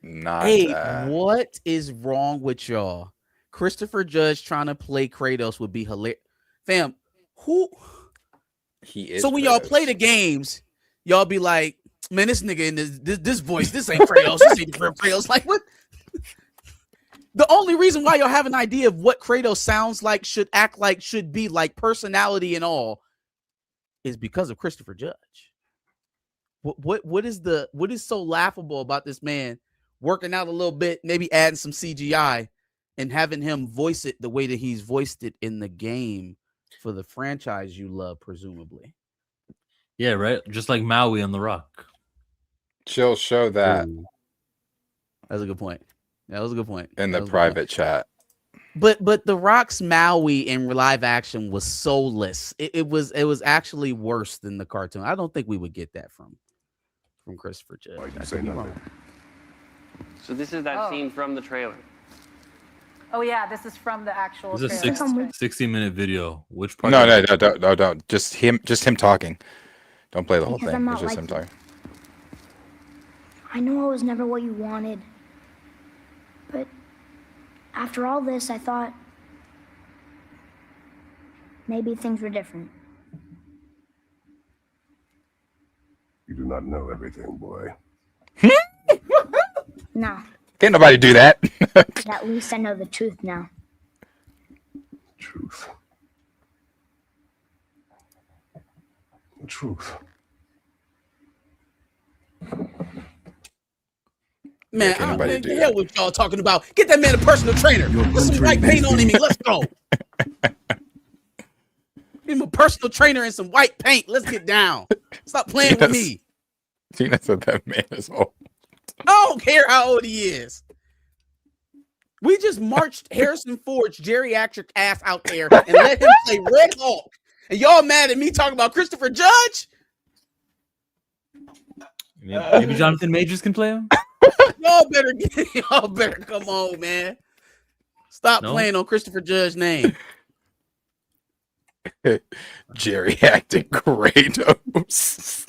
Not. Hey, what is wrong with y'all? Christopher Judge trying to play Kratos would be hilarious. Fam, who? He is. So when y'all play the games, y'all be like, man, this nigga in this voice, this ain't Kratos. This ain't Kratos. Like, what? The only reason why y'all have an idea of what Kratos sounds like, should act like, should be like, personality and all, is because of Christopher Judge. What is so laughable about this man working out a little bit, maybe adding some CGI, and having him voice it the way that he's voiced it in the game for the franchise you love, presumably? Yeah, right. Just like Maui on The Rock. She'll show that. Ooh. That's a good point. That was a good point. In the private chat. But The Rock's Maui in live action was soulless. It was actually worse than the cartoon. I don't think we would get that from Christopher Judge. Why you say nothing? So this is that scene from the trailer. Oh yeah, this is from the actual. It's a trailer. 60-minute video. Which part? No, don't. Just him talking. Don't play the whole Because thing. I'm not It's just like him talking. I know I was never what you wanted. But after all this, I thought maybe things were different. You do not know everything, boy. No. Can't nobody do that. But at least I know the truth now. Truth. The truth. Man, I don't know what the hell what y'all talking about. Get that man a personal trainer. Put some white paint on him. Let's go. Give him a personal trainer and some white paint. Let's get down. Stop playing with me. Tina said that man is old. I don't care how old he is. We just marched Harrison Ford's geriatric ass out there and let him play Red Hulk. And y'all mad at me talking about Christopher Judge? Maybe Jonathan Majors can play him? Y'all better come on, man. Stop playing on Christopher Judge's name. Geriatric Kratos.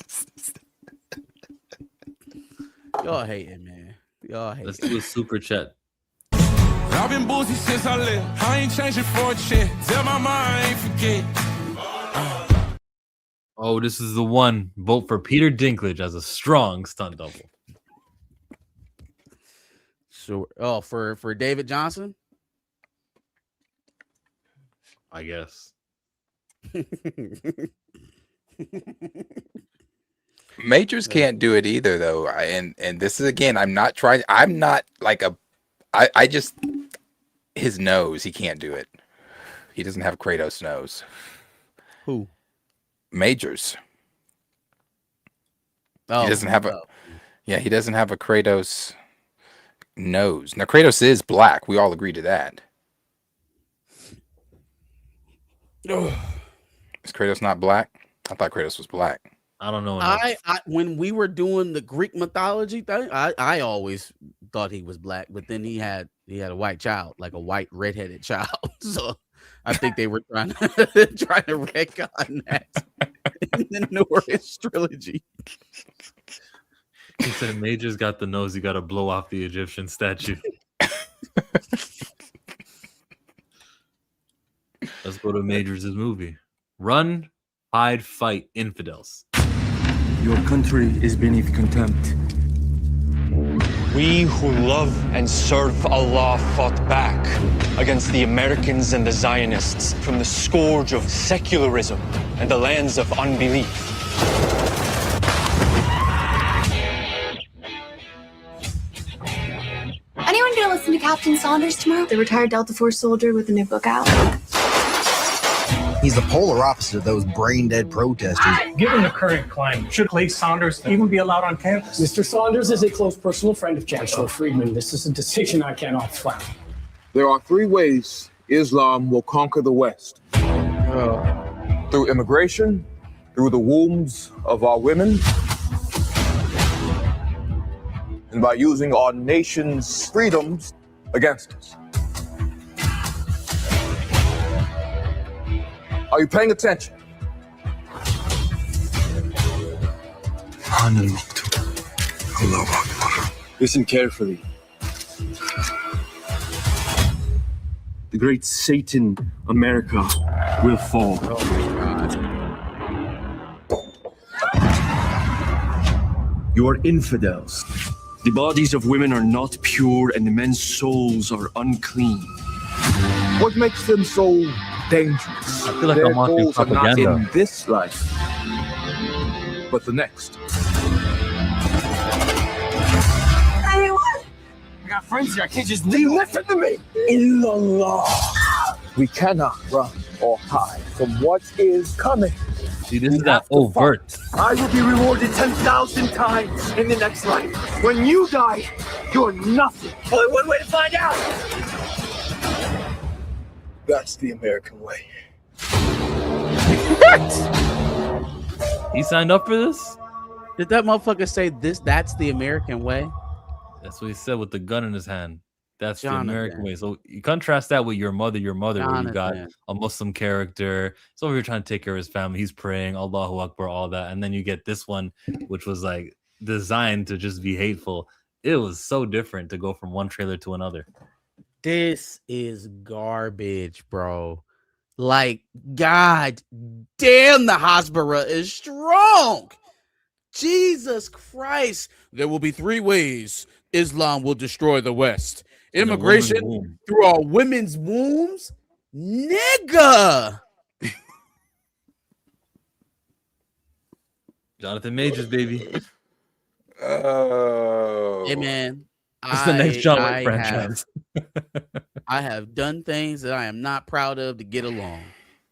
Y'all hating, man. Y'all hating. Let's do a super chat. I've been boozy since I left. I ain't changing for a check. Tell my mind I ain't forget. Oh, this is the one. Vote for Peter Dinklage as a strong stunt double. Sure. Oh, for David Johnson? I guess. Majors can't do it either, though. And this is, again, I'm not like I just, his nose, he can't do it. He doesn't have Kratos' nose. Who? Majors. Oh, he doesn't have he doesn't have a Kratos nose. Now, Kratos is black. We all agree to that. Is Kratos not black? I thought Kratos was black. I don't know. I when we were doing the Greek mythology thing, I always thought he was black, but then he had a white child, like a white redheaded child. So I think they were trying to retcon that in the Norse trilogy. He said Major's got the nose. You got to blow off the Egyptian statue. Let's go to Majors' movie. Run, hide, fight, infidels. Your country is beneath contempt. We who love and serve Allah fought back against the Americans and the Zionists from the scourge of secularism and the lands of unbelief. Captain Saunders tomorrow? The retired Delta Force soldier with a new book out. He's the polar opposite of those brain-dead protesters. Given the current climate, should Clay Saunders even be allowed on campus? Mr. Saunders is a close personal friend of Chancellor Friedman. This is a decision I cannot fight. There are 3 ways Islam will conquer the West. Through immigration, through the wombs of our women, and by using our nation's freedoms against us. Are you paying attention? Listen carefully. The great Satan America will fall. You are infidels. The bodies of women are not pure and the men's souls are unclean. What makes them so dangerous? I feel like Their I'm watching goals are not propaganda. in this life, but the next. Anyone? I got friends here. I can't just leave. Listen to me. Illallah. We cannot run or hide from what is coming. See, this is that overt. I will be rewarded 10,000 times in the next life. When you die, you're nothing. Only one way to find out. That's the American way. He signed up for this? Did that motherfucker say this? That's the American way? That's what he said with the gun in his hand. That's Jonathan. the American way. So you contrast that with your mother, where you got Jonathan. a Muslim character. So over here trying to take care of his family. He's praying, Allahu Akbar, all that. And then you get this one, which was like designed to just be hateful. It was so different to go from one trailer to another. This is garbage, bro. Like, God damn, the Hasbara is strong. Jesus Christ. There will be 3 ways Islam will destroy the West. Immigration through our women's wombs. Nigga. Jonathan Majors, baby. Oh. Hey, man. It's the next John Wick franchise. I have done things that I am not proud of to get along.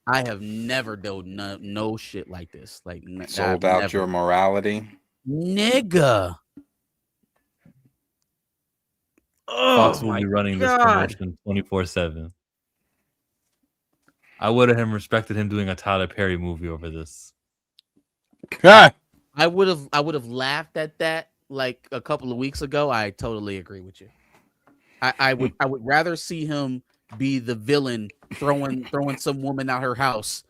I have never done no shit like this. Like Sold out your morality. Nigga. Fox will be running this promotion 24/7. I would have respected him doing a Tyler Perry movie over this. I would have laughed at that like a couple of weeks ago. I totally agree with you. I would rather see him be the villain throwing some woman out her house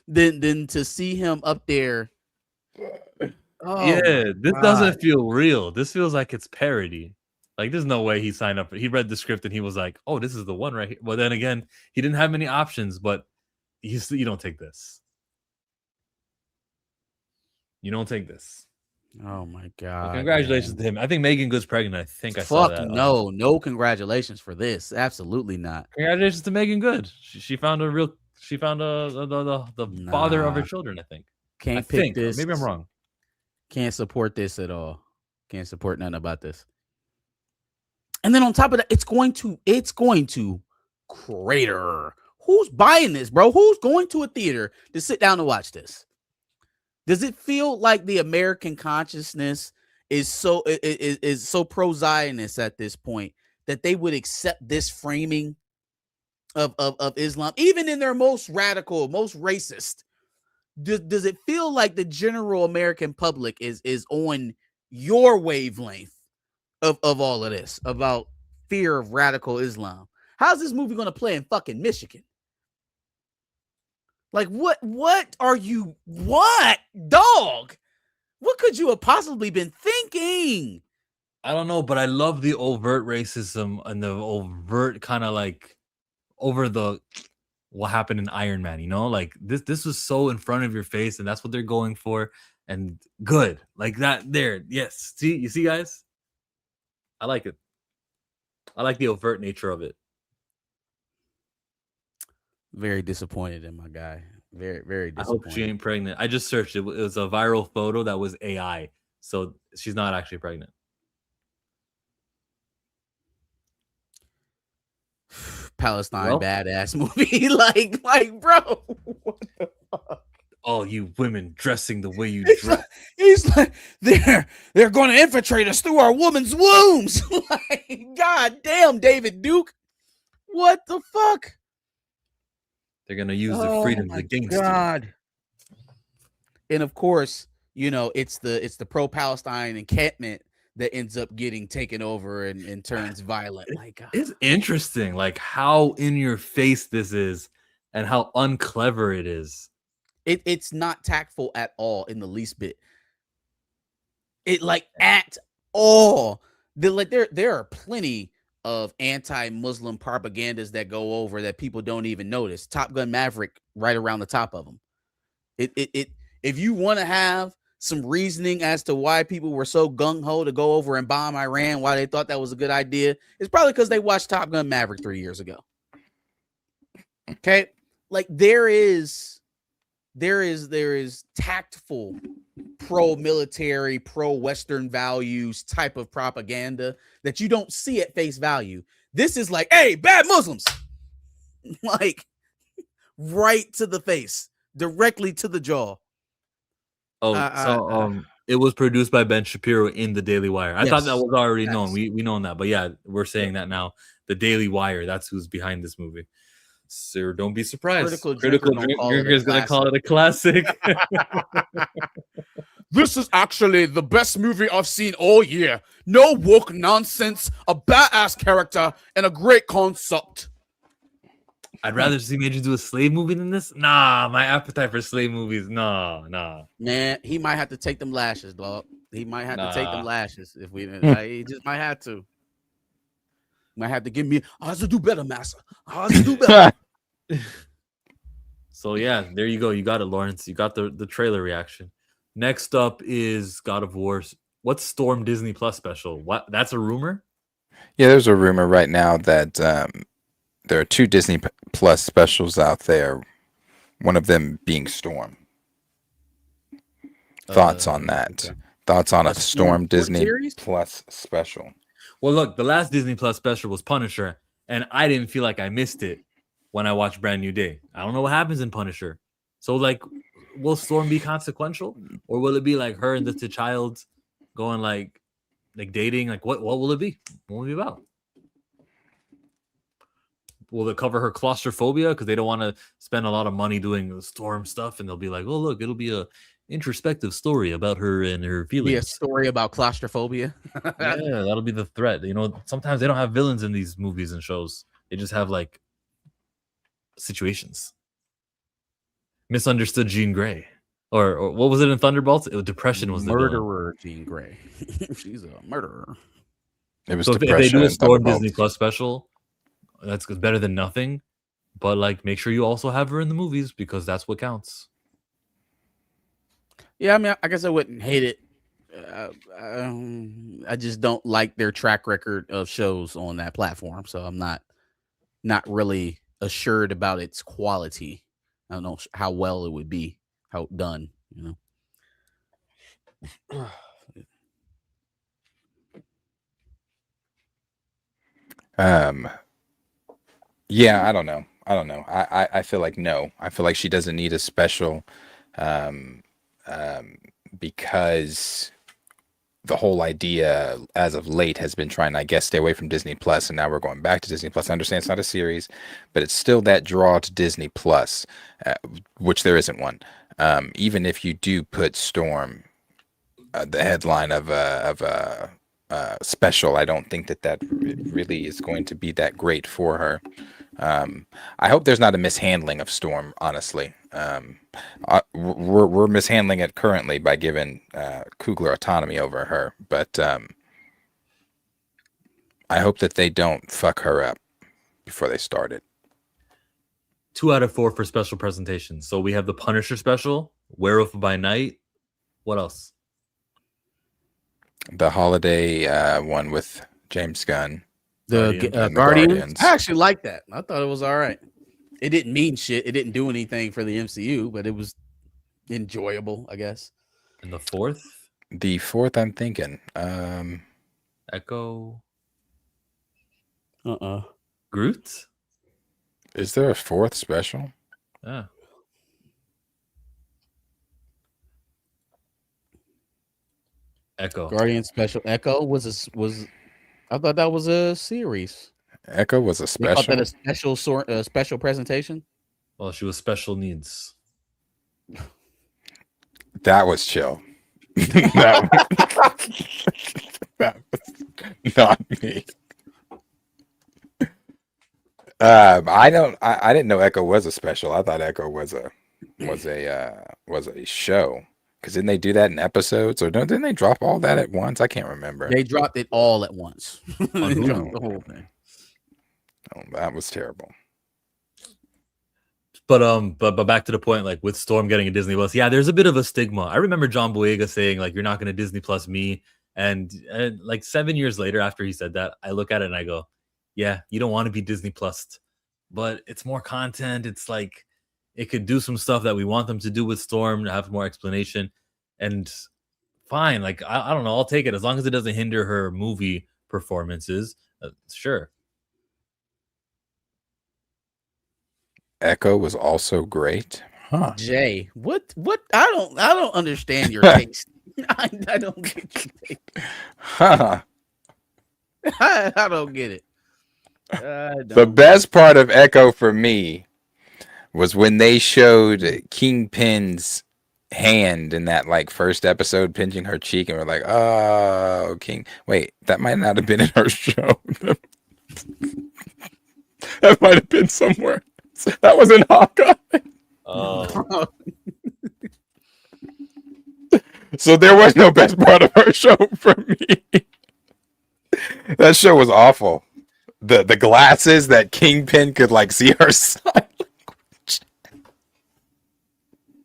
than to see him up there. Yeah, this doesn't feel real. This feels like it's parody. Like, there's no way he signed up. He read the script and he was like, "Oh, this is the one right here." Well, then again, he didn't have many options, but you don't take this. You don't take this. Oh my god! Well, congratulations to him. I think Megan Good's pregnant. I think I saw that. No congratulations for this. Absolutely not. Congratulations to Megan Good. She found the father of her children. I think. Can't pick this. Maybe I'm wrong. Can't support this at all. Can't support nothing about this. And then on top of that, it's going to crater. Who's buying this, bro? Who's going to a theater to sit down and watch this? Does it feel like the American consciousness is so pro-Zionist at this point that they would accept this framing of Islam, even in their most radical, most racist? Does it feel like the general American public is on your wavelength of all of this about fear of radical Islam? How's this movie going to play in fucking Michigan? Like, what are you, dog? What could you have possibly been thinking? I don't know, but I love the overt racism and the overt kind of like over the what happened in Iron Man, you know? Like, this was so in front of your face, and that's what they're going for. And good. Like that there. Yes. You see, guys? I like it. I like the overt nature of it. Very disappointed in my guy. Very, very I disappointed. hope she ain't pregnant. I just searched it. It was a viral photo that was AI. So she's not actually pregnant. Palestine badass movie. like, bro, what the fuck? All you women dressing the way you dress. He's like, they're going to infiltrate us through our woman's wombs. Like, God damn, David Duke. What the fuck? They're gonna use the freedoms against you. And of course, you know, it's the pro-Palestine encampment that ends up getting taken over and turns violent. My God. It's interesting, like how in your face this is and how unclever it is. It's not tactful at all in the least bit. It like at all. There are plenty of anti-Muslim propagandas that go over that people don't even notice. Top Gun Maverick right around the top of them. If you want to have some reasoning as to why people were so gung-ho to go over and bomb Iran, why they thought that was a good idea, it's probably because they watched Top Gun Maverick 3 years ago. Okay? Like there is tactful pro-military, pro-Western values type of propaganda that you don't see at face value. This is like, hey, bad Muslims. Like right to the face, directly to the jaw. It was produced by Ben Shapiro in the Daily Wire. I thought that was already known. We known that, but yeah, we're saying that now. The Daily Wire, that's who's behind this movie. So don't be surprised. Critical Drinker is going to call it a classic. This is actually the best movie I've seen all year. No woke nonsense, a badass character, and a great concept. I'd rather see Major do a slave movie than this. Nah, my appetite for slave movies. Nah. Man, he might have to take them lashes, dog. He might have to take them lashes if we. He just might have to. Might have to give me. I have to do better, master. I have to do better. So yeah, there you go. You got it, Lawrence. You got the trailer reaction. Next up is God of War. What's Storm Disney Plus special? What? That's a rumor? Yeah, there's a rumor right now that there are 2 Disney Plus specials out there. One of them being Storm. Thoughts on that? Okay. Thoughts on a Storm Disney Plus special? Well, look, the last Disney Plus special was Punisher, and I didn't feel like I missed it when I watched Brand New Day. I don't know what happens in Punisher. So, like, will Storm be consequential? Or will it be like her and the child going like dating? Like, what will it be? What will it be about? Will it cover her claustrophobia? Because they don't want to spend a lot of money doing the Storm stuff. And they'll be like, oh, look, it'll be a introspective story about her and her feelings. Be a story about claustrophobia. Yeah, that'll be the threat. You know, sometimes they don't have villains in these movies and shows. They just have like situations. Misunderstood Jean Grey, or what was it in Thunderbolts? Depression was the murderer. Jean Grey. She's a murderer. It was so if they do a Storm Disney Plus special, that's better than nothing. But like, make sure you also have her in the movies because that's what counts. Yeah, I mean, I guess I wouldn't hate it. I just don't like their track record of shows on that platform, so I'm not really assured about its quality. I don't know how well it would be, how done, you know. Yeah, I don't know. I feel like no. I feel like she doesn't need a special because the whole idea as of late has been trying to, I guess, stay away from Disney Plus, and now we're going back to Disney Plus. I understand it's not a series, but it's still that draw to Disney Plus, which there isn't one. Even if you do put Storm the headline of a special, I don't think that really is going to be that great for her. I hope there's not a mishandling of Storm, honestly. We're mishandling it currently by giving Coogler autonomy over her, but I hope that they don't fuck her up before they start it. 2 out of 4 for special presentations. So we have the Punisher special, Werewolf by Night. What else? The holiday one with James Gunn. The Guardians. I actually like that. I thought it was all right. It didn't mean shit. It didn't do anything for the MCU, but it was enjoyable, I guess. And the 4th? The 4th, I'm thinking. Echo. Groot? Is there a fourth special? Yeah. Echo. Guardian Special Echo was I thought that was a series. Echo was a They called special. that a special presentation. Well, she was special needs. That was chill. that was not me. I didn't know Echo was a special. I thought Echo was a show. Because didn't they do that in episodes, or didn't they drop all that at once? I can't remember. They dropped it all at once. They dropped the whole thing. Oh, that was terrible. But back to the point, like with Storm getting a Disney Plus, yeah, there's a bit of a stigma. I remember John Boyega saying, like, you're not going to Disney Plus me. And like 7 years later, after he said that, I look at it and I go, yeah, you don't want to be Disney Plus, but it's more content. It's like it could do some stuff that we want them to do with Storm, to have more explanation. And fine, like I don't know, I'll take it as long as it doesn't hinder her movie performances. Sure. Echo was also great. Huh. Jay, what? I don't understand your taste. I don't get your taste. Huh. I don't get it. The best part of Echo for me was when they showed Kingpin's hand in that like first episode pinching her cheek, and we're like, oh, King. Wait, that might not have been in her show. That might have been somewhere. That was in Hawkeye. Oh. So there was no best part of her show for me. That show was awful. The glasses that Kingpin could like see her sign language.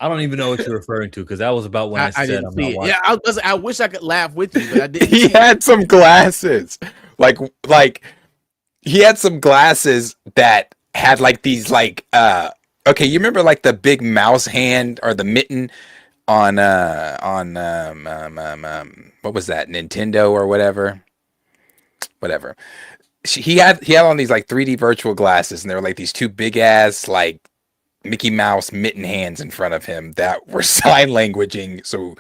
I don't even know what you're referring to, because that was about when I said didn't I'm see not it. watching. Yeah, I wish I could laugh with you, but I didn't. He had some glasses, like he had some glasses that had like these like okay, you remember like the big mouse hand or the mitten on what was that, Nintendo or whatever. He had on these like 3D virtual glasses, and they were like these two big ass like Mickey Mouse mitten hands in front of him that were sign languaging. So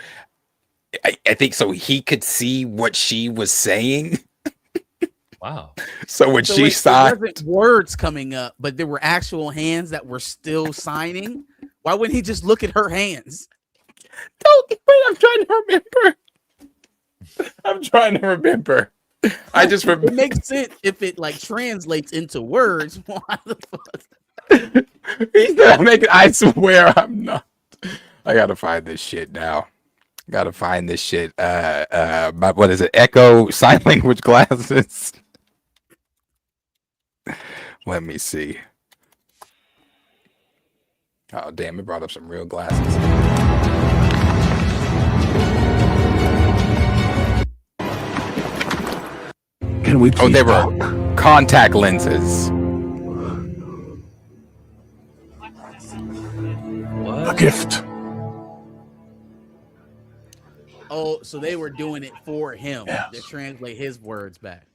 I think so he could see what she was saying. Wow. So when she signed, there wasn't words coming up, but there were actual hands that were still signing. Why wouldn't he just look at her hands? Don't wait. I'm trying to remember. I just remember. It makes sense if it like translates into words. Why the fuck? He's not making. I swear I'm not. I gotta find this shit now. What is it? Echo sign language glasses. Let me see. Oh damn! It brought up some real glasses. Can we please they were contact lenses. A gift. Oh, so they were doing it for him to translate his words back.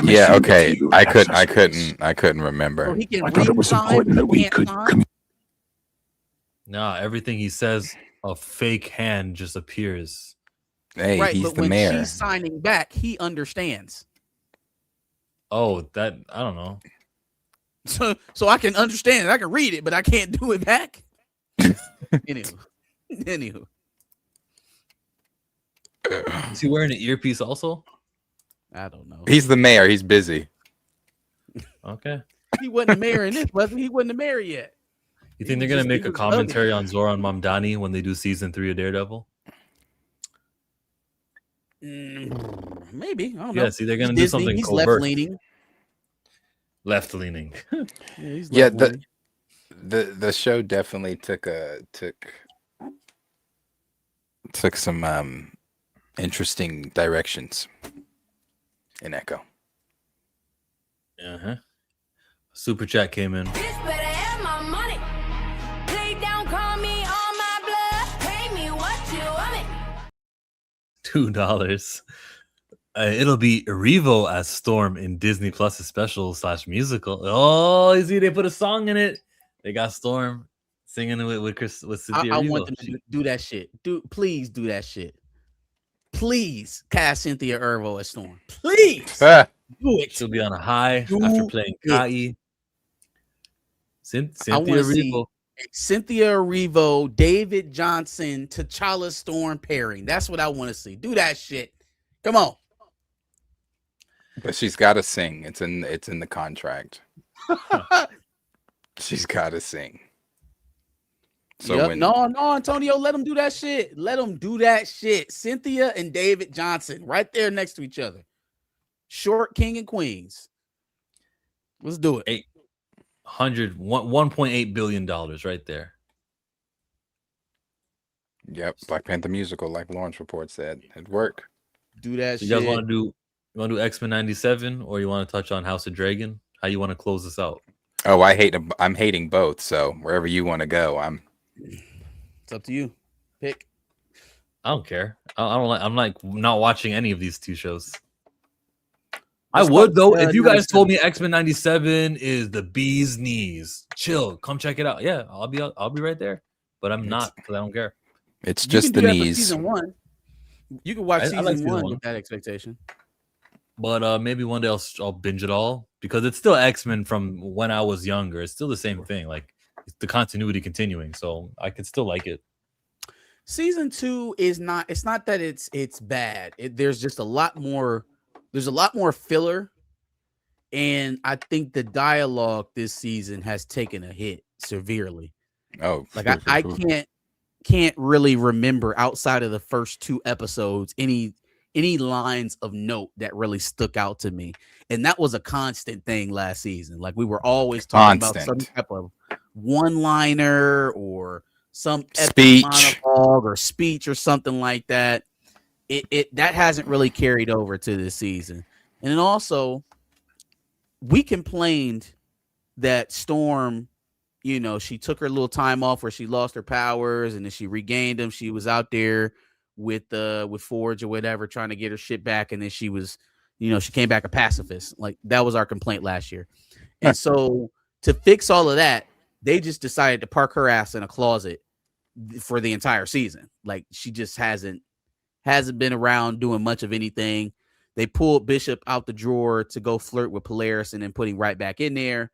Yeah. Okay. I couldn't remember. So he can I thought it was important that we could. No, everything he says, a fake hand just appears. Hey, right, he's but the when mayor. she's signing back, he understands. Oh, that I don't know. So I can understand it. I can read it, but I can't do it back. Anywho. Is he wearing an earpiece also? I don't know. He's the mayor. He's busy. Okay. He wasn't the mayor in this, was he? He wasn't the mayor yet. You think they're gonna make a commentary on Zoran Mamdani when they do season 3 of Daredevil? Maybe. I don't know. Yeah, see, they're gonna do something He's covert. left leaning. Yeah, the show definitely took some interesting directions in Echo. Uh-huh. Super chat came in. $2. It'll be Revo as Storm in Disney Plus special / musical. Oh, you see, they put a song in it. They got Storm singing with Cynthia I Erivo. want them to do that shit. Please do that shit. Please cast Cynthia Erivo as Storm. Please do it. She'll be on a high Do after playing it. Kai. I want Cynthia to see Erivo. Cynthia Erivo, David Johnson, T'Challa Storm pairing. That's what I want to see. Do that shit. Come on. But she's got to sing. It's in the contract. She's got to sing. So Yep. No, Antonio, let them do that shit. Let them do that shit. Cynthia and David Johnson right there next to each other. Short king and queens. Let's do it. $1.8 billion right there. Yep, Black Panther musical, like Lawrence Report said, it'd work. Do that So shit. you guys want to do Xmen97, or you want to touch on House of Dragon? How you want to close this out? Oh, I'm hating both. So wherever you want to go, It's up to you. Pick. I don't care. I'm like not watching any of these two shows. I would though if you guys told me Xmen97 is the bee's knees. Chill, come check it out. Yeah, I'll be right there. But I'm not because I don't care. It's just the knees. Season 1. You can watch season, like season 1 with that expectation. But maybe one day I'll binge it all because it's still X-Men from when I was younger. It's still the same thing. Like it's the continuity continuing, so I can still like it. Season 2 is not. It's not that it's bad. There's just a lot more. There's a lot more filler, and I think the dialogue this season has taken a hit severely. Oh, like I can't really remember outside of the first 2 episodes any lines of note that really stuck out to me, and that was a constant thing last season. Like we were always talking about some type of one-liner or some epic monologue or speech or something like that. It that hasn't really carried over to this season. And then also we complained that Storm, she took her little time off where she lost her powers and then she regained them. She was out there with Forge or whatever, trying to get her shit back. And then she was, she came back a pacifist. Like that was our complaint last year. And so to fix all of that, they just decided to park her ass in a closet for the entire season. Like she just hasn't been around doing much of anything. They pulled Bishop out the drawer to go flirt with Polaris and then putting right back in there.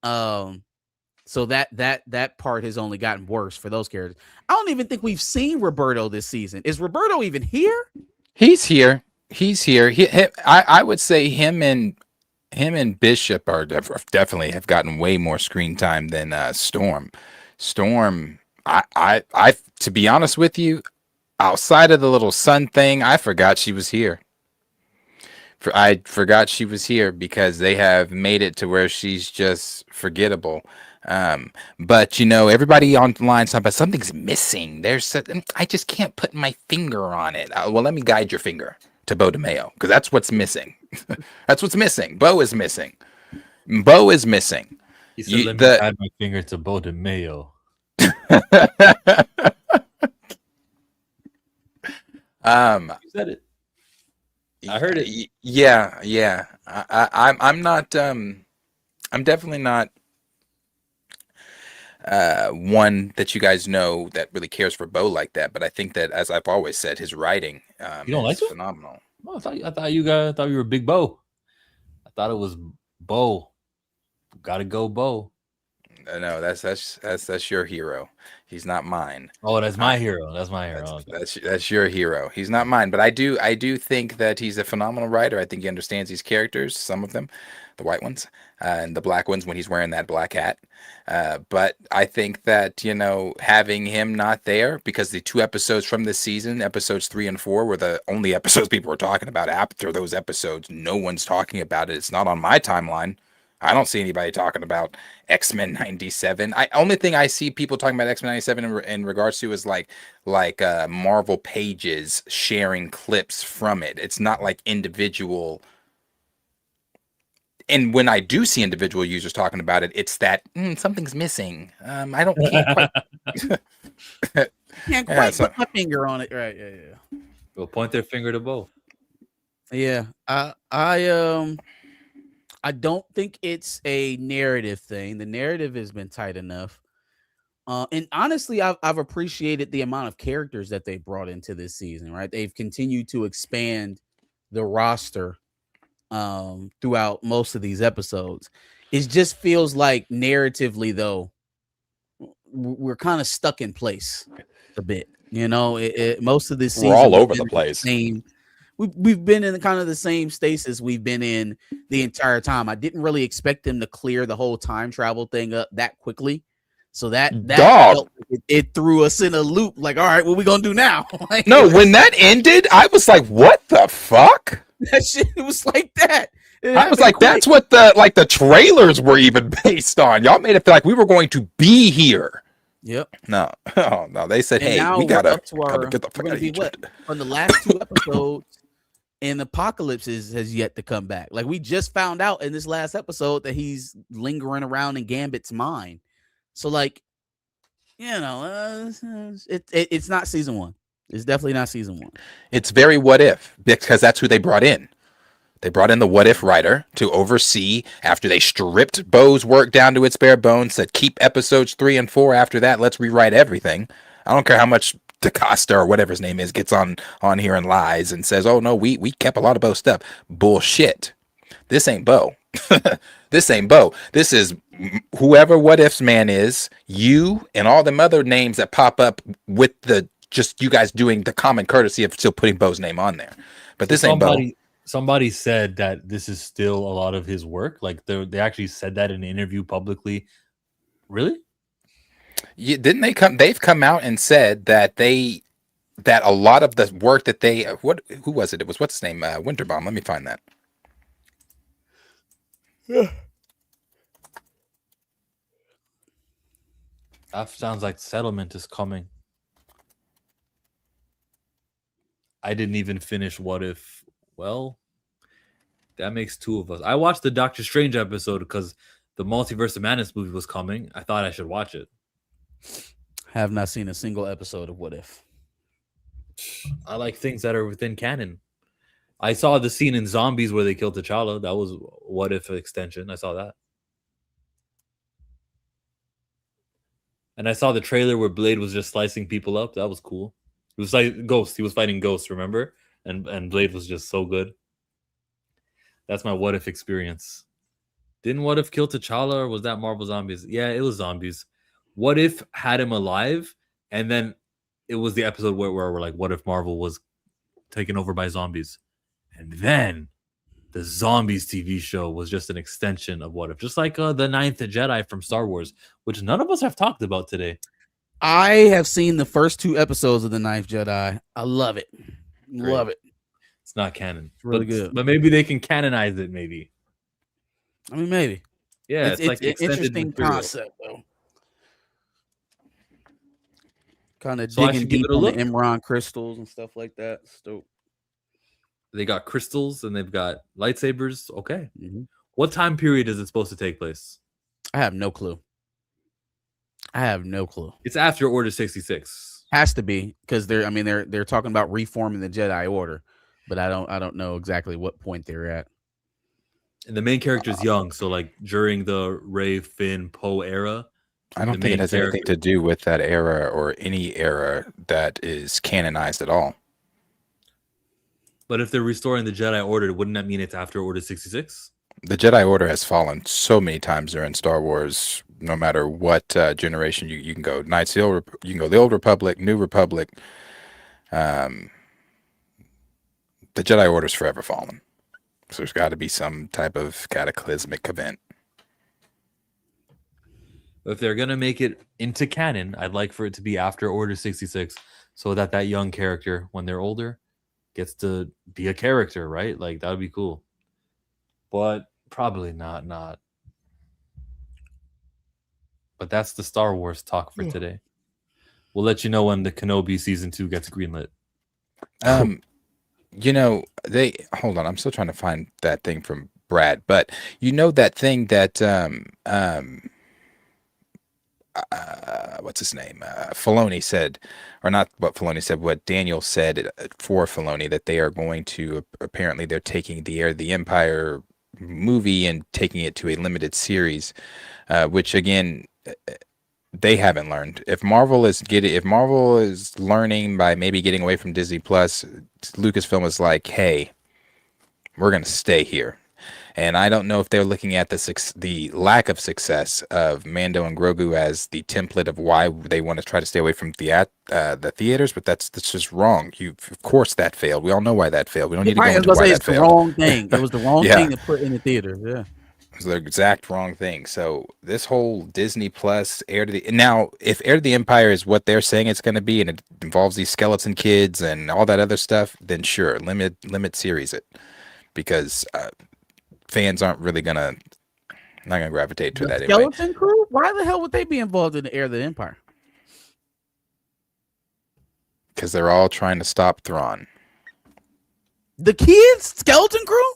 So that part has only gotten worse for those characters. I don't even think we've seen Roberto this season. Is Roberto even here? He's here. I would say him and Bishop are definitely have gotten way more screen time than Storm. Storm, I to be honest with you, outside of the little sun thing, I forgot she was here. I forgot she was here because they have made it to where she's just forgettable. But everybody online talking about something's missing. I just can't put my finger on it. Well, let me guide your finger to Bo DeMeo because that's what's missing. That's what's missing. Bo is missing. Bo is missing. He said, let me guide my finger to Bo DeMeo. You said it. I heard it. Yeah. I'm not. I'm definitely not one that you guys know that really cares for Bo like that. But I think that, as I've always said, his writing you don't like it? Phenomenal. Oh, I thought you were a big Bo. I thought it was Bo. Gotta go Bo. No, that's your hero. He's not mine. Oh, that's my hero. That's my hero. That's your hero. He's not mine. But I do think that he's a phenomenal writer. I think he understands these characters, some of them, the white ones, and the black ones when he's wearing that black hat. But I think that, having him not there, because the 2 episodes from this season, episodes 3 and 4, were the only episodes people were talking about. After those episodes, no one's talking about it. It's not on my timeline. I don't see anybody talking about Xmen97. Only thing I see people talking about Xmen97 in regards to is like Marvel pages sharing clips from it. It's not like individual. And when I do see individual users talking about it, it's that something's missing. Can't quite put my finger on it. Right? Yeah. We'll point their finger to both. Yeah, I don't think it's a narrative thing. The narrative has been tight enough. And honestly, I've appreciated the amount of characters that they brought into this season, right? They've continued to expand the roster throughout most of these episodes. It just feels like narratively, though, we're kind of stuck in place a bit. You know, most of this season We're all we've over been the in place. we've been in kind of the same stasis we've been in the entire time. I didn't really expect them to clear the whole time travel thing up that quickly. So that Dog. felt like it threw us in a loop. Like, all right, what we gonna do now? Like, No, when that ended, I was like, "What the fuck?" that shit, it was like that. It I was happened like, quick. "That's what the trailers were even based on." Y'all made it feel like we were going to be here. Yep. No, oh no. They said, And "Hey, now we we're gotta up to our. get the We're fuck out gonna of be Egypt." what on the last 2 episodes, and Apocalypse has yet to come back. Like we just found out in this last episode that he's lingering around in Gambit's mind. So like, you know, it's not season 1. It's definitely not season 1. It's very what if, because that's who they brought in. They brought in the what if writer to oversee after they stripped Bo's work down to its bare bones, said keep episodes 3 and 4 after that. Let's rewrite everything. I don't care how much DaCosta or whatever his name is gets on here and lies and says, "Oh no, we kept a lot of Bo stuff." Bullshit. This ain't Bo. This ain't Bo. This is whoever What If's man is, you and all them other names that pop up with the just you guys doing the common courtesy of still putting Bo's name on there. But this ain't Bo. Somebody said that this is still a lot of his work. Like they actually said that in an interview publicly. Really? Yeah, didn't they come? They've come out and said that that a lot of the work that they who was it? It was what's his name? Winterbomb. Let me find that. Yeah. That sounds like settlement is coming. I didn't even finish What If. Well, that makes 2 of us. I watched the Doctor Strange episode because the Multiverse of Madness movie was coming. I thought I should watch it. Have not seen a single episode of What If. I like things that are within canon. I saw the scene in Zombies where they killed T'Challa. That was What If extension. I saw that. And I saw the trailer where Blade was just slicing people up. That was cool. It was like Ghost. He was fighting Ghost, remember? And Blade was just so good. That's my What If experience. Didn't What If kill T'Challa, or was that Marvel Zombies? Yeah, it was Zombies. What If had him alive, and then it was the episode where we're like, what if Marvel was taken over by zombies? And then the Zombies TV show was just an extension of What If. Just like the Ninth Jedi from Star Wars, which none of us have talked about today. I have seen the first 2 episodes of The Ninth Jedi. I love it. Great. Love it. It's not canon. It's really good. But maybe they can canonize it, maybe. I mean, maybe. Yeah, it's like an interesting material. concept, though. Kind of So digging deep on the Imran crystals and stuff like that. So they got crystals and they've got lightsabers. Okay. Mm-hmm. What time period is it supposed to take place? I have no clue. It's after Order 66. Has to be, because they're talking about reforming the Jedi Order, but I don't know exactly what point they're at. And the main character is young, so like during the Rey, Finn, Poe era. I don't think it has anything to do with that era or any era that is canonized at all. But if they're restoring the Jedi Order, wouldn't that mean it's after Order 66? The Jedi Order has fallen so many times during Star Wars. No matter what generation you can go, Knights of the Old, you can go the Old Republic, New Republic. The Jedi Order's forever fallen. So there's got to be some type of cataclysmic event. If they're gonna make it into canon, I'd like for it to be after Order 66, so that young character, when they're older, gets to be a character, right? Like that would be cool. But probably not. But that's the Star Wars talk for today. We'll let you know when the Kenobi season 2 gets greenlit. You know, hold on. I'm still trying to find that thing from Brad, but you know that thing that what's his name? Filoni said, or not what Filoni said, what Daniel said for Filoni, that they are going to, apparently they're taking the Heir of the Empire movie and taking it to a limited series, which again, they haven't learned. If Marvel is learning by maybe getting away from Disney Plus, Lucasfilm is like, hey, we're going to stay here. And I don't know if they're looking at the lack of success of Mando and Grogu as the template of why they want to try to stay away from the theaters, but that's just wrong. Of course that failed. We all know why that failed. We don't need to go into why that failed. It's the wrong thing. It was the wrong thing to put in the theater. Yeah. It was the exact wrong thing. So this whole Disney Plus now, if Heir to the Empire is what they're saying it's going to be, and it involves these skeleton kids and all that other stuff, then sure, limit series it, because fans aren't really not gonna gravitate to that anyway. Skeleton Crew? Why the hell would they be involved in the Heir of the Empire? Because they're all trying to stop Thrawn. The kids? Skeleton Crew?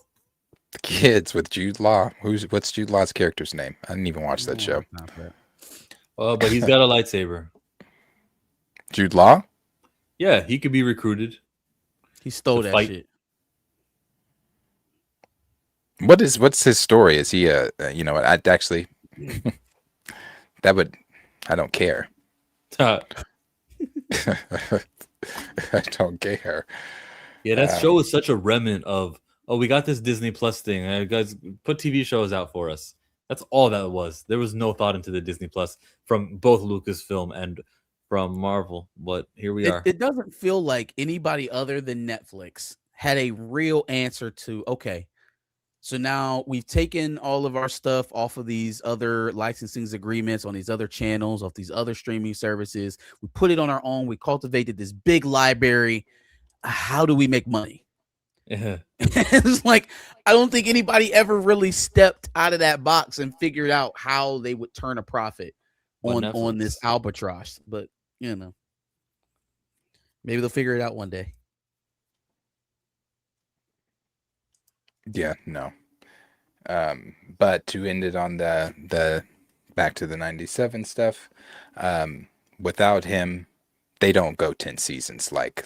The kids with Jude Law. What's Jude Law's character's name? I didn't even watch that show. Oh, but he's got a lightsaber. Jude Law? Yeah, he could be recruited. He stole that shit. What's his story? Is he I'd actually I don't care. I don't care. Yeah, that show is such a remnant of, we got this Disney Plus thing. Guys, put TV shows out for us. That's all that was. There was no thought into the Disney Plus from both Lucasfilm and from Marvel. But here we are. It doesn't feel like anybody other than Netflix had a real answer to, okay, so now we've taken all of our stuff off of these other licensing agreements on these other channels, off these other streaming services. We put it on our own. We cultivated this big library. How do we make money? Yeah. It's like, I don't think anybody ever really stepped out of that box and figured out how they would turn a profit on this albatross. But, maybe they'll figure it out one day. Yeah, no. But to end it on the back to the 97 stuff, without him, they don't go 10 seasons like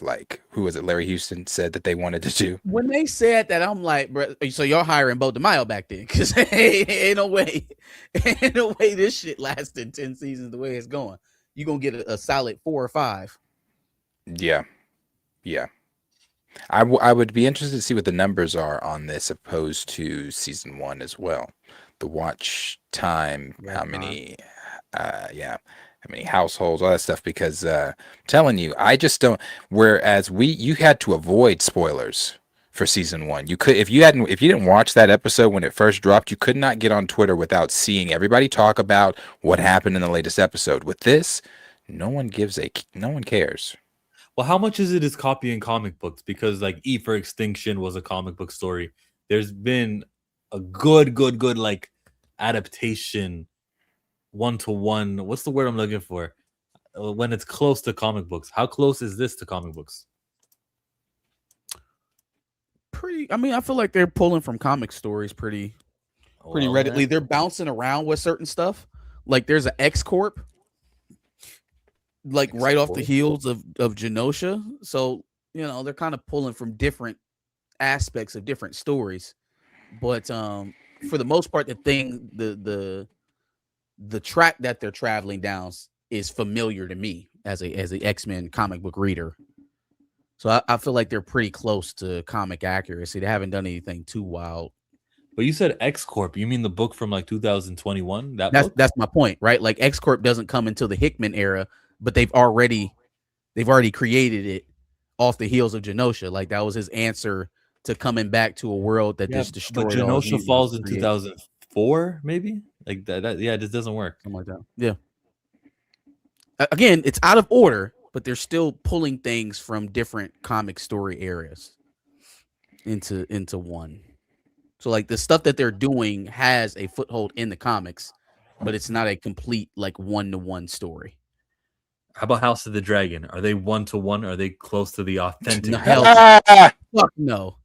who was it? Larry Houston said that they wanted to do. When they said that, I'm like, bro, so y'all hiring Bo DeMaio back then? Because ain't no way this shit lasted 10 seasons the way it's going. You're gonna get a solid 4 or 5. Yeah. I would be interested to see what the numbers are on this opposed to season 1 as well. The watch time, how many households, all that stuff, because I'm telling you, I just don't, whereas you had to avoid spoilers for season 1. You could, if you didn't watch that episode when it first dropped, you could not get on Twitter without seeing everybody talk about what happened in the latest episode. With this, no one cares. Well, how much is copying comic books? Because like E for Extinction was a comic book story. There's been a good like adaptation, 1-to-1. What's the word I'm looking for? When it's close to comic books. How close is this to comic books? I feel like they're pulling from comic stories pretty readily. They're bouncing around with certain stuff. Like there's an X Corp, like right off the heels of Genosha. So, they're kind of pulling from different aspects of different stories. But for the most part, the track that they're traveling down is familiar to me as a X-Men comic book reader. So I feel like they're pretty close to comic accuracy. They haven't done anything too wild. But you said X Corp. You mean the book from like 2021? That's my point, right? Like X Corp doesn't come until the Hickman era, but they've already created it off the heels of Genosha. Like that was his answer to coming back to a world that just destroyed. But Genosha falls in 2004, maybe. Like that. Yeah, this doesn't work. Something like that. Yeah. Again, it's out of order, but they're still pulling things from different comic story areas into one. So like the stuff that they're doing has a foothold in the comics, but it's not a complete like 1-to-1 story. How about House of the Dragon? Are they 1-to-1? Are they close to the authentic? No, hell no.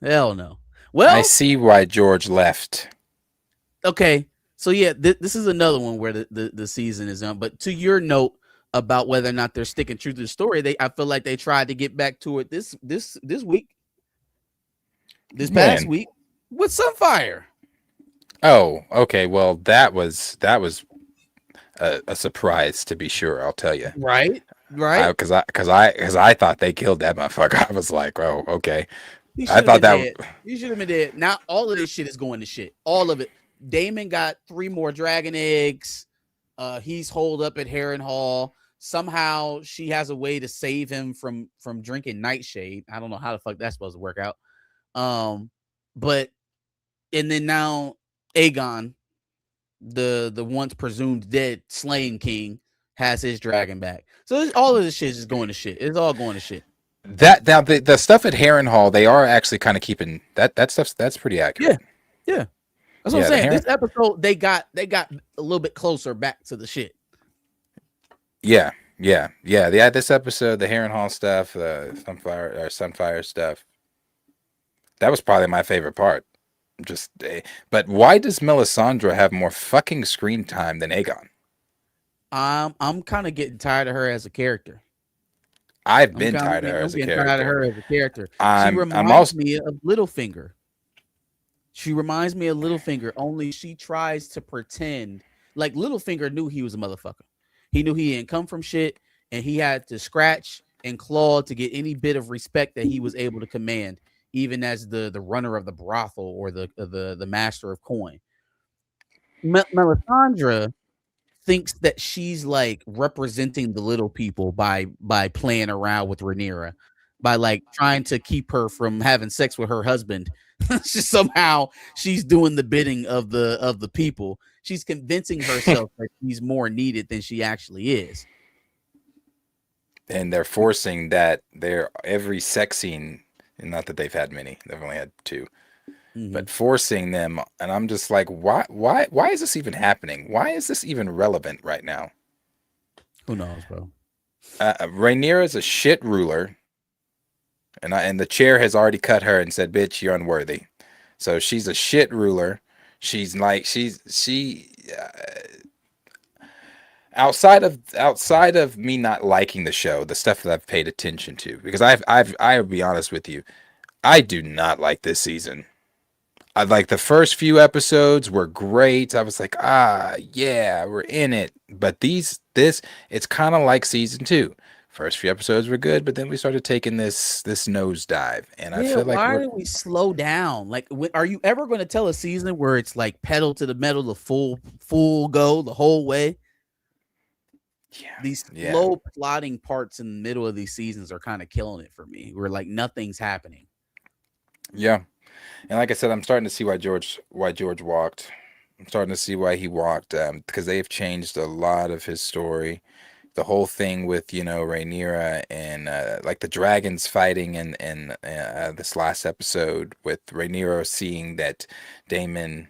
Hell no. Well, I see why George left. Okay, So yeah, this is another one where the season is on. But to your note about whether or not they're sticking true to the story, I feel like they tried to get back to it this week, this past week with Sunfire. Oh, okay. Well, that was a surprise, to be sure. I'll tell you. Right. Because I thought they killed that motherfucker. I was like, oh, okay. I thought that you should have been dead. Now all of this shit is going to shit. All of it. Damon got 3 more dragon eggs. He's holed up at Harrenhal. Somehow she has a way to save him from drinking Nightshade. I don't know how the fuck that's supposed to work out. But and then now Aegon, the once presumed dead slain king, has his dragon back. So all of this shit is going to shit. It's all going to shit. That now the stuff at Harrenhal, they are actually kind of keeping that stuff. That's pretty accurate. Yeah. That's what I'm saying. This episode, they got a little bit closer back to the shit. Yeah. This episode, the Harrenhal stuff, the Sunfire stuff, that was probably my favorite part. But why does Melisandre have more fucking screen time than Aegon? I'm kind of getting tired of her as a character. I've been tired of her as a character. Tired of her as a character. She reminds me of Littlefinger. She reminds me of Littlefinger, only she tries to pretend like Littlefinger knew he was a motherfucker. He knew he didn't come from shit, and he had to scratch and claw to get any bit of respect that he was able to command, even as the runner of the brothel or the master of coin. Melisandre thinks that she's like representing the little people by playing around with Rhaenyra, by like trying to keep her from having sex with her husband. Somehow she's doing the bidding of the people. She's convincing herself that she's more needed than she actually is. And they're forcing that every sex scene, and not that they've had many, they've only had 2, but forcing them. And I'm just like, why is this even happening? Why is this even relevant right now? Who knows, bro? Rhaenyra is a shit ruler. And the chair has already cut her and said, bitch, you're unworthy. So she's a shit ruler. She's like, outside of me not liking the show, the stuff that I've paid attention to, because I'll be honest with you, I do not like this season. I like the first few episodes were great. I was like, yeah, we're in it. But it's kind of like season 2. First few episodes were good, but then we started taking this nosedive, and I feel like why do we slow down? Like, are you ever going to tell a season where it's like pedal to the metal, the full go the whole way? Yeah, these slow plotting parts in the middle of these seasons are kind of killing it for me. Where like nothing's happening. Yeah, and like I said, I'm starting to see why George walked. I'm starting to see why he walked, because they have changed a lot of his story. The whole thing with Rhaenyra and like the dragons fighting in this last episode, with Rhaenyra seeing that Daemon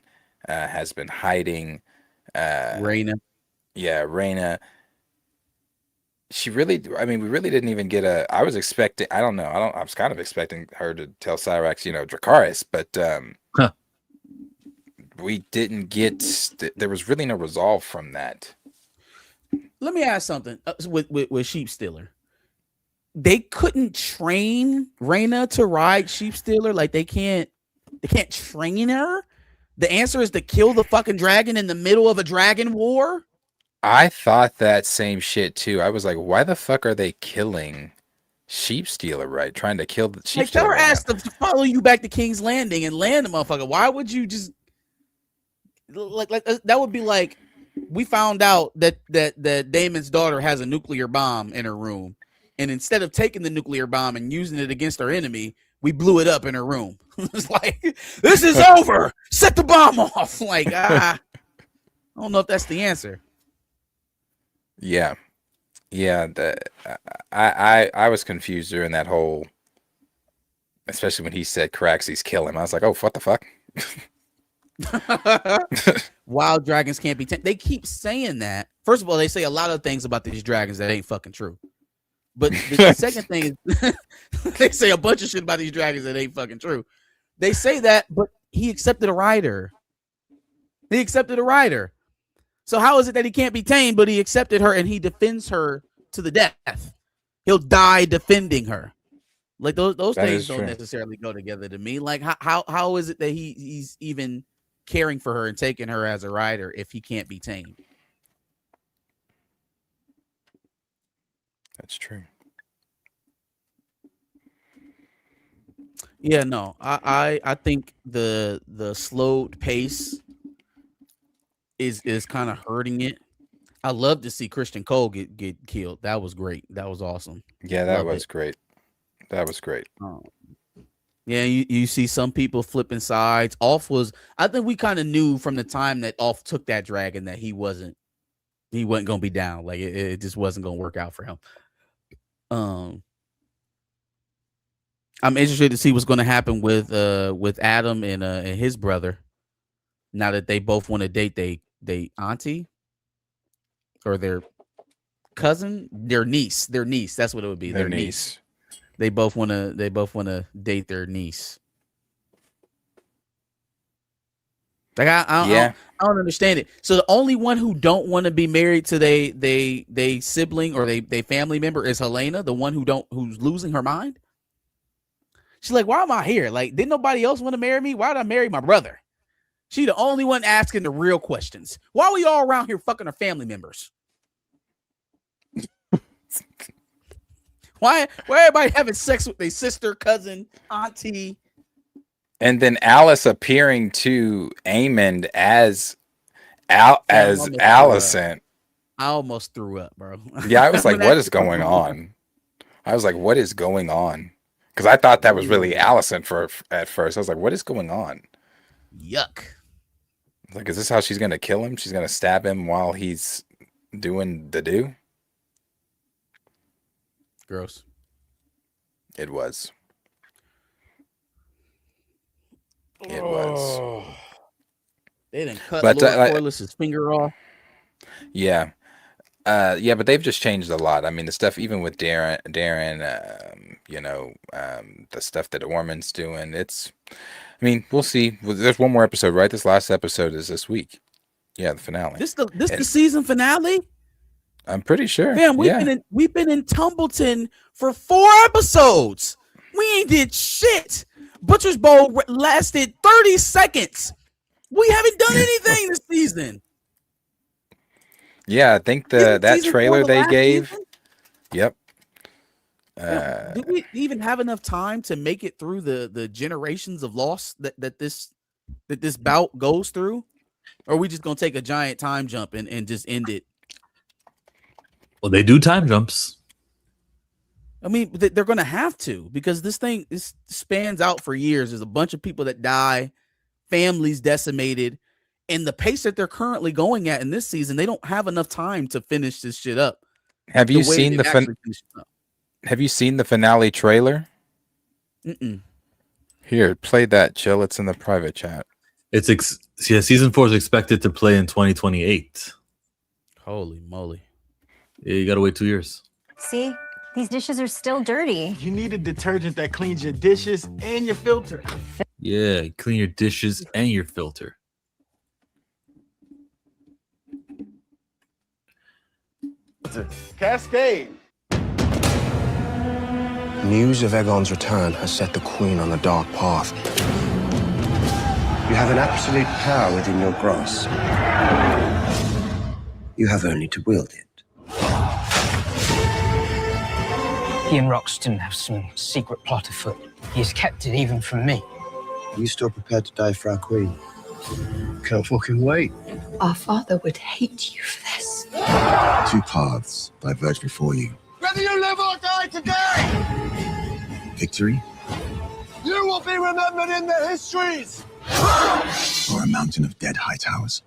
has been hiding Rhaena. Yeah, Rhaena. We really didn't even get I was expecting, I was kind of expecting her to tell Cyrax, Dracarys, but we didn't get, there was really no resolve from that. Let me ask something with Sheep Stealer. They couldn't train Rhaena to ride Sheep Stealer. Like they can't train her. The answer is to kill the fucking dragon in the middle of a dragon war. I thought that same shit too. I was like, why the fuck are they killing Sheep Stealer? Right, trying to kill the Sheep Stealer. Tell her ass to follow you back to King's Landing and land the motherfucker. Why would you just like that? Would be like, we found out that Damon's daughter has a nuclear bomb in her room, and instead of taking the nuclear bomb and using it against our enemy, we blew it up in her room. It's like, this is over. Set the bomb off. Like, I don't know if that's the answer. Yeah. I was confused during that whole, especially when he said Caraxes kill him. I was like, oh, what the fuck? Wild dragons can't be tamed. They keep saying that. First of all, they say a lot of things about these dragons that ain't fucking true. But the second thing is they say a bunch of shit about these dragons that ain't fucking true. They say that, but he accepted a rider. He accepted a rider. So how is it that he can't be tamed, but he accepted her and he defends her to the death? He'll die defending her. Like those things don't necessarily go together to me. Like how is it that he's even caring for her and taking her as a rider if he can't be tamed? That's true. Yeah, no, I think the slowed pace is kind of hurting it. I love to see Christian Cole get killed. That was great. That was awesome. Yeah, that was great. That was great. Yeah, you see some people flipping sides. I think we kind of knew from the time that Off took that dragon that he wasn't gonna be down. Like it just wasn't gonna work out for him. I'm interested to see what's going to happen with Adam and his brother. Now that they both want to date they auntie or their cousin, their niece. That's what it would be. Their niece. They both want to date their niece. Like I don't understand it. So the only one who don't want to be married to they sibling or they family member is Helena, the one who's losing her mind. She's like, why am I here? Like, didn't nobody else want to marry me? Why did I marry my brother? She the only one asking the real questions. Why are we all around here fucking our family members? Why everybody having sex with their sister, cousin, auntie? And then Alice appearing to Xmen as Allison. I almost threw up, bro. Yeah, I was like, what is going on? Because I thought that was really Allison at first. I was like, what is going on? Yuck. Like, is this how she's going to kill him? She's going to stab him while he's doing the do? Gross. It was. It was. They didn't cut Lord Corliss's finger off. Yeah. Yeah, but they've just changed a lot. I mean, the stuff even with Darren, the stuff that Orman's doing. I mean, we'll see. There's one more episode, right? This last episode is this week. Yeah, the finale. This the season finale? I'm pretty sure. Man, we've been in Tumbleton for 4 episodes. We ain't did shit. Butcher's Bowl lasted 30 seconds. We haven't done anything this season. Yeah, I think that trailer they gave. Season? Yep. Did we even have enough time to make it through the generations of loss that this bout goes through? Or are we just gonna take a giant time jump and just end it? Well, they do time jumps. I mean, they're gonna have to, because this spans out for years. There's a bunch of people that die, families decimated. And the pace that they're currently going at in this season, they don't have enough time to finish this shit up. Have you seen Have you seen the finale trailer? Mm-mm. Here, play that, Chill. It's in the private chat. Season 4 is expected to play in 2028. Holy moly! Yeah, you gotta wait 2 years. See, these dishes are still dirty. You need a detergent that cleans your dishes and your filter. Yeah, clean your dishes and your filter. Cascade. News of Aegon's return has set the Queen on a dark path. You have an absolute power within your grasp. You have only to wield it. He and Roxton have some secret plot afoot. He has kept it even from me. Are you still prepared to die for our Queen? Can't fucking wait. Our father would hate you for this. 2 paths diverge before you. Whether you live or die today, Victory you will be remembered in the histories. or a mountain of dead high towers.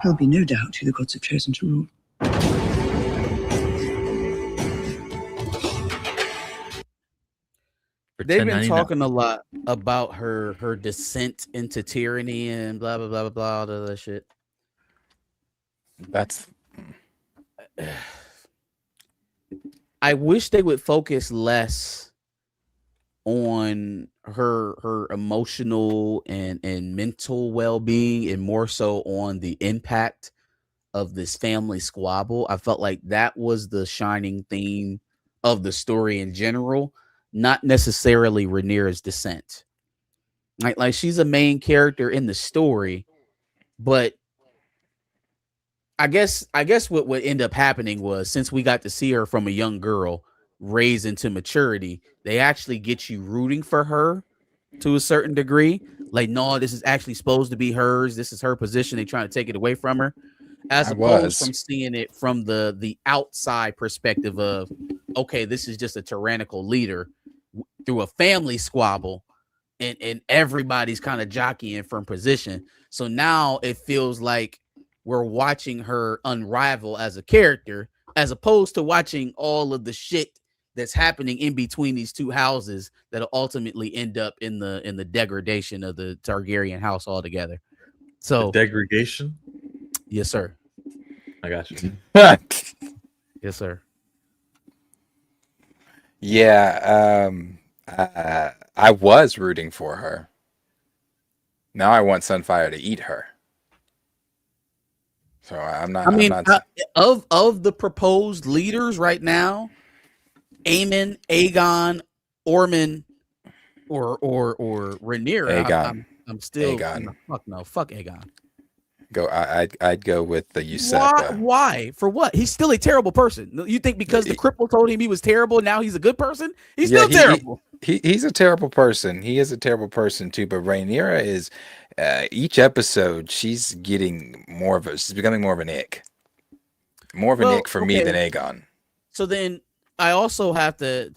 There'll be no doubt who the gods have chosen to rule. They've been talking a lot about her descent into tyranny and blah blah blah blah blah, all that shit. That's I wish they would focus less on her emotional and mental well-being and more so on the impact of this family squabble. I felt like that was the shining theme of the story in general, not necessarily Rhaenyra's descent. Like she's a main character in the story, but I guess what would end up happening was, since we got to see her from a young girl raised into maturity, they actually get you rooting for her to a certain degree. Like, no, this is actually supposed to be hers. This is her position. They're trying to take it away from her, as opposed from seeing it from the outside perspective of, okay, this is just a tyrannical leader through a family squabble, and everybody's kind of jockeying from position. So now it feels like we're watching her unravel as a character, as opposed to watching all of the shit that's happening in between these two houses that'll ultimately end up in the degradation of the Targaryen house altogether. So the degradation? Yes, sir. I got you. Yes, sir. Yeah, I was rooting for her. Now I want Sunfire to eat her. So I'm not. I mean, I'm not... of the proposed leaders right now, Aemon, Aegon, Ormond, or Rhaenyra. Aegon. I'm still Aegon. Fuck Aegon. I'd go with the usurper. Why? For what? He's still a terrible person. You think because the cripple told him he was terrible, now he's a good person? He's still terrible. He's a terrible person. He is a terrible person too. But Rhaenyra is, each episode she's becoming more of an ick. More of an ick for me than Aegon. So then I also have to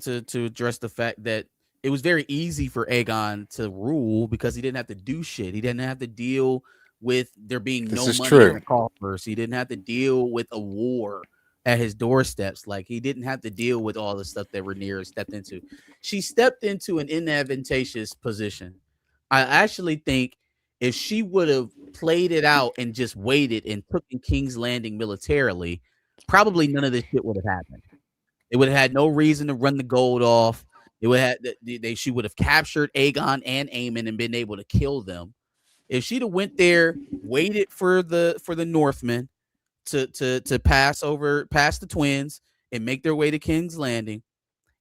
address the fact that it was very easy for Aegon to rule because he didn't have to do shit. He didn't have to deal with there being no money in the coffers. He didn't have to deal with a war at his doorsteps. Like, he didn't have to deal with all the stuff that Rhaenyra stepped into. She stepped into an inadvantageous position. I actually think if she would have played it out and just waited and took in King's Landing militarily, probably none of this shit would have happened. It would have had no reason to run the gold off. It would have she would have captured Aegon and Aemon and been able to kill them. If she'd have went there, waited for the Northmen to pass the twins and make their way to King's Landing,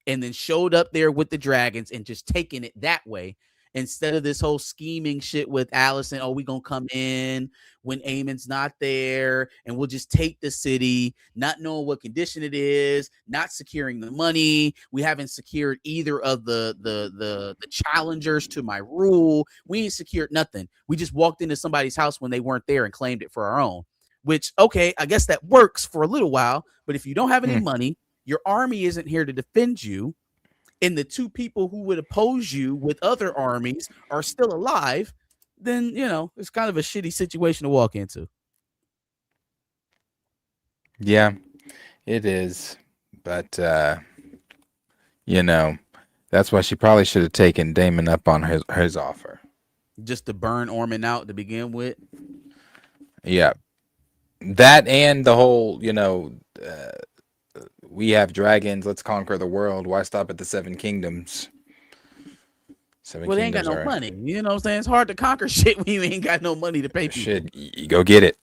and then showed up there with the dragons and just taken it that way, instead of this whole scheming shit with Alicent, oh, we gonna come in when Aemon's not there and we'll just take the city, not knowing what condition it is, not securing the money. We haven't secured either of the challengers to my rule. We ain't secured nothing. We just walked into somebody's house when they weren't there and claimed it for our own. Which, okay, I guess that works for a little while, but if you don't have any money, your army isn't here to defend you, and the two people who would oppose you with other armies are still alive, then, it's kind of a shitty situation to walk into. Yeah, it is. But, that's why she probably should have taken Daemon up on his offer. Just to burn Ormond out to begin with? Yeah. That and the whole, we have dragons, let's conquer the world. Why stop at the 7 kingdoms? They ain't got no money. You know what I'm saying? It's hard to conquer shit when you ain't got no money to pay people. Shit, you go get it.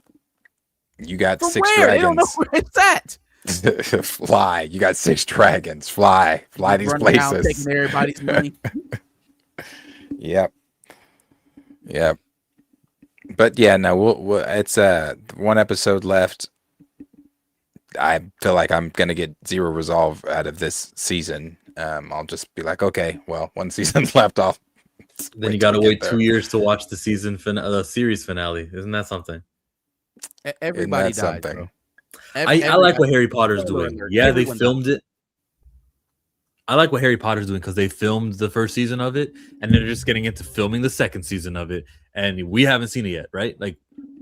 You got From 6 where? dragons. They don't know where it's at. Fly. You got 6 dragons. Fly these places. Taking everybody's money. Yep. But yeah, no, it's 1 episode left. I feel like I'm gonna get 0 resolve out of this season. I'll just be like, okay, well, 1 season's left off. Then you gotta wait 2 years to watch the series finale. Isn't that something? Everybody died, bro. I like what Harry Potter's doing. Yeah, they filmed it. I like what Harry Potter's doing because they filmed the first season of it, and they're just getting into filming the second season of it, and we haven't seen it yet, right? Like,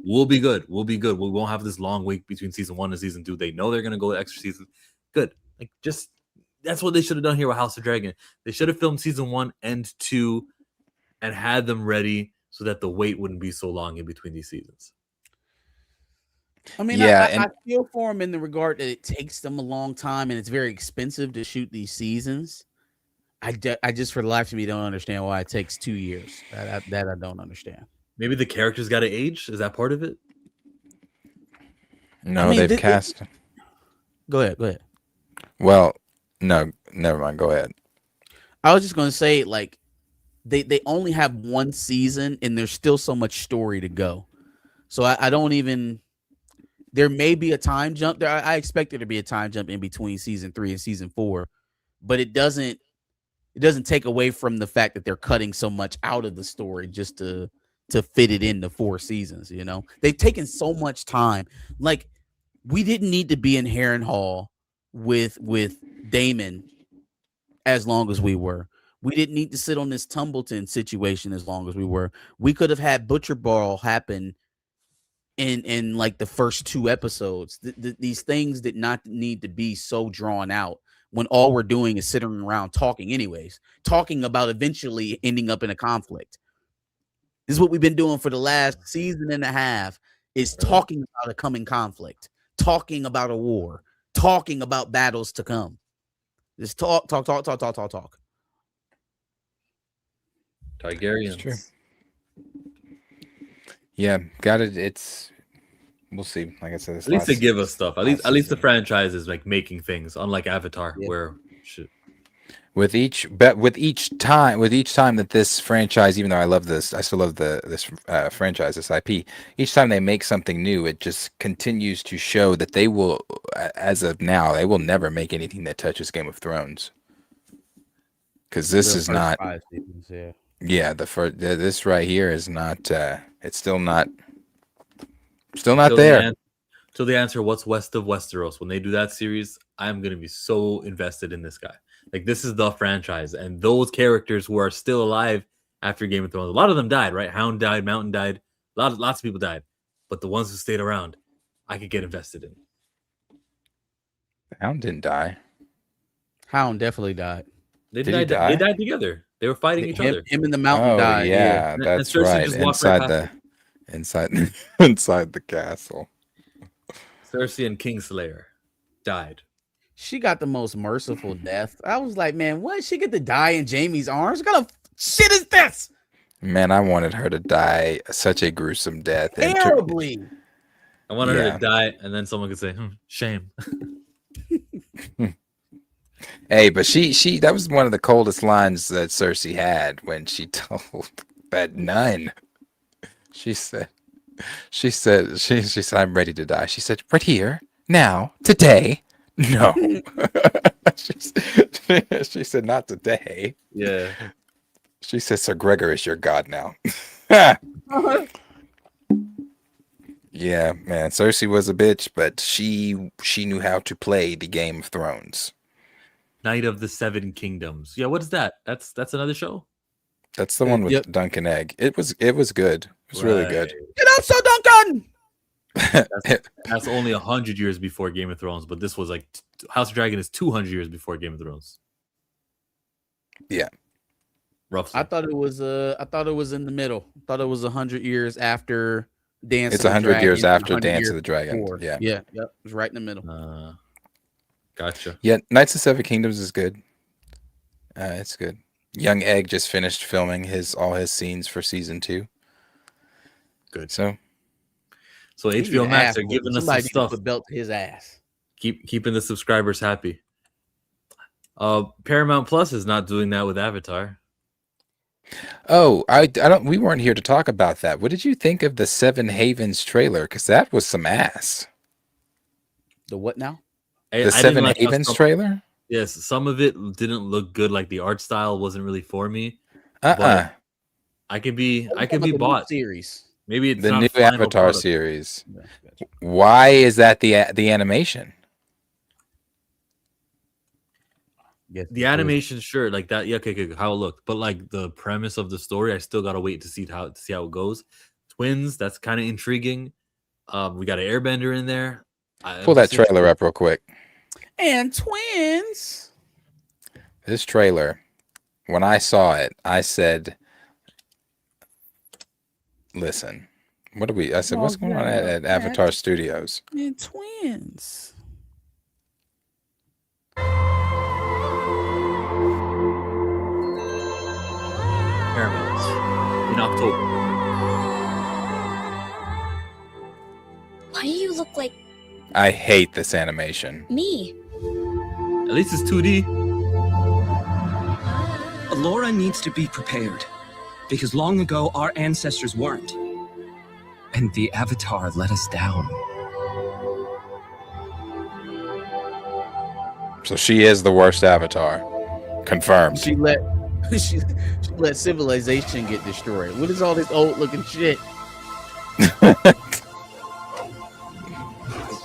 we'll be good. We won't have this long wait between season 1 and season 2. They know they're gonna go to extra seasons. Good. Like, just that's what they should have done here with House of Dragon. They should have filmed season 1 and 2 and had them ready so that the wait wouldn't be so long in between these seasons. I mean, Yeah, I feel for them in the regard that it takes them a long time and it's very expensive to shoot these seasons. I just for the life of me don't understand why it takes 2 years. That I don't understand. Maybe the characters got to age. Is that part of it? No, they've cast. Go ahead. Well, no, never mind. Go ahead. I was just going to say, like, they only have one season and there's still so much story to go. So I don't even. There may be a time jump there. I expect there to be a time jump in between season 3 and season 4, but it doesn't take away from the fact that they're cutting so much out of the story just to fit it into 4 seasons. You know, they've taken so much time. Like, we didn't need to be in Harrenhal with Damon as long as we were. We didn't need to sit on this Tumbleton situation as long as we were. We could have had Butcher Ball happen in like the first 2 episodes. These things did not need to be so drawn out when all we're doing is sitting around talking anyways, talking about eventually ending up in a conflict. This is what we've been doing for the last season and a half, is talking about a coming conflict, talking about a war, talking about battles to come. Just talk. Targaryens. It's true. Yeah, got it. It's we'll see. Like I said, At least they give us stuff. At least the franchise is like making things, unlike Avatar, where shit. With each time that this franchise, even though I love this, I still love this franchise, this IP. Each time they make something new, it just continues to show that they will, as of now, they will never make anything that touches Game of Thrones. Because this is not. 5 seasons, yeah. Yeah, this right here is not. It's still not there. Till they answer what's west of Westeros. When they do that series, I'm gonna be so invested in this guy. Like, this is the franchise, and those characters who are still alive after Game of Thrones. A lot of them died, right? Hound died, Mountain died, lots of people died, but the ones who stayed around, I could get invested in. Hound didn't die. Hound definitely died. They died together. They were fighting each other. Him and the Mountain died. Yeah, that's right. Inside the castle. Cersei and Kingslayer died. She got the most merciful death. I was like, man, what? She get to die in Jaime's arms? What kind of shit is this? Man, I wanted her to die such a gruesome death. Terribly. I wanted her to die, and then someone could say, shame. Hey, but she that was one of the coldest lines that Cersei had when she told that nun. She said, I'm ready to die. She said, right here, now, today. No. She said, not today. Yeah. She said, Sir Gregor is your god now. Yeah, man. Cersei was a bitch, but she knew how to play the Game of Thrones. Knight of the Seven Kingdoms. Yeah, what is that? That's another show? That's the one with Duncan Egg. It was good. It was really good. Get up, Sir Duncan! That's only 100 years before Game of Thrones, but this was like House of Dragon is 200 years before Game of Thrones. Yeah, roughly. I thought it was in the middle. I thought it was 100 years after Dance. It's 100 years after Dance of the Dragon. Before. Yeah, yep. It was right in the middle. Gotcha. Yeah, Knights of Seven Kingdoms is good. It's good. Young Egg just finished filming all his scenes for season 2. Good. So HBO Max are giving us some stuff. Put belt to his ass. Keeping the subscribers happy. Paramount Plus is not doing that with Avatar. Oh, I don't. We weren't here to talk about that. What did you think of the Seven Havens trailer? Because that was some ass. The what now? The Seven Havens trailer. Yes, some of it didn't look good. Like, the art style wasn't really for me. But I could be bought. Series. Maybe it's the not new final Avatar product. series. Why is that the animation? The animation, sure, like that. Yeah, okay, how it looked, but like the premise of the story, I still gotta wait to see how it goes. Twins, that's kind of intriguing. We got an Airbender in there. Pull that trailer up real quick. And twins. This trailer, when I saw it, I said, "Listen, What do we? I said, what's going on at Avatar Studios? Man, twins. Caramels in October. Why do you look like I hate this animation. me? At least it's 2D. Laura needs to be prepared, because long ago our ancestors weren't. And the Avatar let us down. So she is the worst Avatar. Confirmed. She let she let civilization get destroyed. What is all this old looking shit?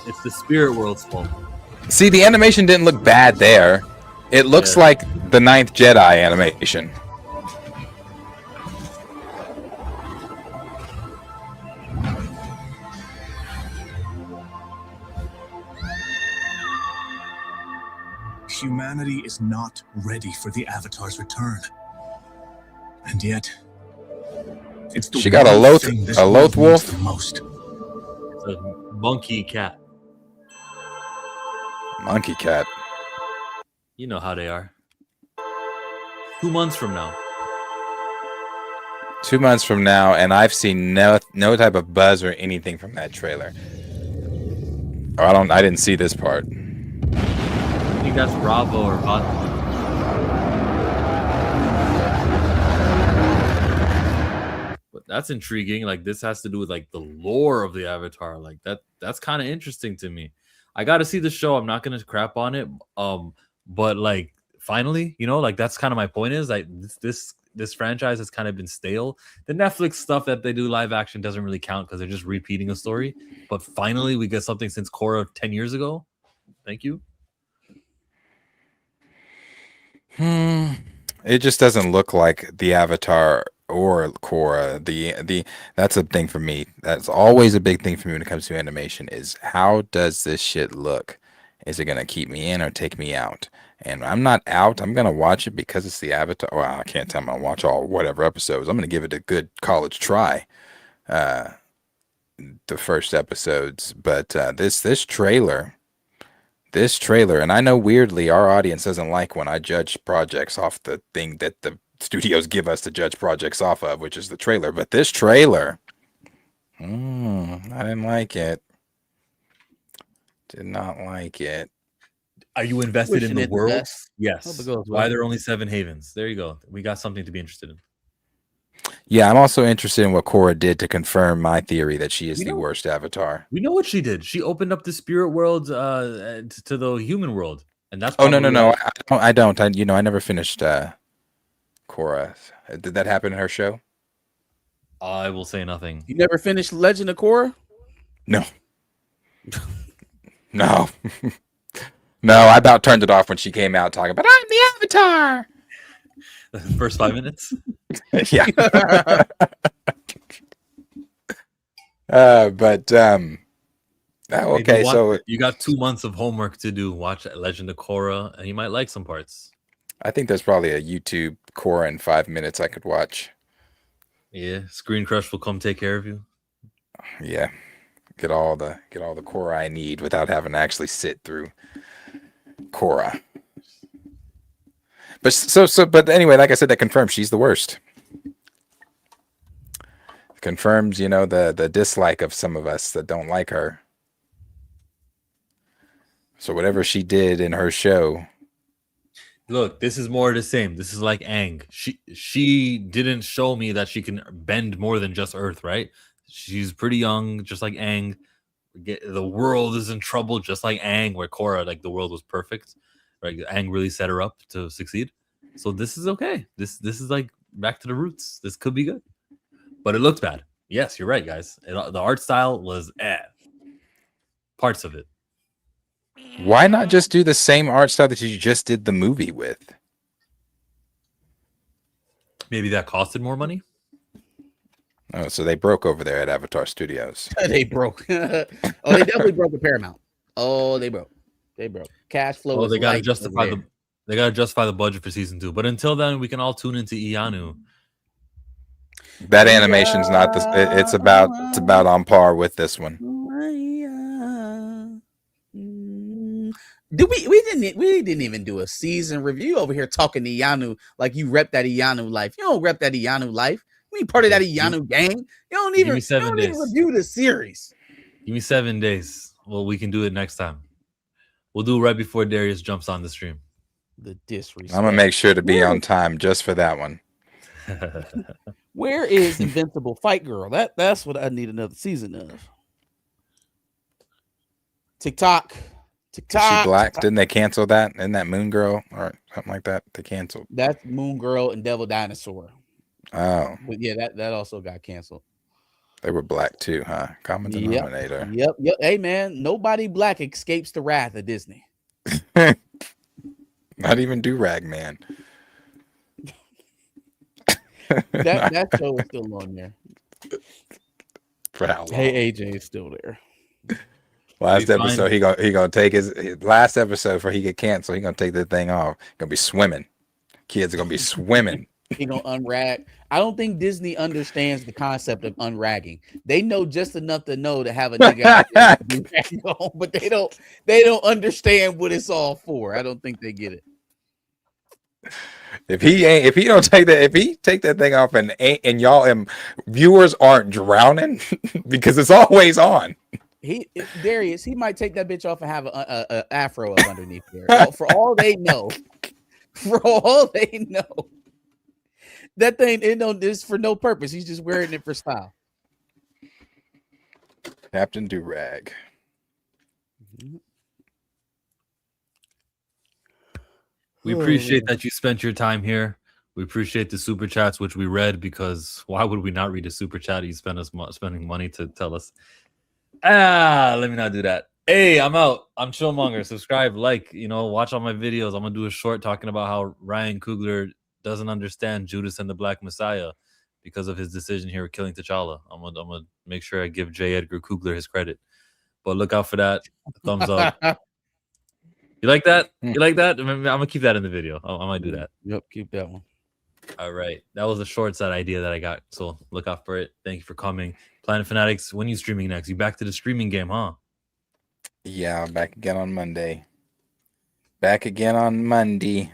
It's the spirit world's fault. See, the animation didn't look bad there. It looks like the 9th Jedi animation. Humanity is not ready for the Avatar's return. And yet, it's the She got a one thing this world loath needs wolf. the most. It's a monkey cat. Monkey cat. You know how they are. 2 months from now. 2 months from now, and I've seen no type of buzz or anything from that trailer. Oh, I didn't see this part. I think that's Bravo or HOTD. But that's intriguing. Like, this has to do with like the lore of the Avatar. Like that's kind of interesting to me. I got to see the show. I'm not gonna crap on it. But like, finally, you know, like that's kind of my point. Is like this franchise has kind of been stale. The Netflix stuff that they do live action doesn't really count because they're just repeating a story. But finally, we get something since Korra 10 years ago. Thank you. It just doesn't look like the Avatar or Korra. The that's a thing for me. That's always a big thing for me when it comes to animation. Is how does this shit look? Is it gonna keep me in or take me out? And I'm not out. I'm gonna watch it because it's the Avatar. Well, I can't tell I'm gonna watch all whatever episodes. I'm gonna give it a good college try. The first episodes, but this trailer, and I know weirdly our audience doesn't like when I judge projects off the thing that the studios give us to judge projects off of, which is the trailer. But this trailer, I didn't like it. Did not like it. Are you invested in the world? Yes. Hope it goes Why well. there are only 7 havens? There you go. We got something to be interested in. Yeah, I'm also interested in what Korra did to confirm my theory that she is the worst Avatar. We know what she did. She opened up the spirit world to the human world, and that's Oh no, probably I don't. I never finished Korra. Did that happen in her show? I will say nothing. You never finished Legend of Korra? No. No. No, I about turned it off when she came out talking about I'm the Avatar. First 5 minutes. Yeah. Okay, so you got 2 months of homework to do. Watch Legend of Korra, and you might like some parts. I think there's probably a YouTube Korra in 5 minutes I could watch. Yeah, Screen Crush will come take care of you. Yeah, get all the Korra I need without having to actually sit through Korra. But anyway, like I said, that confirms she's the worst. Confirms, the dislike of some of us that don't like her. So whatever she did in her show. Look, this is more of the same. This is like Aang. She didn't show me that she can bend more than just Earth, right? She's pretty young, just like Aang. The world is in trouble, just like Aang, where Korra, like the world was perfect. Right? Aang really set her up to succeed. So this is okay. This is like back to the roots. This could be good, but it looks bad. Yes, you're right, guys. The art style was parts of it. Why not just do the same art style that you just did the movie with? Maybe that costed more money. Oh, so they broke over there at Avatar Studios. They broke. Oh, they definitely broke at Paramount. Oh, they broke. Cash flow. Oh, they gotta justify the budget for season 2. But until then, we can all tune into Ianu. That animation's not this. It's about on par with this one. Did we didn't even do a season review over here talking to Ianu like you rep that Ianu life. You don't rep that Ianu life. You ain't part of that Ianu gang. You don't even review the series. Give me 7 days. Well, we can do it next time. We'll do it right before Darius jumps on the stream. The disrespect. I'm gonna make sure to be on time just for that one. Where is Invincible Fight Girl? That's what I need another season of. TikTok. Is she black? Didn't they cancel that? Isn't that Moon Girl or something like that? They canceled. That's Moon Girl and Devil Dinosaur. Oh, but yeah, that also got canceled. They were black too, huh? Common denominator. Yep. Hey man, nobody black escapes the wrath of Disney. Not even Do-Rag Man. that show is still on there. For how long? Hey, AJ is still there. Last episode, he gonna take his last episode before he get canceled. He gonna take the thing off. Gonna be swimming. Kids are gonna be swimming. He gonna unrag. I don't think Disney understands the concept of unragging. They know just enough to know to have a nigga, but they don't understand what it's all for. I don't think they get it. If he take that thing off and y'all viewers aren't drowning because it's always on. Darius, he might take that bitch off and have a afro up underneath there. For all they know, that thing is for no purpose. He's just wearing it for style. Captain Do-Rag. We appreciate that you spent your time here. We appreciate the super chats, which we read, because why would we not read a super chat? You spending money to tell us. Let me not do that. Hey, I'm out. I'm Chillmonger. Subscribe, watch all my videos. I'm gonna do a short talking about how Ryan Coogler doesn't understand Judas and the Black Messiah because of his decision here of killing T'Challa. I'm gonna make sure I give J. Edgar Coogler his credit. But look out for that. Thumbs up. You like that? You like that? I'm gonna keep that in the video. I might do that. Yep, keep that one. All right, that was a short set idea that I got, so look out for it. Thank you for coming. Planet Fanatics, when are you streaming next? You back to the streaming game, huh? Yeah, back again on Monday. Back again on Monday.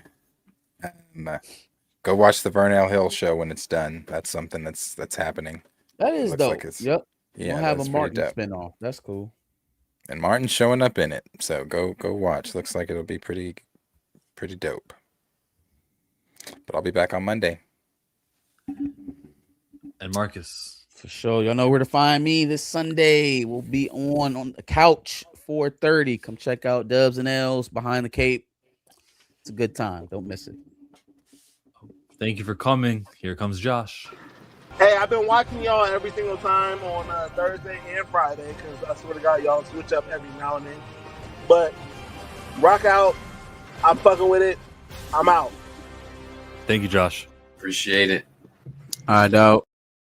Go watch the Vernell Hill show when it's done. That's something that's happening. That is dope. Yep. Yeah, we'll have a Martin spinoff. That's cool. And Martin's showing up in it, so go watch. Looks like it'll be pretty dope. But I'll be back on Monday. And Marcus, for sure, y'all know where to find me this Sunday. We'll be on the couch 4:30. Come check out Dubs and L's Behind the Cape. It's a good time. Don't miss it. Thank you for coming. Here comes Josh. Hey, I've been watching y'all every single time on Thursday and Friday, because I swear to God, y'all switch up every now and then. But rock out. I'm fucking with it. I'm out. Thank you, Josh. Appreciate it. I know.